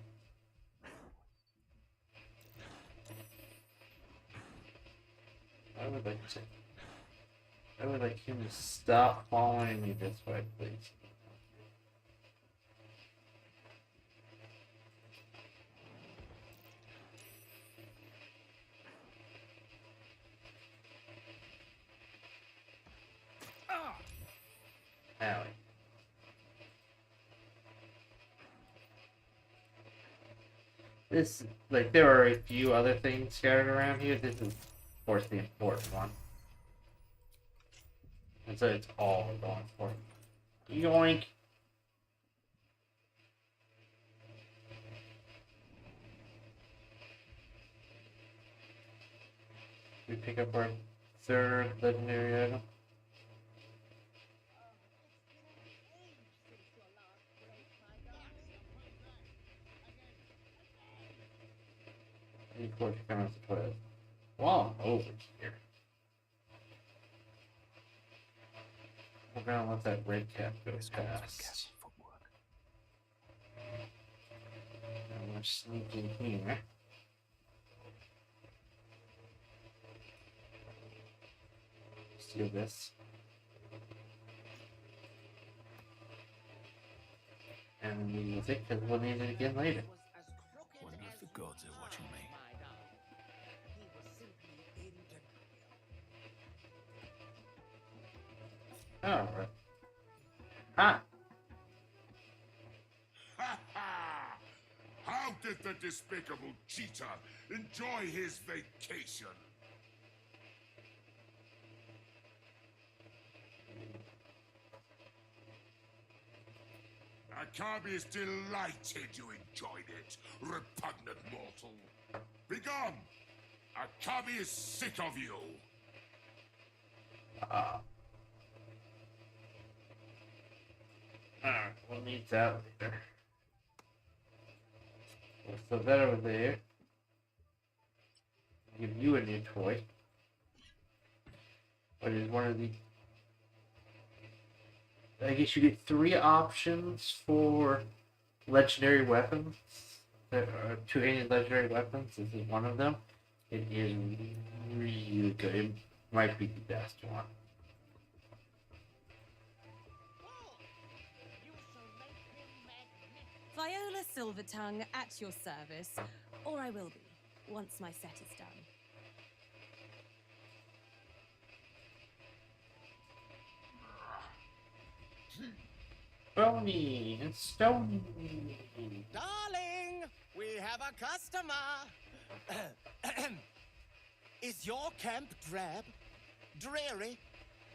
I would like him to stop following me this way, please. Owie. This, like, there are a few other things scattered around here. This is, of course, the important one. And so it's all we're going for. Yoink! We pick up our third legendary item. Of course, you come to play. While I'm over here, we're gonna let that red cap go past. And we're sneaking here. Steal this. And we use it because we'll need it again later. Wonder if the gods are watching me. Alright. Ah! Ha ha! How did the despicable cheater enjoy his vacation? Akabi is delighted you enjoyed it, repugnant mortal. Begone! Akabi is sick of you. Alright, we'll need that later. We'll throw that over there. Give you a new toy. What is one of the... I guess you get 3 options for legendary weapons. There are 2-handed legendary weapons. This is one of them. It is really good. It might be the best one. Viola Silvertongue at your service, or I will be, once my set is done. Stony and Stony. Darling, we have a customer. Is your camp drab? Dreary?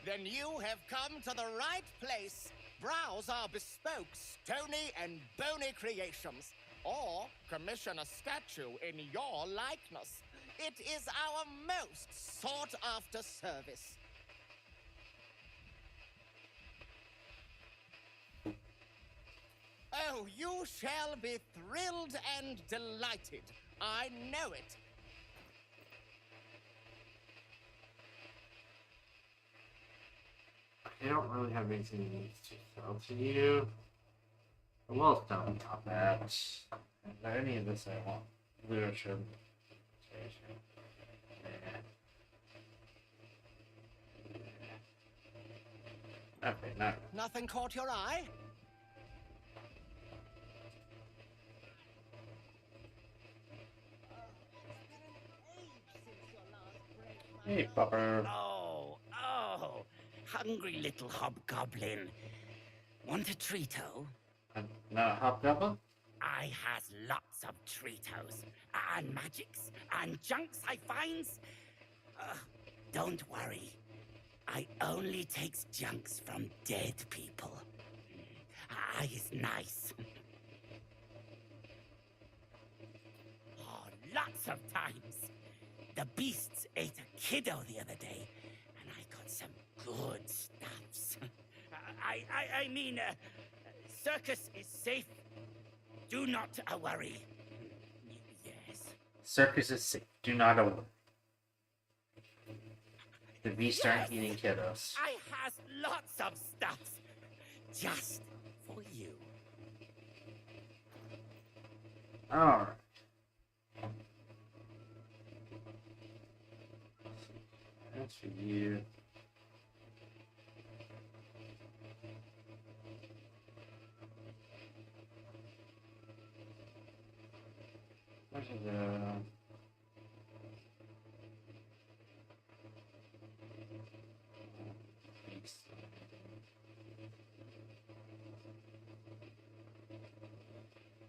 Then you have come to the right place. Browse our bespoke, stony and bony creations, or commission a statue in your likeness. It is our most sought-after service. Oh, you shall be thrilled and delighted. I know it. I don't really have anything to sell to you. Well, it's not top that. Not any of this I want. Literature. Okay, not. Nothing caught your eye? Hey, Pupper. Oh, hungry little hobgoblin. Want a treato? Not a hobgoblin? I has lots of treatos, and magics, and junks I finds. Don't worry. I only takes junks from dead people. I is nice. Oh, lots of times. The beasts ate a kiddo the other day, and I got some good stuffs. I mean, circus is safe. Do not worry. Yes. Circus is safe. Do not worry. The beasts aren't eating kiddos. I has lots of stuffs just for you. Alright. That's for you. Where's the...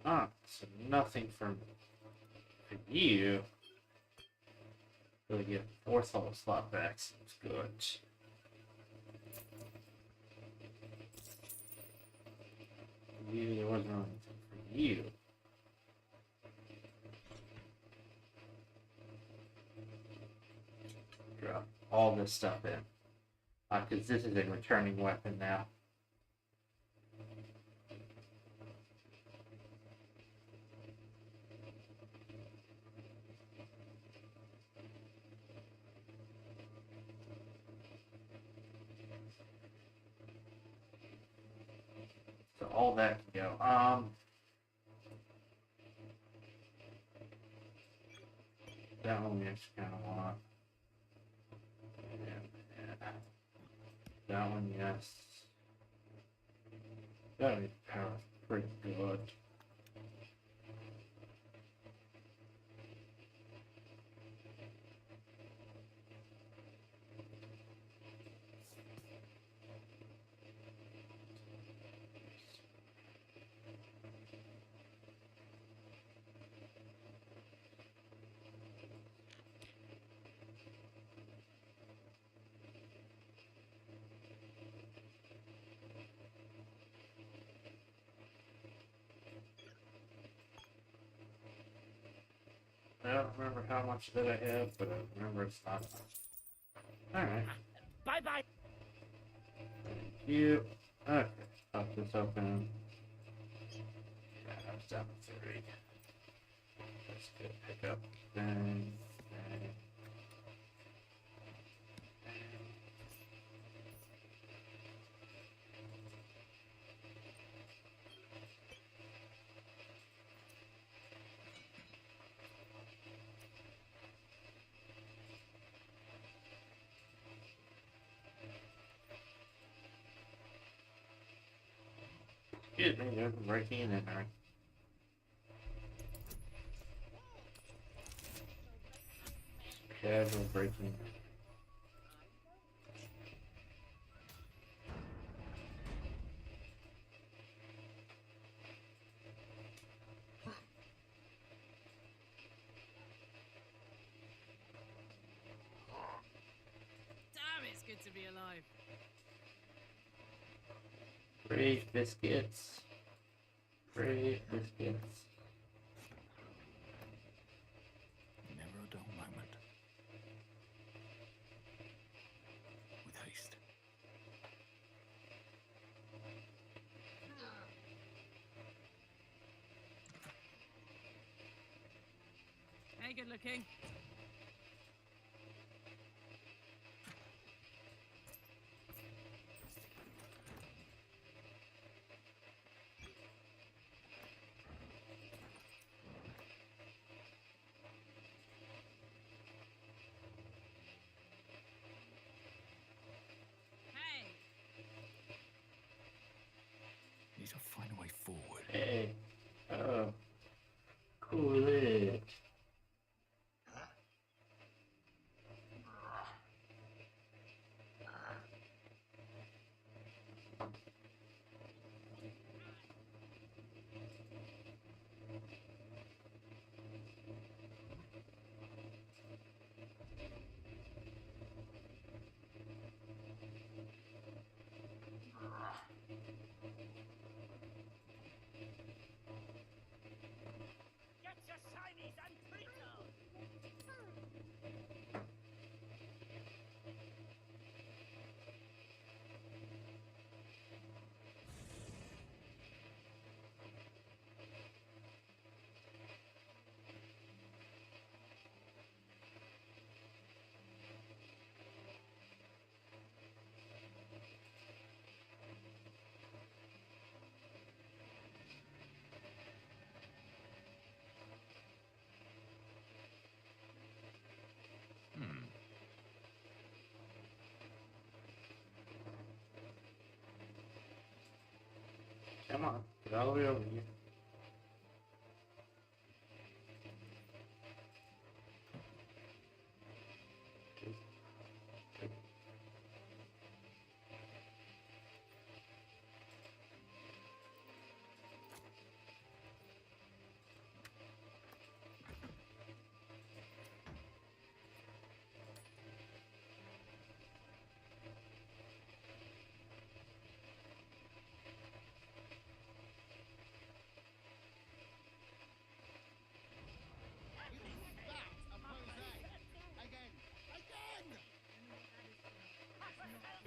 Ah, so nothing for you. Really get 4th level slot back seems good. You, there wasn't really anything for you. all this stuff in. Because this is a returning weapon now. So all that can go. That one we just kind of want. Yeah. That one, yes. That would power pretty good. I don't remember how much that I have, but I remember it's not much. Alright. Bye-bye. Thank you. Okay, pop this open. Yeah, I was down to 3. Let's go pick up thing. Excuse me, you're breaking in there. Casual breaking. Damn, it's good to be alive. Brave biscuits. Brave biscuits. Never a dull moment. With haste. Hey, good looking. Need to find a way forward. Hey. Oh. Cool it. Get your shinies and treacle! Come on, get all the way over here.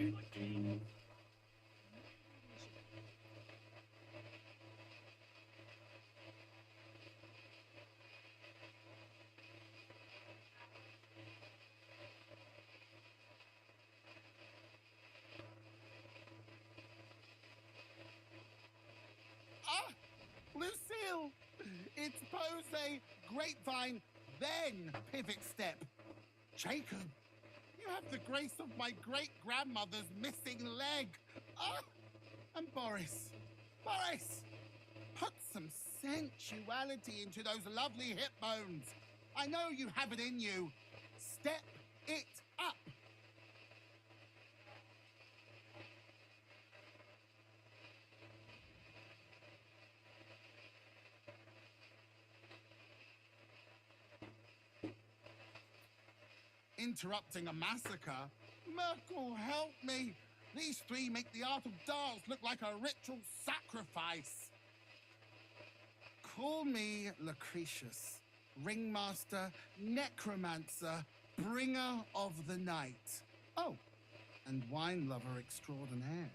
Ah! Lucille! It's pose, grapevine, then pivot step. Jacob, you have the grace of my great-grandmother's missing leg. Ah! And Boris, put some sensuality into those lovely hip bones. I know you have it in you. Step it up. Interrupting a massacre? Merkel, help me! These three make the art of dance look like a ritual sacrifice. Call me Lucretius, ringmaster, necromancer, bringer of the night. Oh, and wine lover extraordinaire.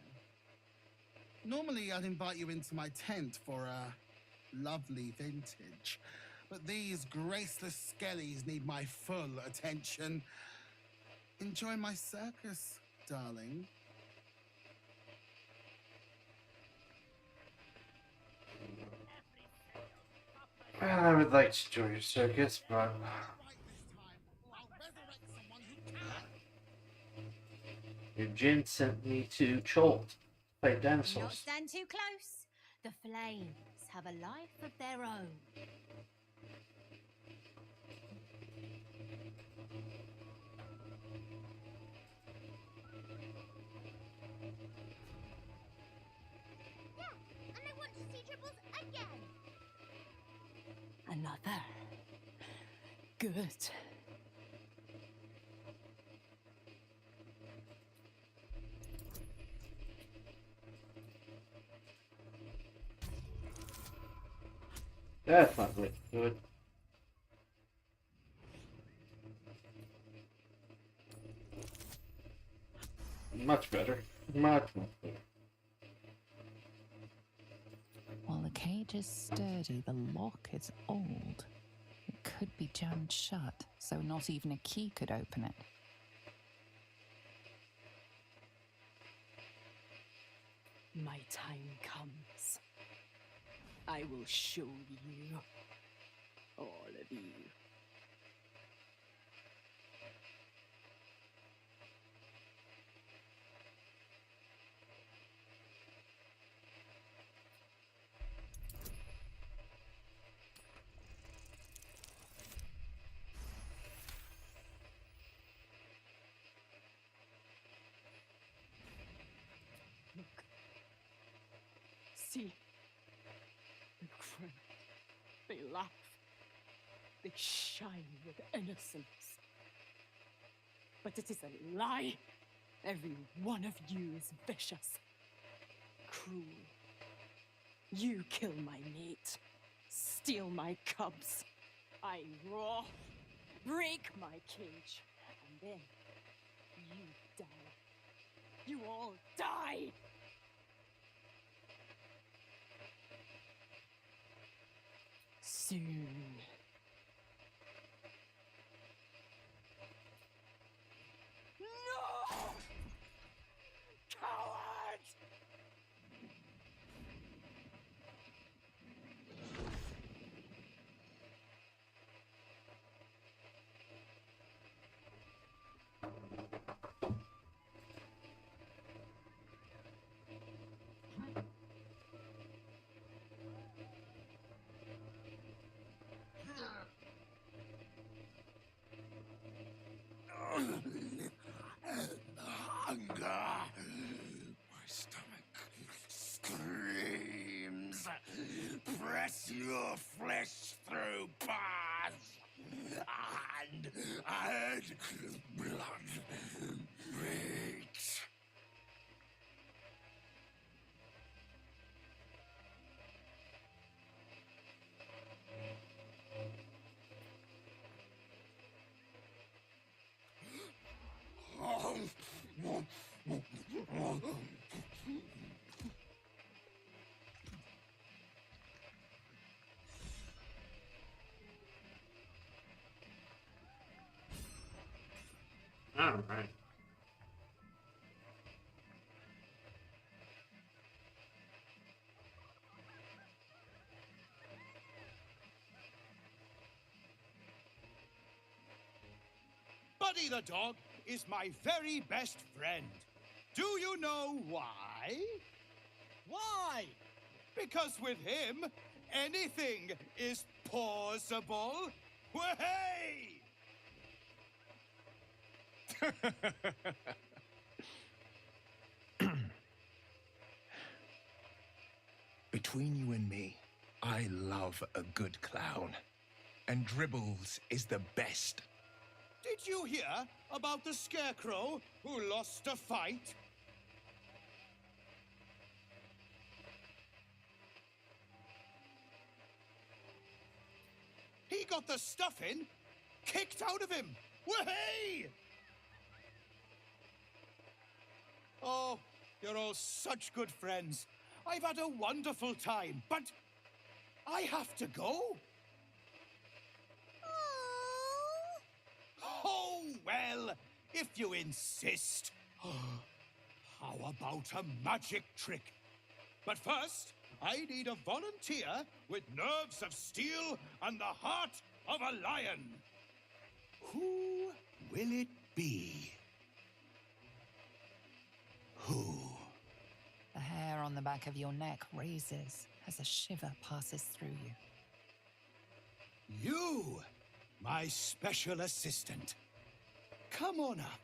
Normally I'd invite you into my tent for a lovely vintage, but these graceless skellies need my full attention. Enjoy my circus, darling. I would like to join your circus, but your Jin sent me to Cholt, play Do not dinosaurs. stand too close. The flames have a life of their own. Yeah, and I want to see Triples again. Another. Good. That's not really good. Much better. Much better. While the cage is sturdy, the lock is old. It could be jammed shut, so not even a key could open it. My time comes. I will show you. All of you. Look. See. They cry. They laugh. They shine with innocence. But it is a lie. Every one of you is vicious. Cruel. You kill my mate. Steal my cubs. I roar. Break my cage. And then you die. You all die! Soon. No! Coward! Hunger. My stomach screams. Press your flesh through bars and add blood breaks. All right. Buddy the dog is my very best friend. Do you know why? Why? Because with him, anything is possible. Way! Between you and me, I love a good clown. And Dribbles is the best. Did you hear about the scarecrow who lost a fight? He got the stuffing kicked out of him. Way! Oh, you're all such good friends. I've had a wonderful time, but I have to go. Oh, well, if you insist. How about a magic trick? But first, I need a volunteer with nerves of steel and the heart of a lion. Who will it be? Who? The hair on the back of your neck raises as a shiver passes through you. You, my special assistant. Come on up.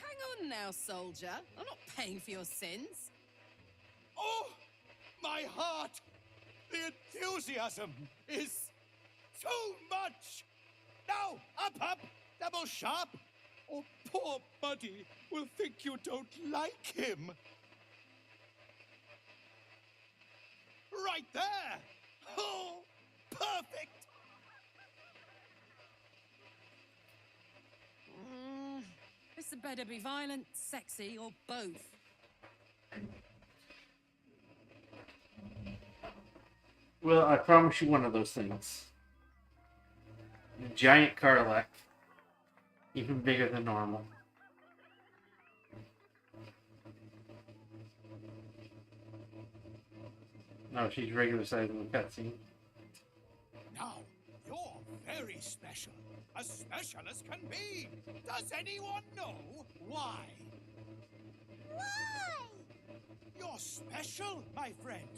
Hang on now, soldier. I'm not paying for your sins. Oh, my heart! The enthusiasm is too much! Now, up, double sharp, or poor Buddy will think you don't like him. Right there! Oh, perfect! This had better be violent, sexy, or both. Well, I promise you one of those things. Giant Karlak. Even bigger than normal. No, she's regular size in the cutscene. Now, you're very special. As special as can be. Does anyone know why? Why? You're special, my friend.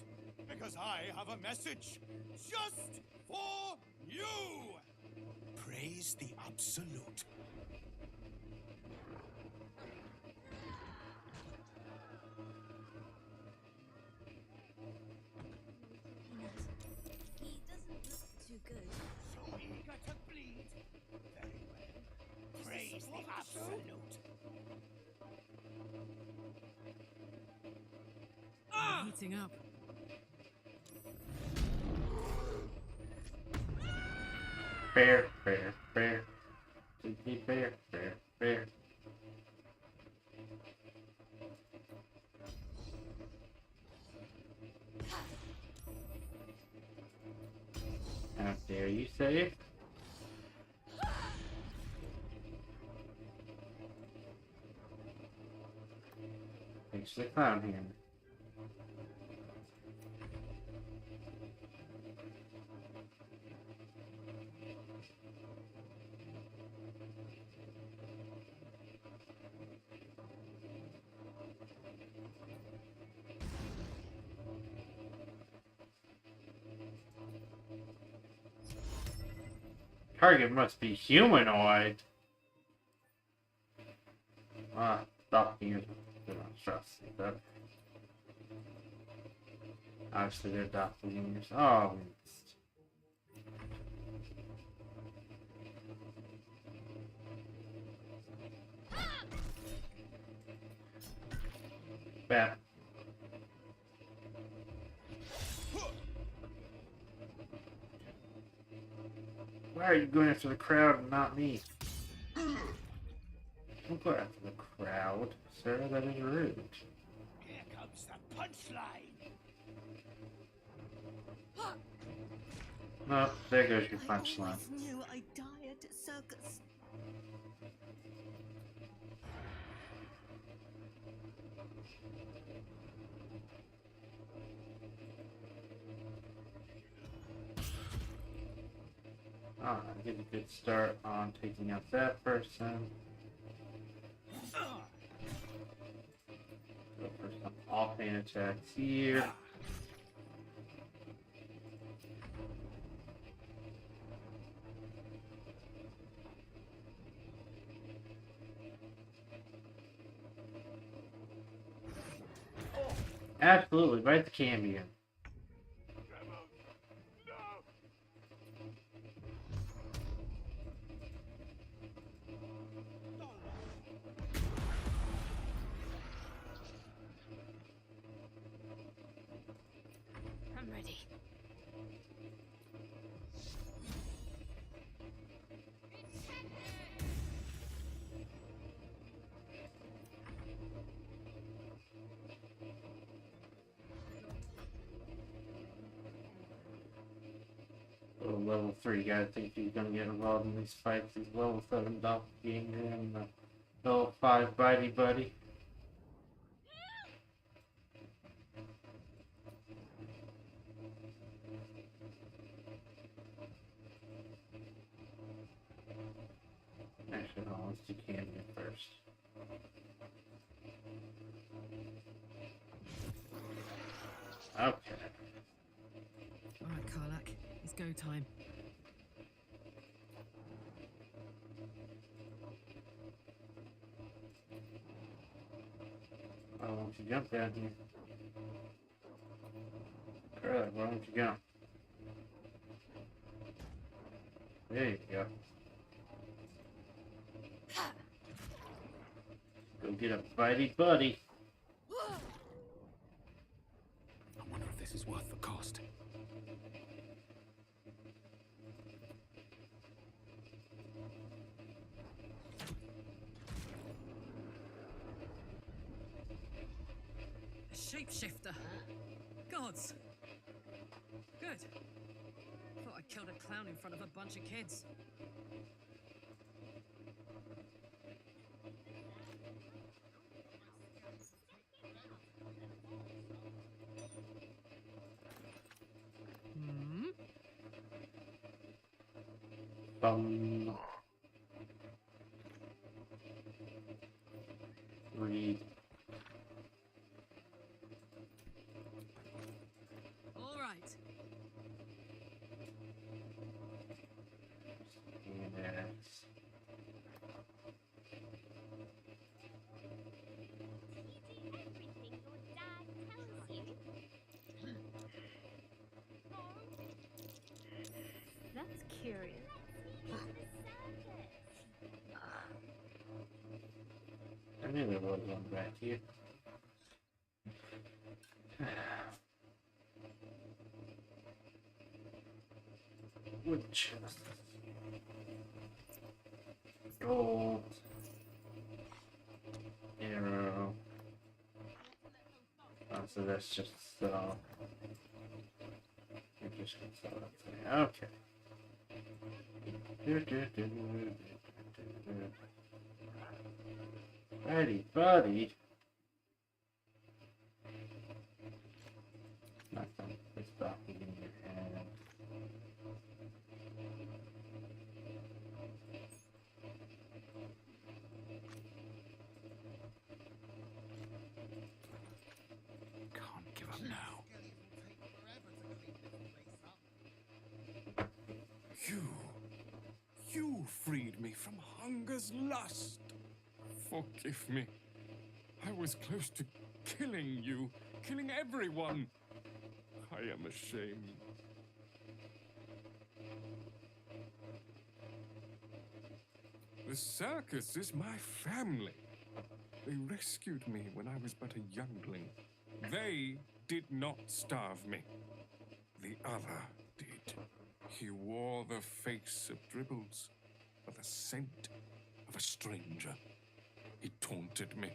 Because I have a message just for you. Praise the Absolute. He doesn't look too good. So eager to bleed. Very well. Praise the Absolute. Heating up. Bear. Simply bear. How dare you say it? Thanks to the clown hammer. Target must be humanoid. Doppelgangers do not trust that. Obviously, they're doppelgangers. Oh, we missed. Bam. Why are you going after the crowd and not me? Don't go after the crowd, sir. That is rude. Here comes the punchline. Oh, there goes your I punchline. always knew I'd die at a circus. Alright, get a good start on taking out that person. Go for some offhand attacks here. Absolutely, right the cameo. I'm ready. Oh, level 3, gotta think if he's gonna get involved in these fights. He's level 7 doppelganger and level 5 bitey buddy. Actually, no, let's do cameo first. Okay. Alright, Karlak. It's go time. Why don't you jump down here? Crap, why don't you jump? There you go. Go get a bitey buddy. I wonder if this is worth the cost. A shapeshifter. Gods. Good. Thought I killed a clown in front of a bunch of kids. Hmm? Bum. Read. All right. Yes. Everything your dad tells you. That's curious. I knew there was one back here. Wood chest. Gold. Arrow. Oh, so that's just so. You're just gonna sell that thing. Okay. Righty, buddy. Nothing. It's stopping in your hand. Can't give up now. You freed me from hunger's lust. Forgive me. I was close to killing you, killing everyone. I am ashamed. The circus is my family. They rescued me when I was but a youngling. They did not starve me. The other did. He wore the face of Dribbles, but the scent of a stranger. He taunted me,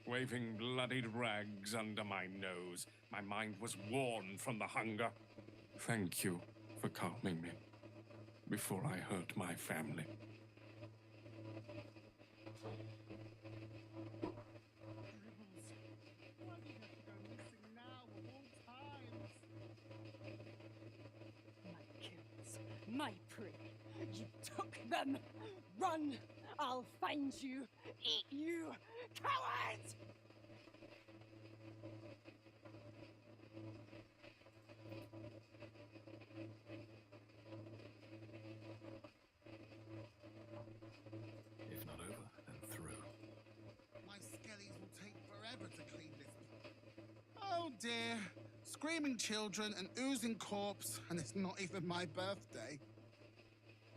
waving bloodied rags under my nose. My mind was worn from the hunger. Thank you for calming me before I hurt my family. My prey. You took them. Run! I'll find you. Eat you, coward! If not over, then through. My skellies will take forever to clean this. Oh dear. Screaming children, an oozing corpse, and it's not even my birthday.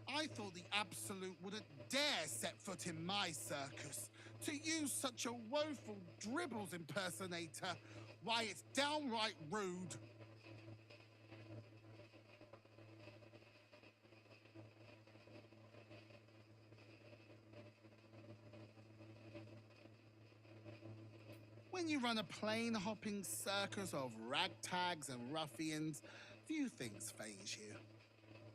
I thought the Absolute wouldn't dare set foot in my circus. To use such a woeful Dribbles impersonator, why, it's downright rude. When you run a plain-hopping circus of ragtags and ruffians, few things faze you.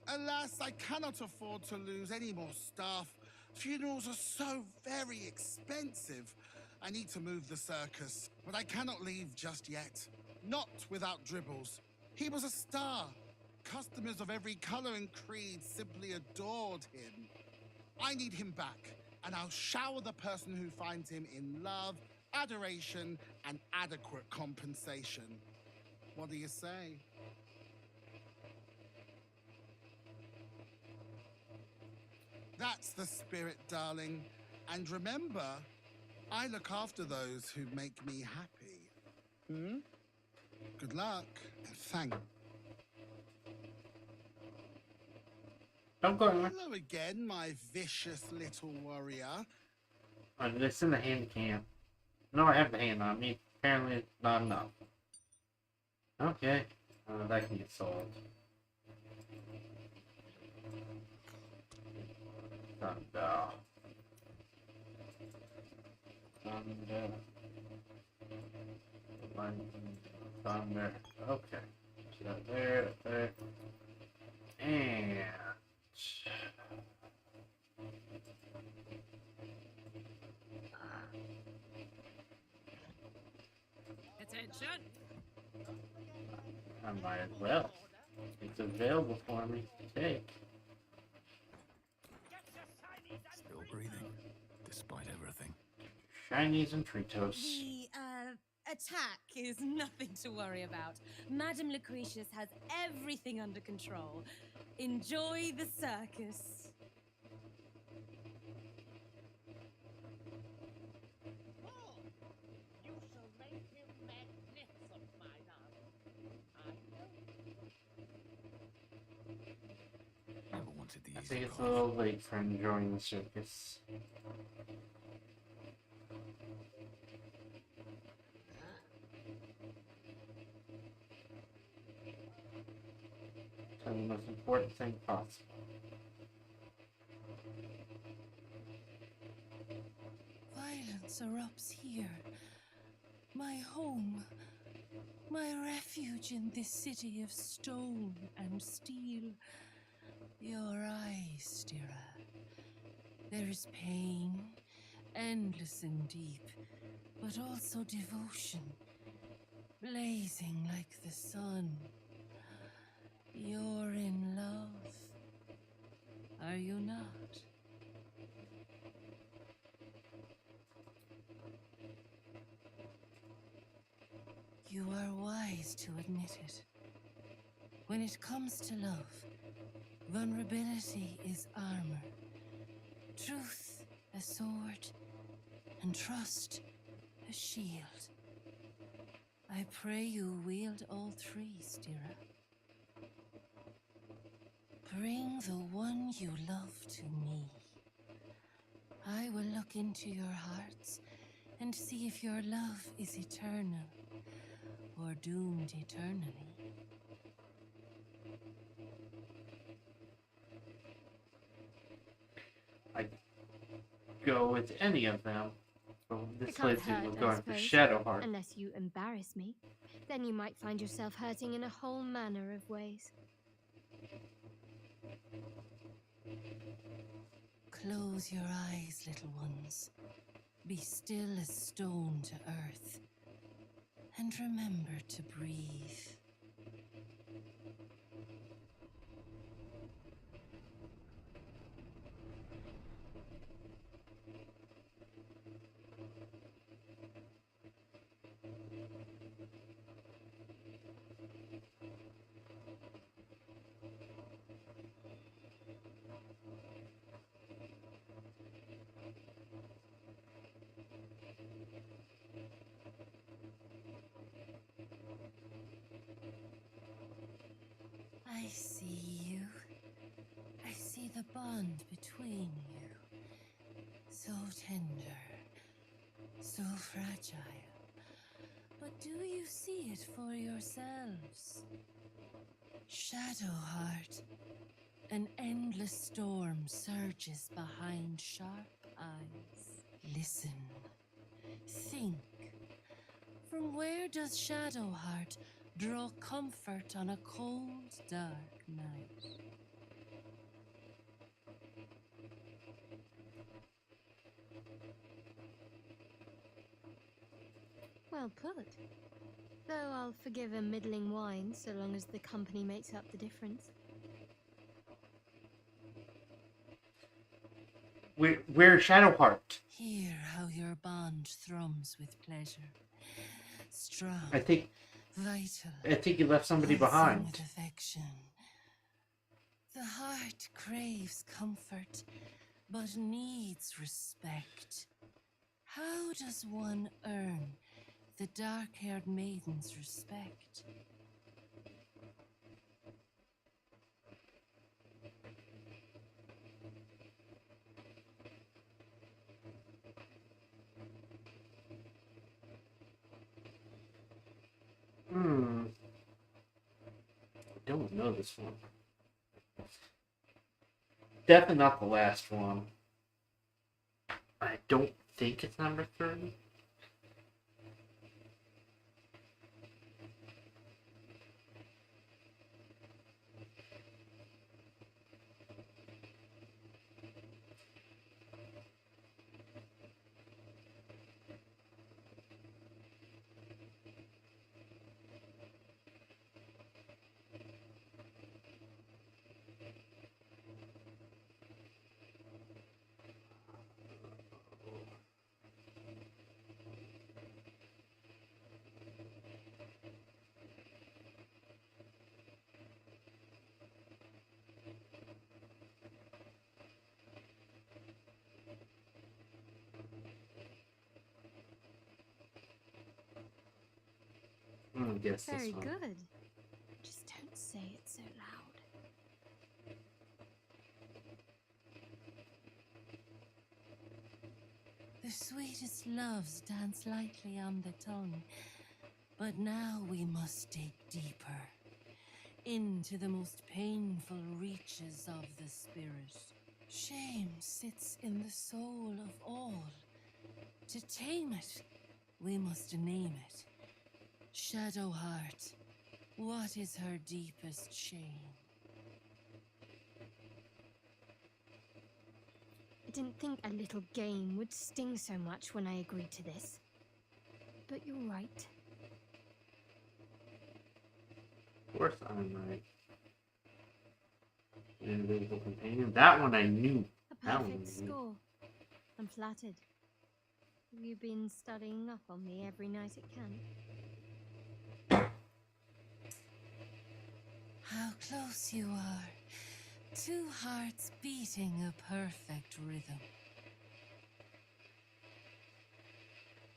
Alas, I cannot afford to lose any more staff. Funerals are so very expensive. I need to move the circus, but I cannot leave just yet. Not without Dribbles. He was a star. Customers of every color and creed simply adored him. I need him back, and I'll shower the person who finds him in love, adoration, and adequate compensation. What do you say? That's the spirit, darling. And remember, I look after those who make me happy. Hmm? Good luck, and thank. I'm going. Hello again, my vicious little warrior. It's in the hand cam. No, I have the hand on me. Apparently, it's not enough. Okay. That can get solved. Thunder. Thunder. Lightning. Thunder. Okay. So there. And... Attention! I might as well. It's available for me to take. Still breathing, despite everything. Shinies and Tritos. The, attack is nothing to worry about. Madame Lucretius has everything under control. Enjoy the circus. Never wanted the I easy think it's a path. little late for enjoying the circus. So the most important thing possible. Violence erupts here. My home. My refuge in this city of stone and steel. Your eyes, Stira. There is pain, endless and deep, but also devotion, blazing like the sun. You're in love, are you not? You are wise to admit it. When it comes to love, vulnerability is armor, truth a sword, and trust a shield. I pray you wield all three, Stira. Bring the one you love to me. I will look into your hearts and see if your love is eternal or doomed eternally. I'd go with any of them. But this It can't place hurt, was I going for suppose, Shadowheart. unless you embarrass me. Then you might find yourself hurting in a whole manner of ways. Close your eyes, little ones. Be still as stone to earth. And remember to breathe. I see you. I see the bond between you. So tender, so fragile. But do you see it for yourselves? Shadowheart, an endless storm surges behind sharp eyes. Listen, think. From where does Shadowheart draw comfort on a cold, dark night? Well put. Though I'll forgive a middling wine so long as the company makes up the difference. We're Shadowheart. Hear how your bond thrums with pleasure. Strong, I think vital. you left somebody pulsing behind. with affection. The heart craves comfort, but needs respect. How does one earn the dark-haired maiden's respect? I don't know this one. Definitely not the last one. I don't think it's number 3. Guess Very this one. good. Just don't say it so loud. The sweetest loves dance lightly on the tongue, but now we must dig deeper, into the most painful reaches of the spirit. Shame sits in the soul of all. To tame it, we must name it. Shadowheart, what is her deepest shame? I didn't think a little game would sting so much when I agreed to this. But you're right. Of course I'm right. Invisible companion. That one I knew. A That one perfect I knew. score. I'm flattered. Have you been studying up on me every night at camp? How close you are. 2 hearts beating a perfect rhythm.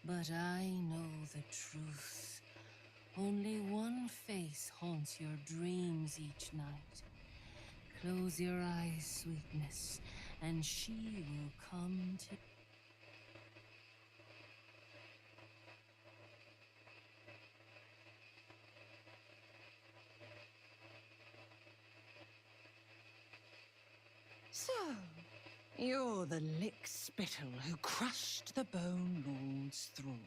But I know the truth. Only one face haunts your dreams each night. Close your eyes, sweetness, and she will come to... So, You're the lick spittle who crushed the Bone Lord's throne.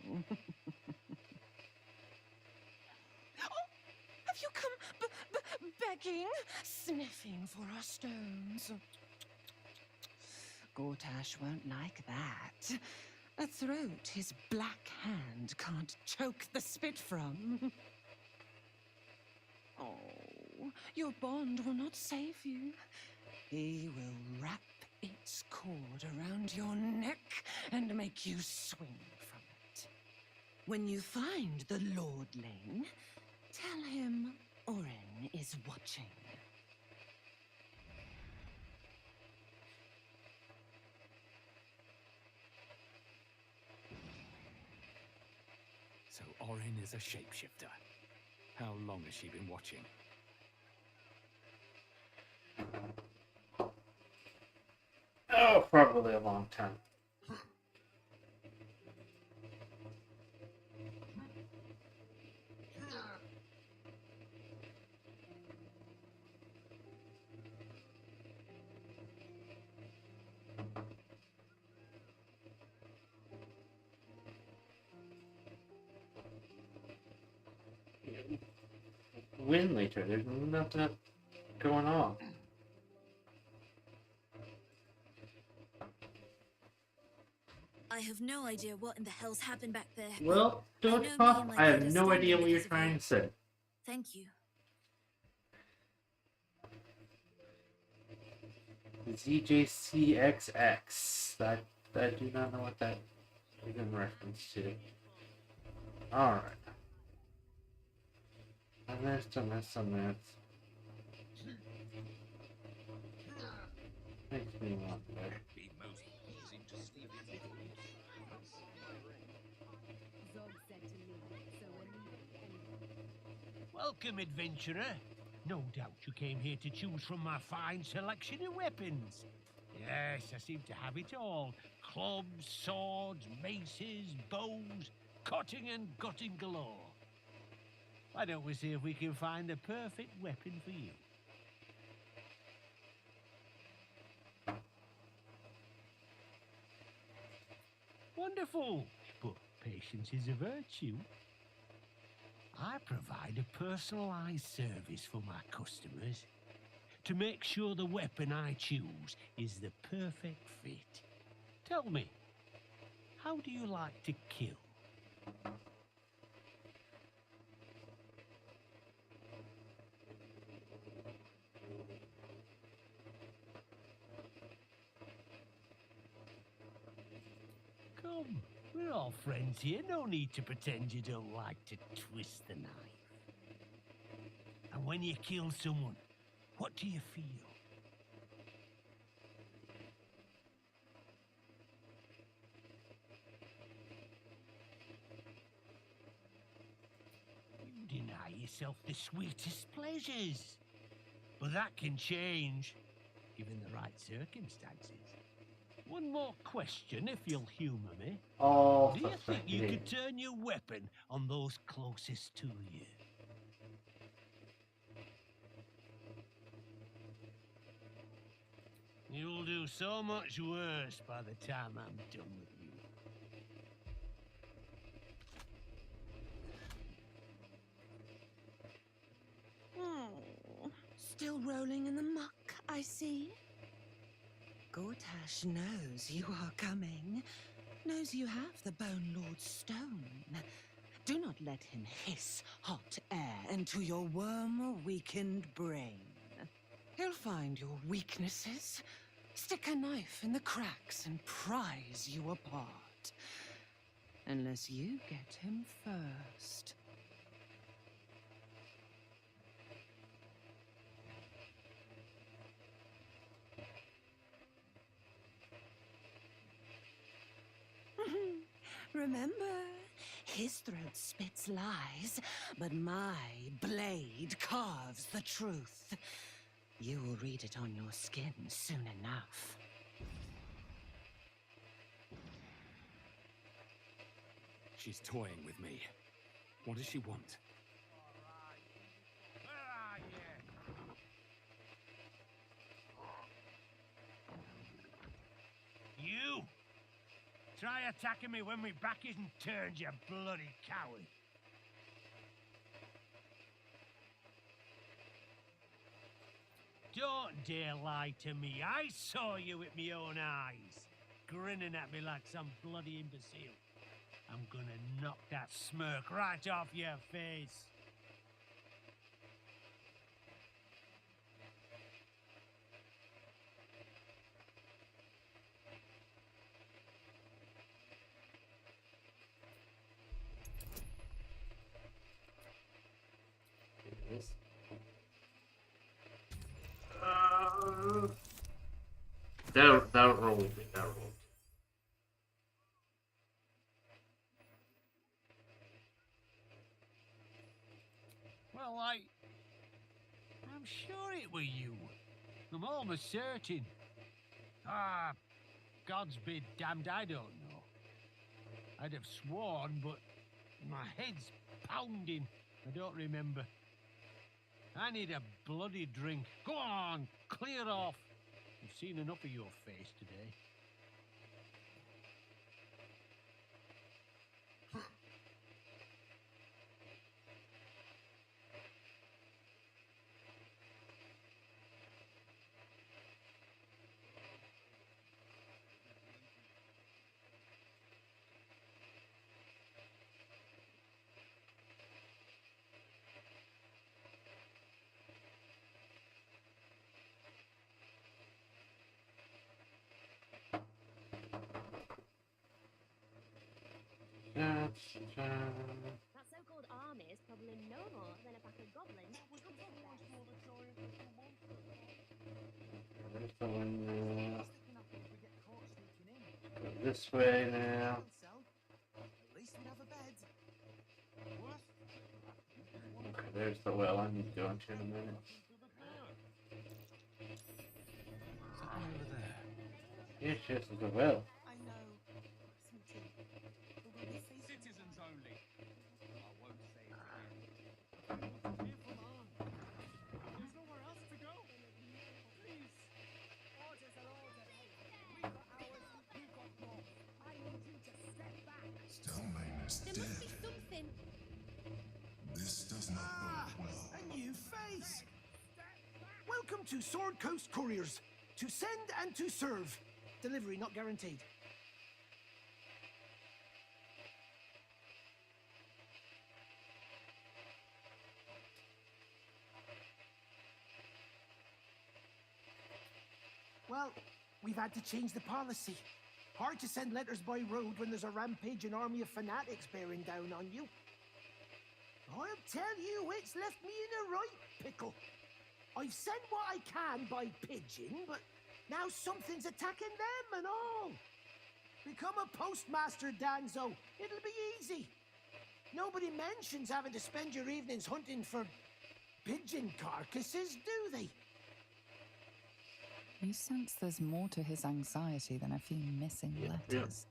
Oh, have you come begging, sniffing for our stones? Gortash won't like that. A throat his black hand can't choke the spit from. Oh, your bond will not save you. He will wrap its cord around your neck and make you swing from it. When you find the lordling, tell him Orin is watching. So Orin is a shapeshifter. How long has she been watching? Oh, probably a long time. Win later. There's nothing going on. I have no idea what in the hell's happened back there. Well, I don't know me talk. and my I have kid are no standing idea what you're because of trying you. to say. Thank you. ZJCXX. I do not know what that is in reference to. Alright. I missed. Makes me wonder. Welcome, adventurer. No doubt you came here to choose from my fine selection of weapons. Yes, I seem to have it all. Clubs, swords, maces, bows, cutting and gutting galore. Why don't we see if we can find the perfect weapon for you? Wonderful, but patience is a virtue. I provide a personalized service for my customers to make sure the weapon I choose is the perfect fit. Tell me, how do you like to kill? Come, we're all friends here. No need to pretend you don't like to twist the knife. And when you kill someone, what do you feel? You deny yourself the sweetest pleasures. But that can change, given the right circumstances. One more question, if you'll humour me. Oh, do you think you could turn your weapon on those closest to you? You'll do so much worse by the time I'm done with you. Oh, still rolling in the muck, I see. Gortash knows you are coming. Knows you have the Bone Lord's stone. Do not let him hiss hot air into your worm-weakened brain. He'll find your weaknesses, stick a knife in the cracks and prise you apart. Unless you get him first. Remember, his throat spits lies, but my blade carves the truth. You will read it on your skin soon enough. She's toying with me. What does she want? Try attacking me when my back isn't turned, you bloody coward. Don't dare lie to me. I saw you with my own eyes, grinning at me like some bloody imbecile. I'm gonna knock that smirk right off your face. Don't roll with me. Don't roll. Well, I'm sure it were you. I'm almost certain. Ah, God's be damned, I don't know. I'd have sworn, but my head's pounding. I don't remember. I need a bloody drink. Go on, clear off. I've seen enough of your face today. That so-called army is probably no more than a pack of goblins. There's the one now. Go this way now. Okay, there's the well I need to go into in a minute. Something over there. Yes, yes, there's a well. I know. Citizens only. I won't say it again. There's nowhere else to go. Please. Orders are orders. We got ours, you got more. I need you to step back. Stonebane is There dead. must be something. This does not bode well. A new face. Welcome to Sword Coast Couriers. To send and to serve. Delivery not guaranteed. Well, we've had to change the policy. Hard to send letters by road when there's a rampaging army of fanatics bearing down on you. I'll tell you, it's left me in a right pickle. I've sent what I can by pigeon, but now something's attacking them and all. Become a postmaster, Danzo. It'll be easy. Nobody mentions having to spend your evenings hunting for pigeon carcasses, do they? You sense there's more to his anxiety than a few missing letters.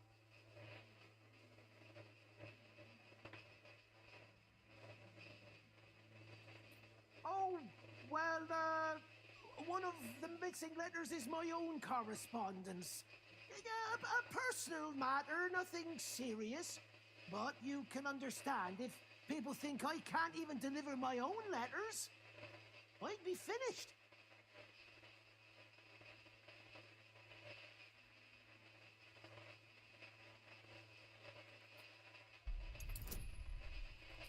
Oh, well, one of the missing letters is my own correspondence. A personal matter, nothing serious. But you can understand if people think I can't even deliver my own letters, I'd be finished.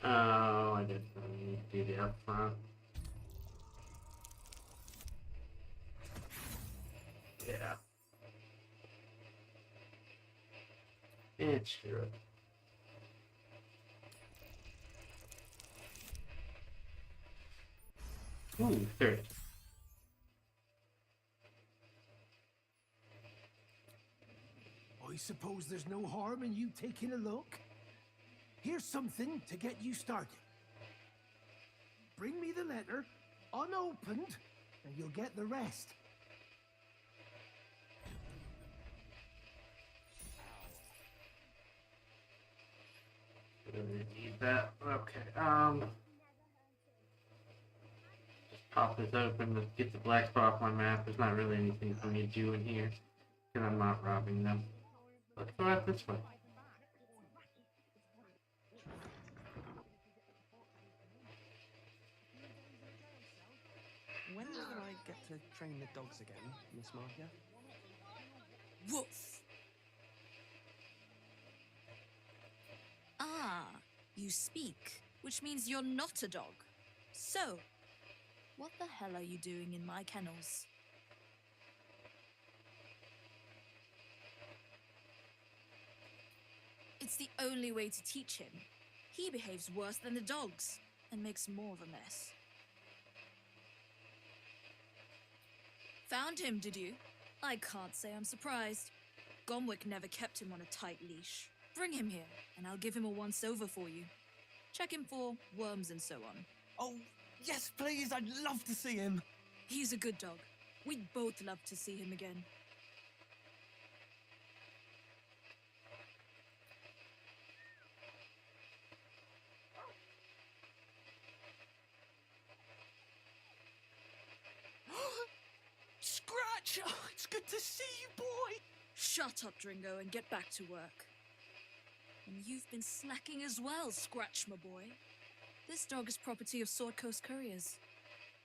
Oh, I didn't need to do the up front. Yeah. It's true. Ooh, 30. I suppose there's no harm in you taking a look. Here's something to get you started. Bring me the letter, unopened, and you'll get the rest. Really need that. Okay. Just pop this open. Let's get the black spot off my map. There's not really anything for me to do in here, because I'm not robbing them. Let's go out this way. When will I get to train the dogs again, Miss Marcia? Woof! Ah, you speak, which means you're not a dog. So, what the hell are you doing in my kennels? It's the only way to teach him. He behaves worse than the dogs and makes more of a mess. Found him, did you? I can't say I'm surprised. Gomwick never kept him on a tight leash. Bring him here, and I'll give him a once-over for you. Check him for worms and so on. Oh, yes, please, I'd love to see him. He's a good dog. We'd both love to see him again. Scratch! Oh, it's good to see you, boy! Shut up, Dringo, and get back to work. And you've been slacking as well, Scratch, my boy. This dog is property of Sword Coast Couriers.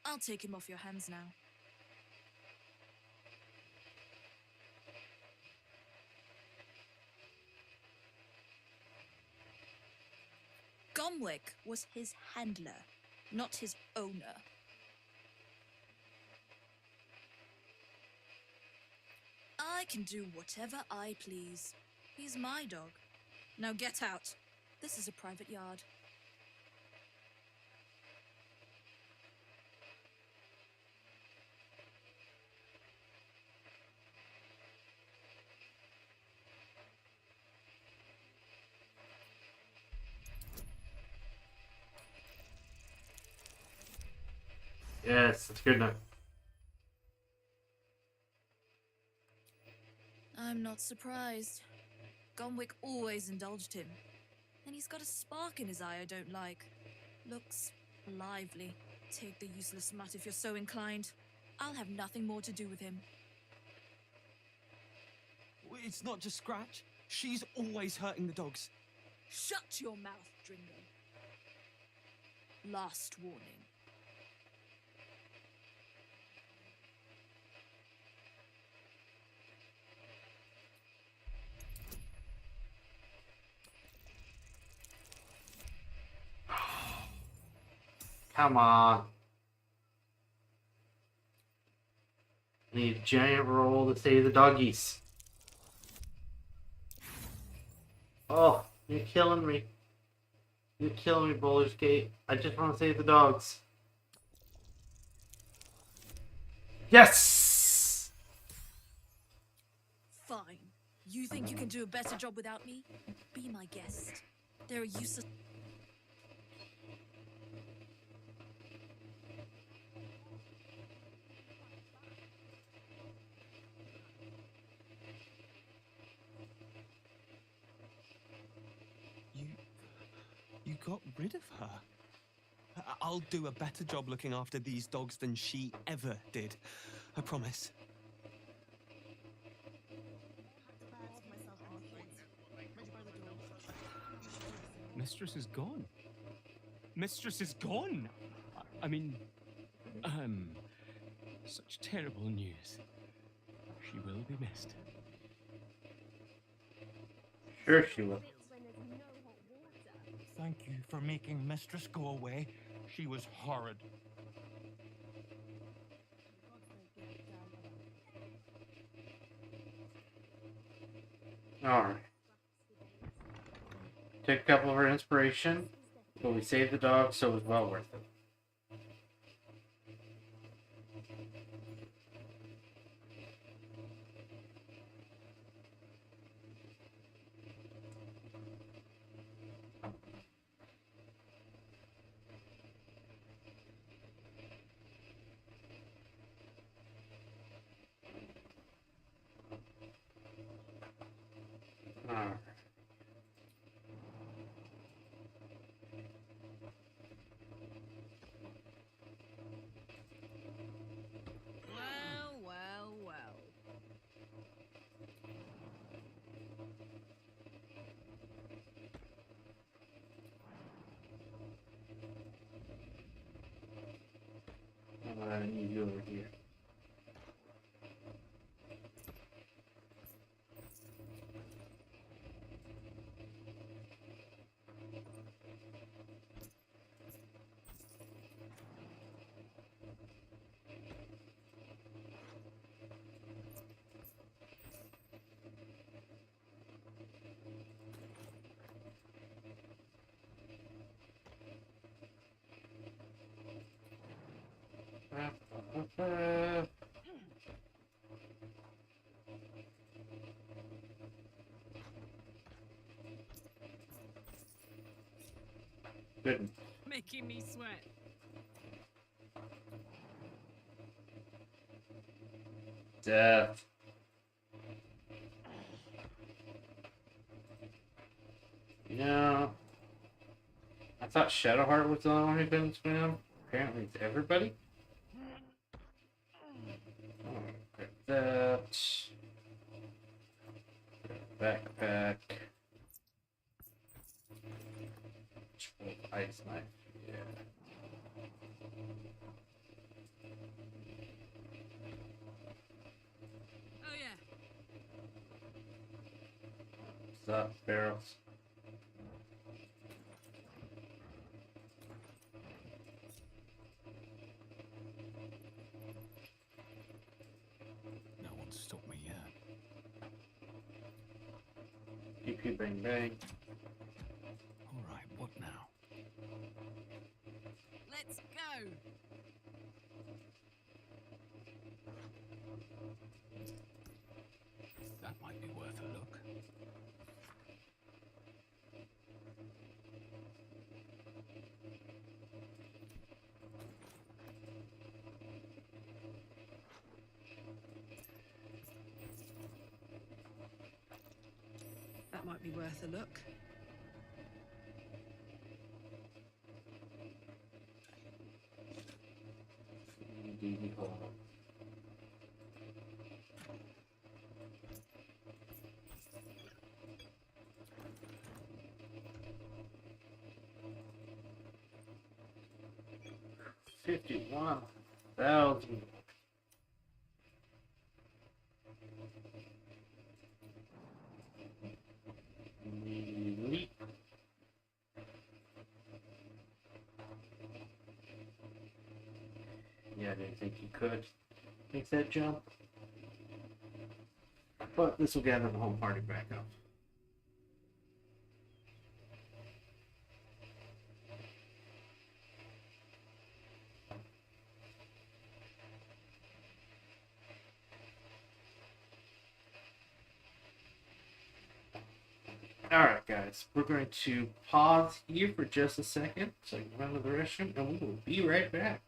I'll take him off your hands now. Gomwick was his handler, not his owner. I can do whatever I please. He's my dog. Now get out. This is a private yard. Yes, that's good enough. I'm not surprised. Gomwick always indulged him. And he's got a spark in his eye I don't like. Looks lively. Take the useless mutt if you're so inclined. I'll have nothing more to do with him. It's not just Scratch. She's always hurting the dogs. Shut your mouth, Dringo. Last warning. Come on. I need a giant roll to save the doggies. Oh, you're killing me. You're killing me, Baldur's Gate. I just want to save the dogs. Yes! Fine. You think you can do a better job without me? Be my guest. There are useless... You got rid of her. I'll do a better job looking after these dogs than she ever did. I promise. Mistress is gone. Mistress is gone! I mean, such terrible news. She will be missed. Sure she will. Thank you for making Mistress go away. She was horrid. Alright. Took a couple of her inspiration, but we saved the dog, so it was well worth it. Alright. I need you over here. Good. Making me sweat. Death. Yeah. I thought Shadowheart was the only one who couldn't swim. Apparently it's everybody. Grab that. Backpack. Ice knife. Yeah. Oh yeah. What's up, barrels? No one's stopped me yet. Pew pew bang bang. All right, what now? Let's go. That might be worth a look. That might be worth a look. DD hole. $51,000. Leap. Yeah, I didn't think you could make that jump. But this will gather the whole party back up. Alright guys, we're going to pause here for just a second so I can run to the restroom and we will be right back.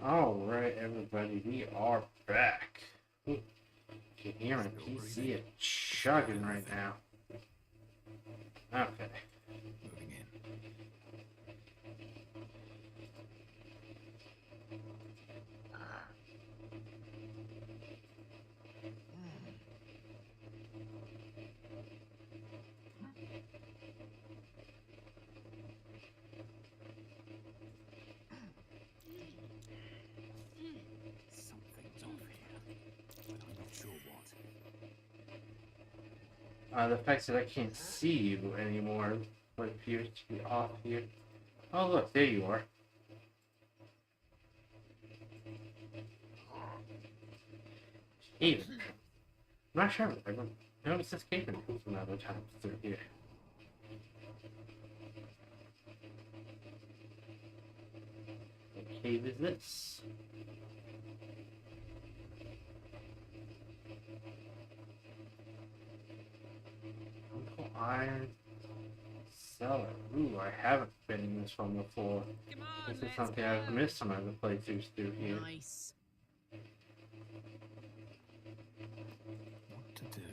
Alright, everybody, we are back. Ooh, you can hear my PC it chugging right now. Okay. Moving in. Something's off here, but I'm not sure what. The fact that I can't see you anymore what appears to be off here. Oh look, there you are. Even. I'm not sure. I don't notice this cave from other times through here. What cave is this? Uncle Iron Cellar. Ooh, I haven't been in this one before. This is something I've missed some other playthroughs through here. Nice. What to do?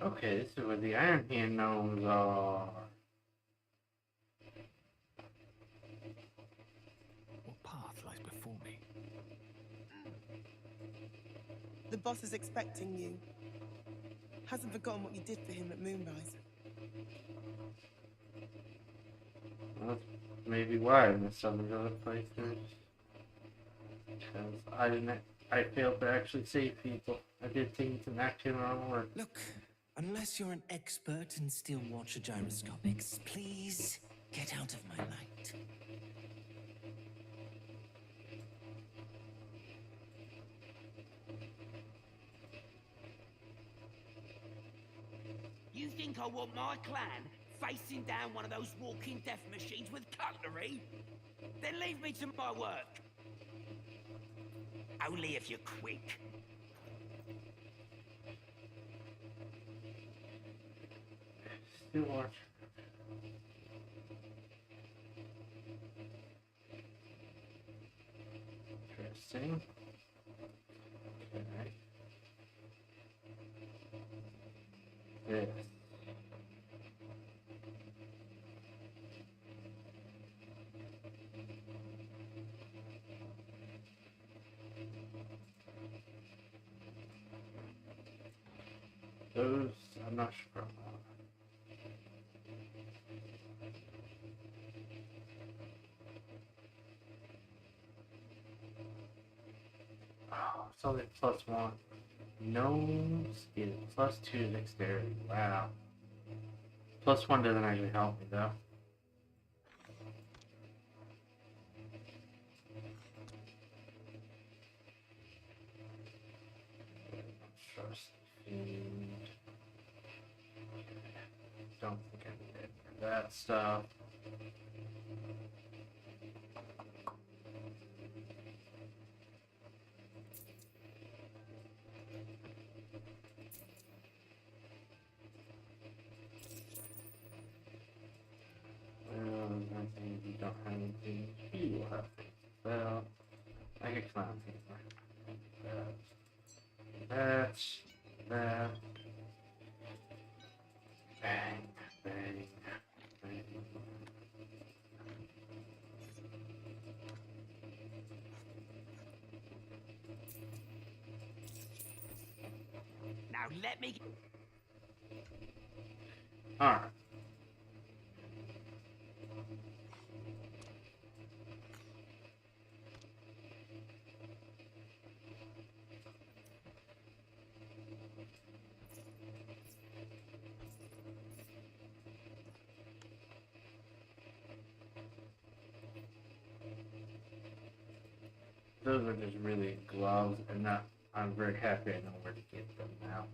Okay, this is where the Iron Hand gnomes are. What path lies before me? The boss is expecting you. Hasn't forgotten what you did for him at Moonrise. Well, that's maybe why I missed some of the other playthroughs. Because I failed to actually save people. I did things in Act 2 wrong work. Look, unless you're an expert in steel watcher gyroscopics, please get out of my light. You think I want my clan facing down one of those walking death machines with cutlery? Then leave me to my work. Only if you're quick. Still watch. Interesting. Okay. This. Those, I'm not sure about. Oh, it's only +1. Gnomes is +2 dexterity. Wow. +1 doesn't actually help me though. Trust fiend. Don't think I need it for that stuff. I think you don't have anything. You will have things. Well, I can climb things like that. That. Bang, bang, bang. Now let me... Alright. Those are just really gloves, and I'm very happy I know where to get them now.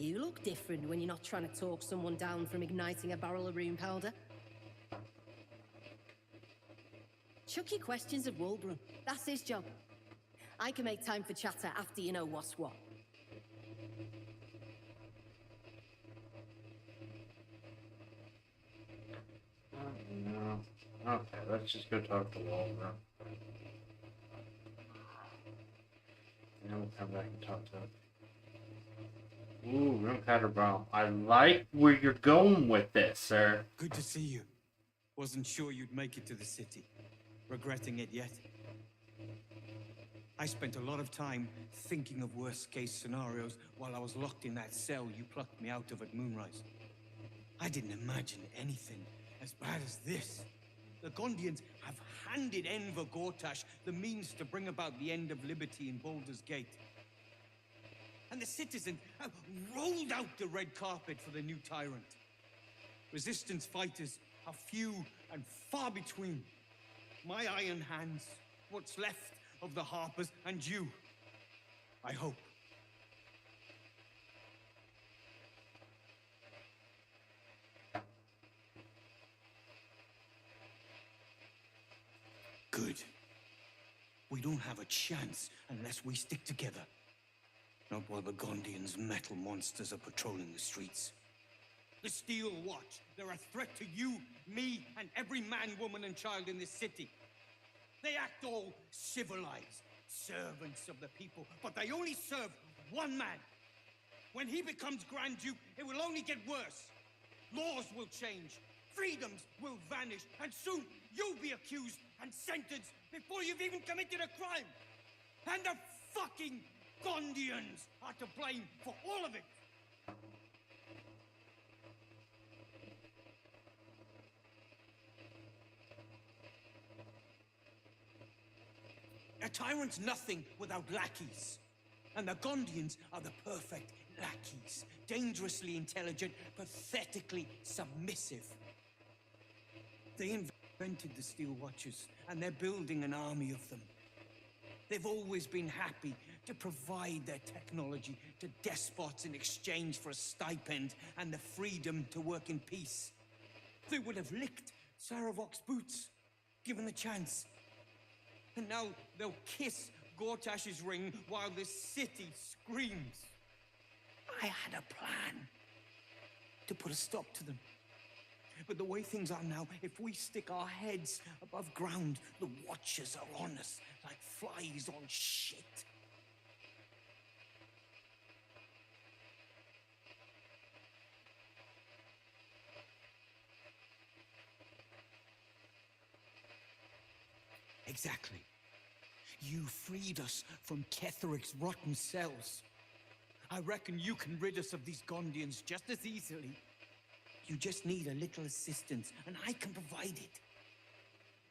You look different when you're not trying to talk someone down from igniting a barrel of rune powder. Chuck your questions at Wolbram. That's his job. I can make time for chatter after you know what's what. No. Okay, let's just go talk to Walter. And then we'll come back and talk to him. Ooh, room powder bomb. I like where you're going with this, sir. Good to see you. Wasn't sure you'd make it to the city. Regretting it yet? I spent a lot of time thinking of worst-case scenarios while I was locked in that cell you plucked me out of at Moonrise. I didn't imagine anything as bad as this. The Gondians have handed Enver Gortash the means to bring about the end of liberty in Baldur's Gate. And the citizens have rolled out the red carpet for the new tyrant. Resistance fighters are few and far between. My iron hands, what's left of the Harpers, and you, I hope. Good. We don't have a chance unless we stick together. Not while the Gondians' metal monsters are patrolling the streets. The Steel Watch, they're a threat to you, me, and every man, woman, and child in this city. They act all civilized, servants of the people, but they only serve one man. When he becomes Grand Duke, it will only get worse. Laws will change, freedoms will vanish, and soon you'll be accused and sentenced before you've even committed a crime. And the fucking Gondians are to blame for all of it. A tyrant's nothing without lackeys. And the Gondians are the perfect lackeys. Dangerously intelligent, pathetically submissive. They invented the Steel Watchers, and they're building an army of them. They've always been happy to provide their technology to despots in exchange for a stipend and the freedom to work in peace. They would have licked Saravok's boots, given the chance. And now they'll kiss Gortash's ring while this city screams. I had a plan to put a stop to them. But the way things are now, if we stick our heads above ground, the Watchers are on us like flies on shit. Exactly. You freed us from Ketheric's rotten cells. I reckon you can rid us of these Gondians just as easily. You just need a little assistance, and I can provide it.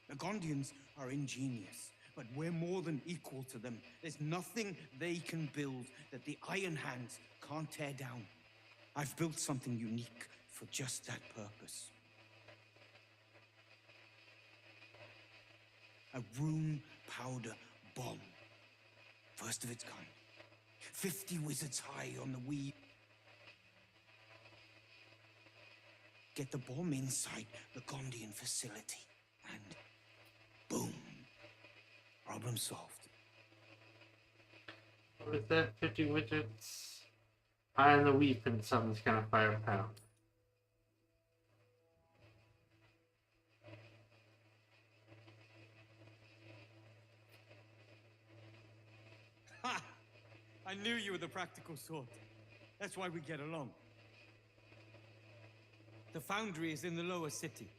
The Gondians are ingenious, but we're more than equal to them. There's nothing they can build that the Iron Hands can't tear down. I've built something unique for just that purpose. A rune powder bomb. First of its kind. 50 wizards high on the weed. Get the bomb inside the Gondian facility. And boom. Problem solved. What is that? 50 widgets? High on the weed and something's gonna fire a pound. Ha! I knew you were the practical sort. That's why we get along. The foundry is in the lower city,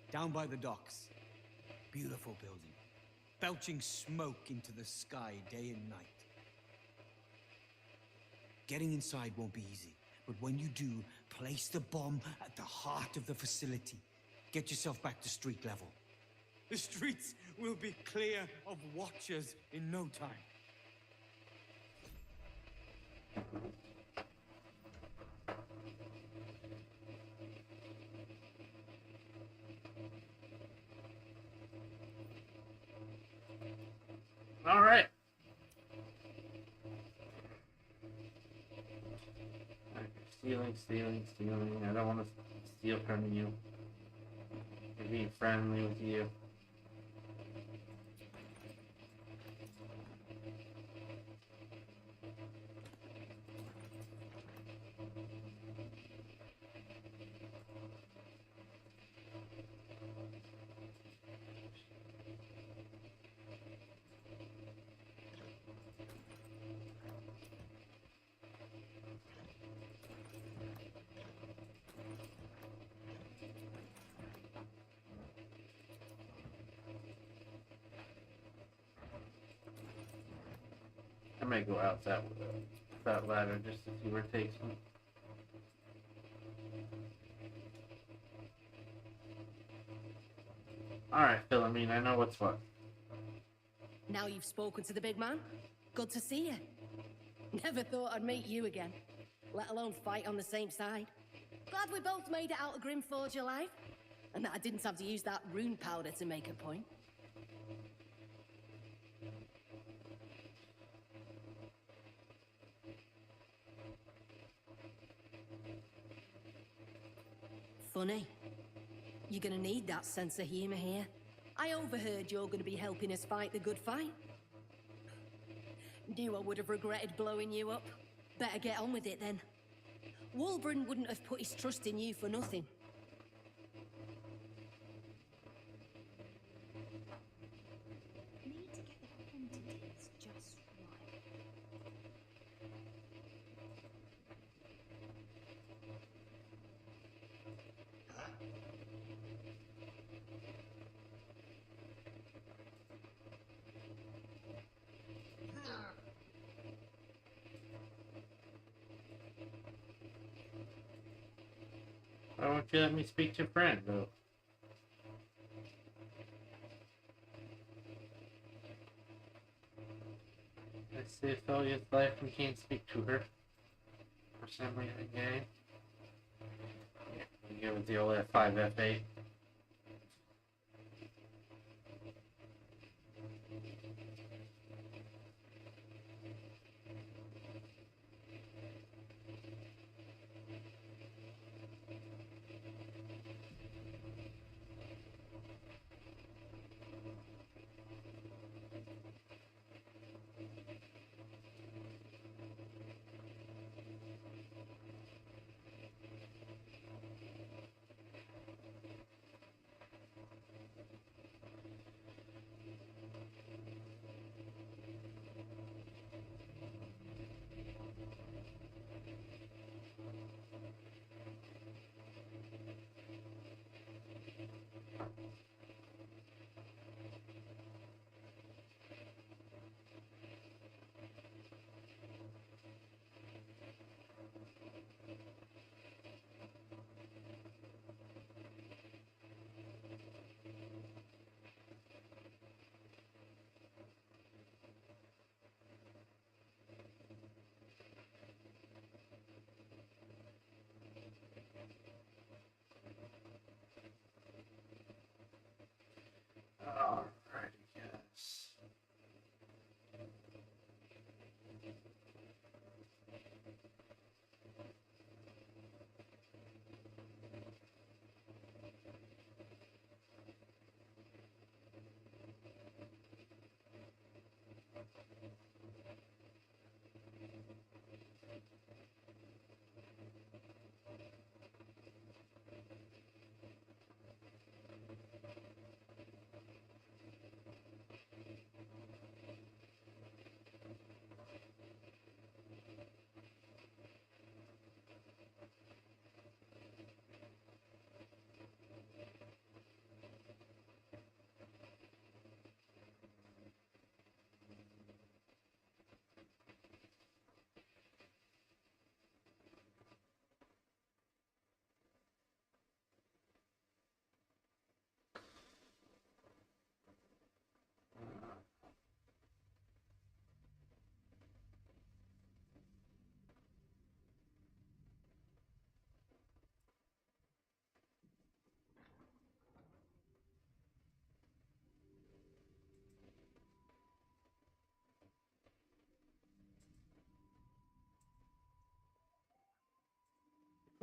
down by the docks. Beautiful building, belching smoke into the sky day and night. Getting inside won't be easy, but when you do, place the bomb at the heart of the facility. Get yourself back to street level. The streets will be clear of Watchers in no time. All right. Stealing. I don't want to steal from you. I'm being friendly with you. I may go out that ladder just to see where it takes me. Alright, Philomene, I know what's what. Now you've spoken to the big man? Good to see you. Never thought I'd meet you again, let alone fight on the same side. Glad we both made it out of Grimforge alive, and that I didn't have to use that rune powder to make a point. Funny. You're gonna need that sense of humor here. I overheard you're gonna be helping us fight the good fight. Knew I would have regretted blowing you up. Better get on with it then. Wulbren wouldn't have put his trust in you for nothing. Need to get the quantities just right. Why won't you let me speak to a friend, though? Let's see if Thalia's life we can't speak to her. For some reason, yeah. We go with the old F5, F8.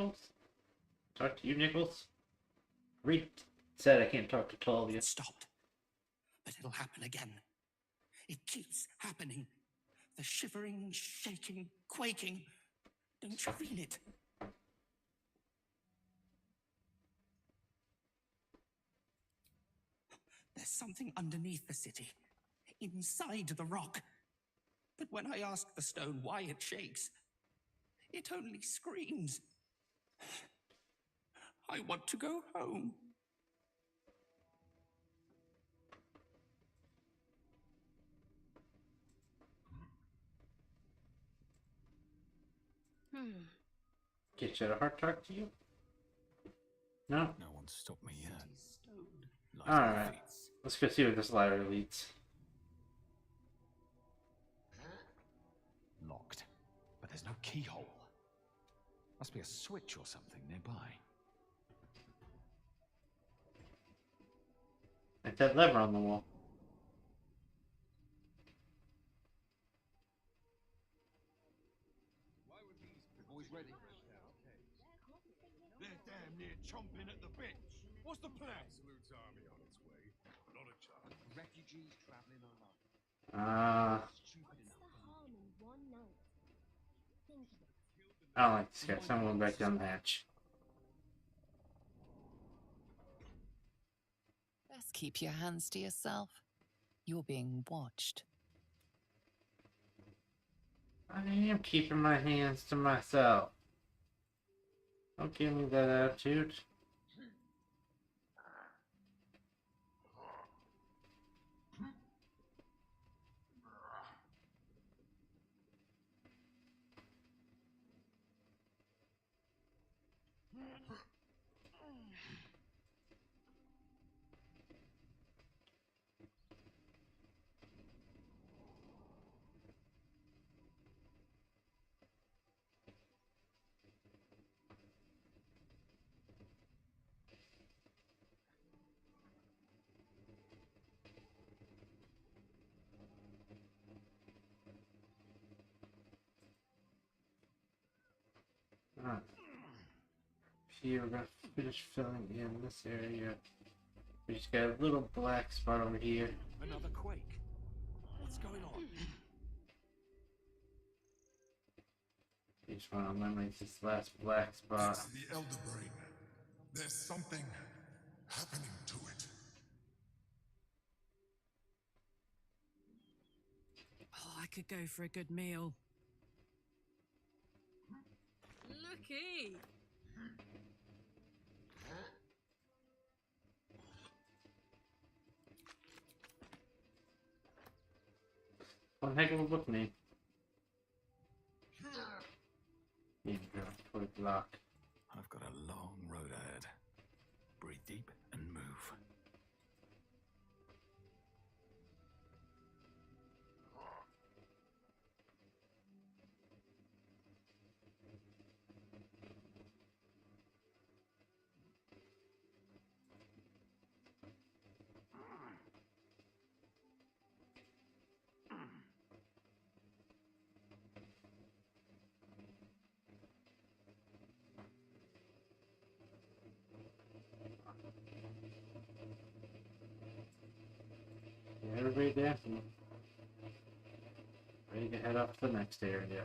Nichols? Talk to you, Nichols? Reed said I can't talk to Talia. It stopped. But it'll happen again. It keeps happening. The shivering, shaking, quaking. Don't you feel it? There's something underneath the city, inside the rock. But when I ask the stone why it shakes, it only screams. I want to go home. Get you to heart talk to you? No? No one stopped me yet. Alright. Let's go see what this ladder leads. Locked. But there's no keyhole. Must be a switch or something nearby. Like that lever on the wall. Boys ready? They're damn near chomping at the bit. What's the plan? Absolute army on its way. Not a chance. Refugees traveling alone. I don't like this guy, so I'm going back down the hatch. Best keep your hands to yourself. You're being watched. I am keeping my hands to myself. Don't give me that attitude. Alright. Here we're gonna finish filling in this area. We just got a little black spot over here. Another quake. What's going on? You just want to eliminate this last black spot. It's the Elder Brain. There's something happening to it. Oh, I could go for a good meal. Looky! One heck of a book name. Yeah, toy block. I've got a long road ahead. Breathe deep and move. Yeah, everybody dancing. Ready to head up to the next area.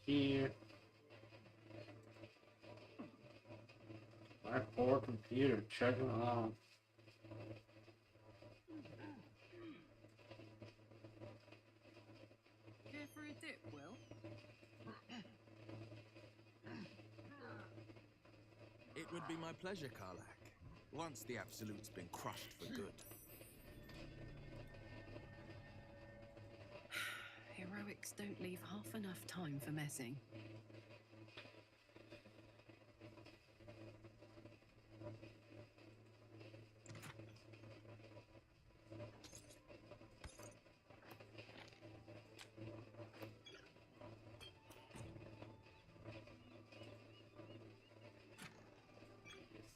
Here. My poor computer chugging along. would be my pleasure, Karlak. Once the Absolute's been crushed for good. Heroics don't leave half enough time for messing.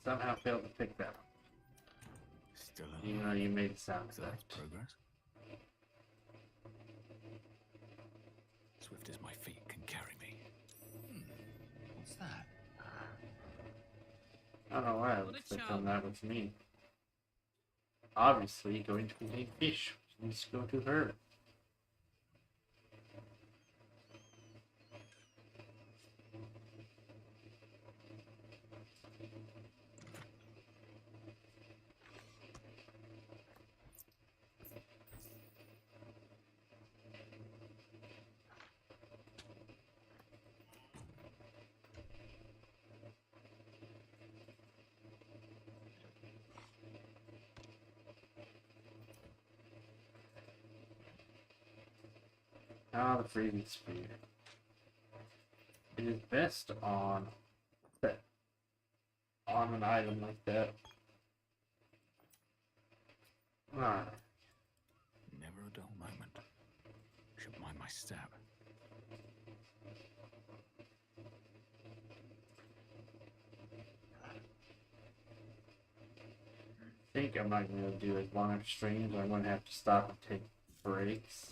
Somehow failed to pick that up. Still Even though you made the sound so that's progress. Swift as my feet can carry me. What's that? I don't know why I was thinking that was me. Obviously, going to contain fish. Which needs to go to her. Ah, the freezing spear. It is best on an item like that. Alright. Never a dull moment. Should mind my step. I think I'm not going to do as long of streams. I'm going to have to stop and take breaks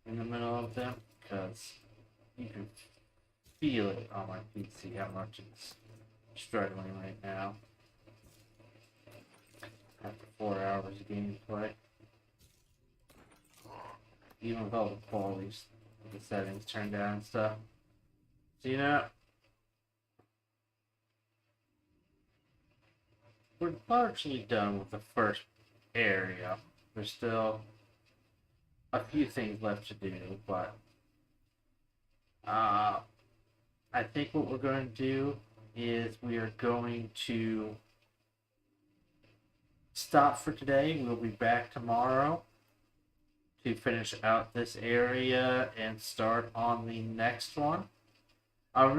in the middle of them because you can feel it on my PC how much it's struggling right now after 4 hours of gameplay. Even with all the qualities, the settings turned down and stuff. See that? We're largely done with the first area. There's still a few things left to do, but I think what we're going to do is we are going to stop for today. We'll be back tomorrow to finish out this area and start on the next one.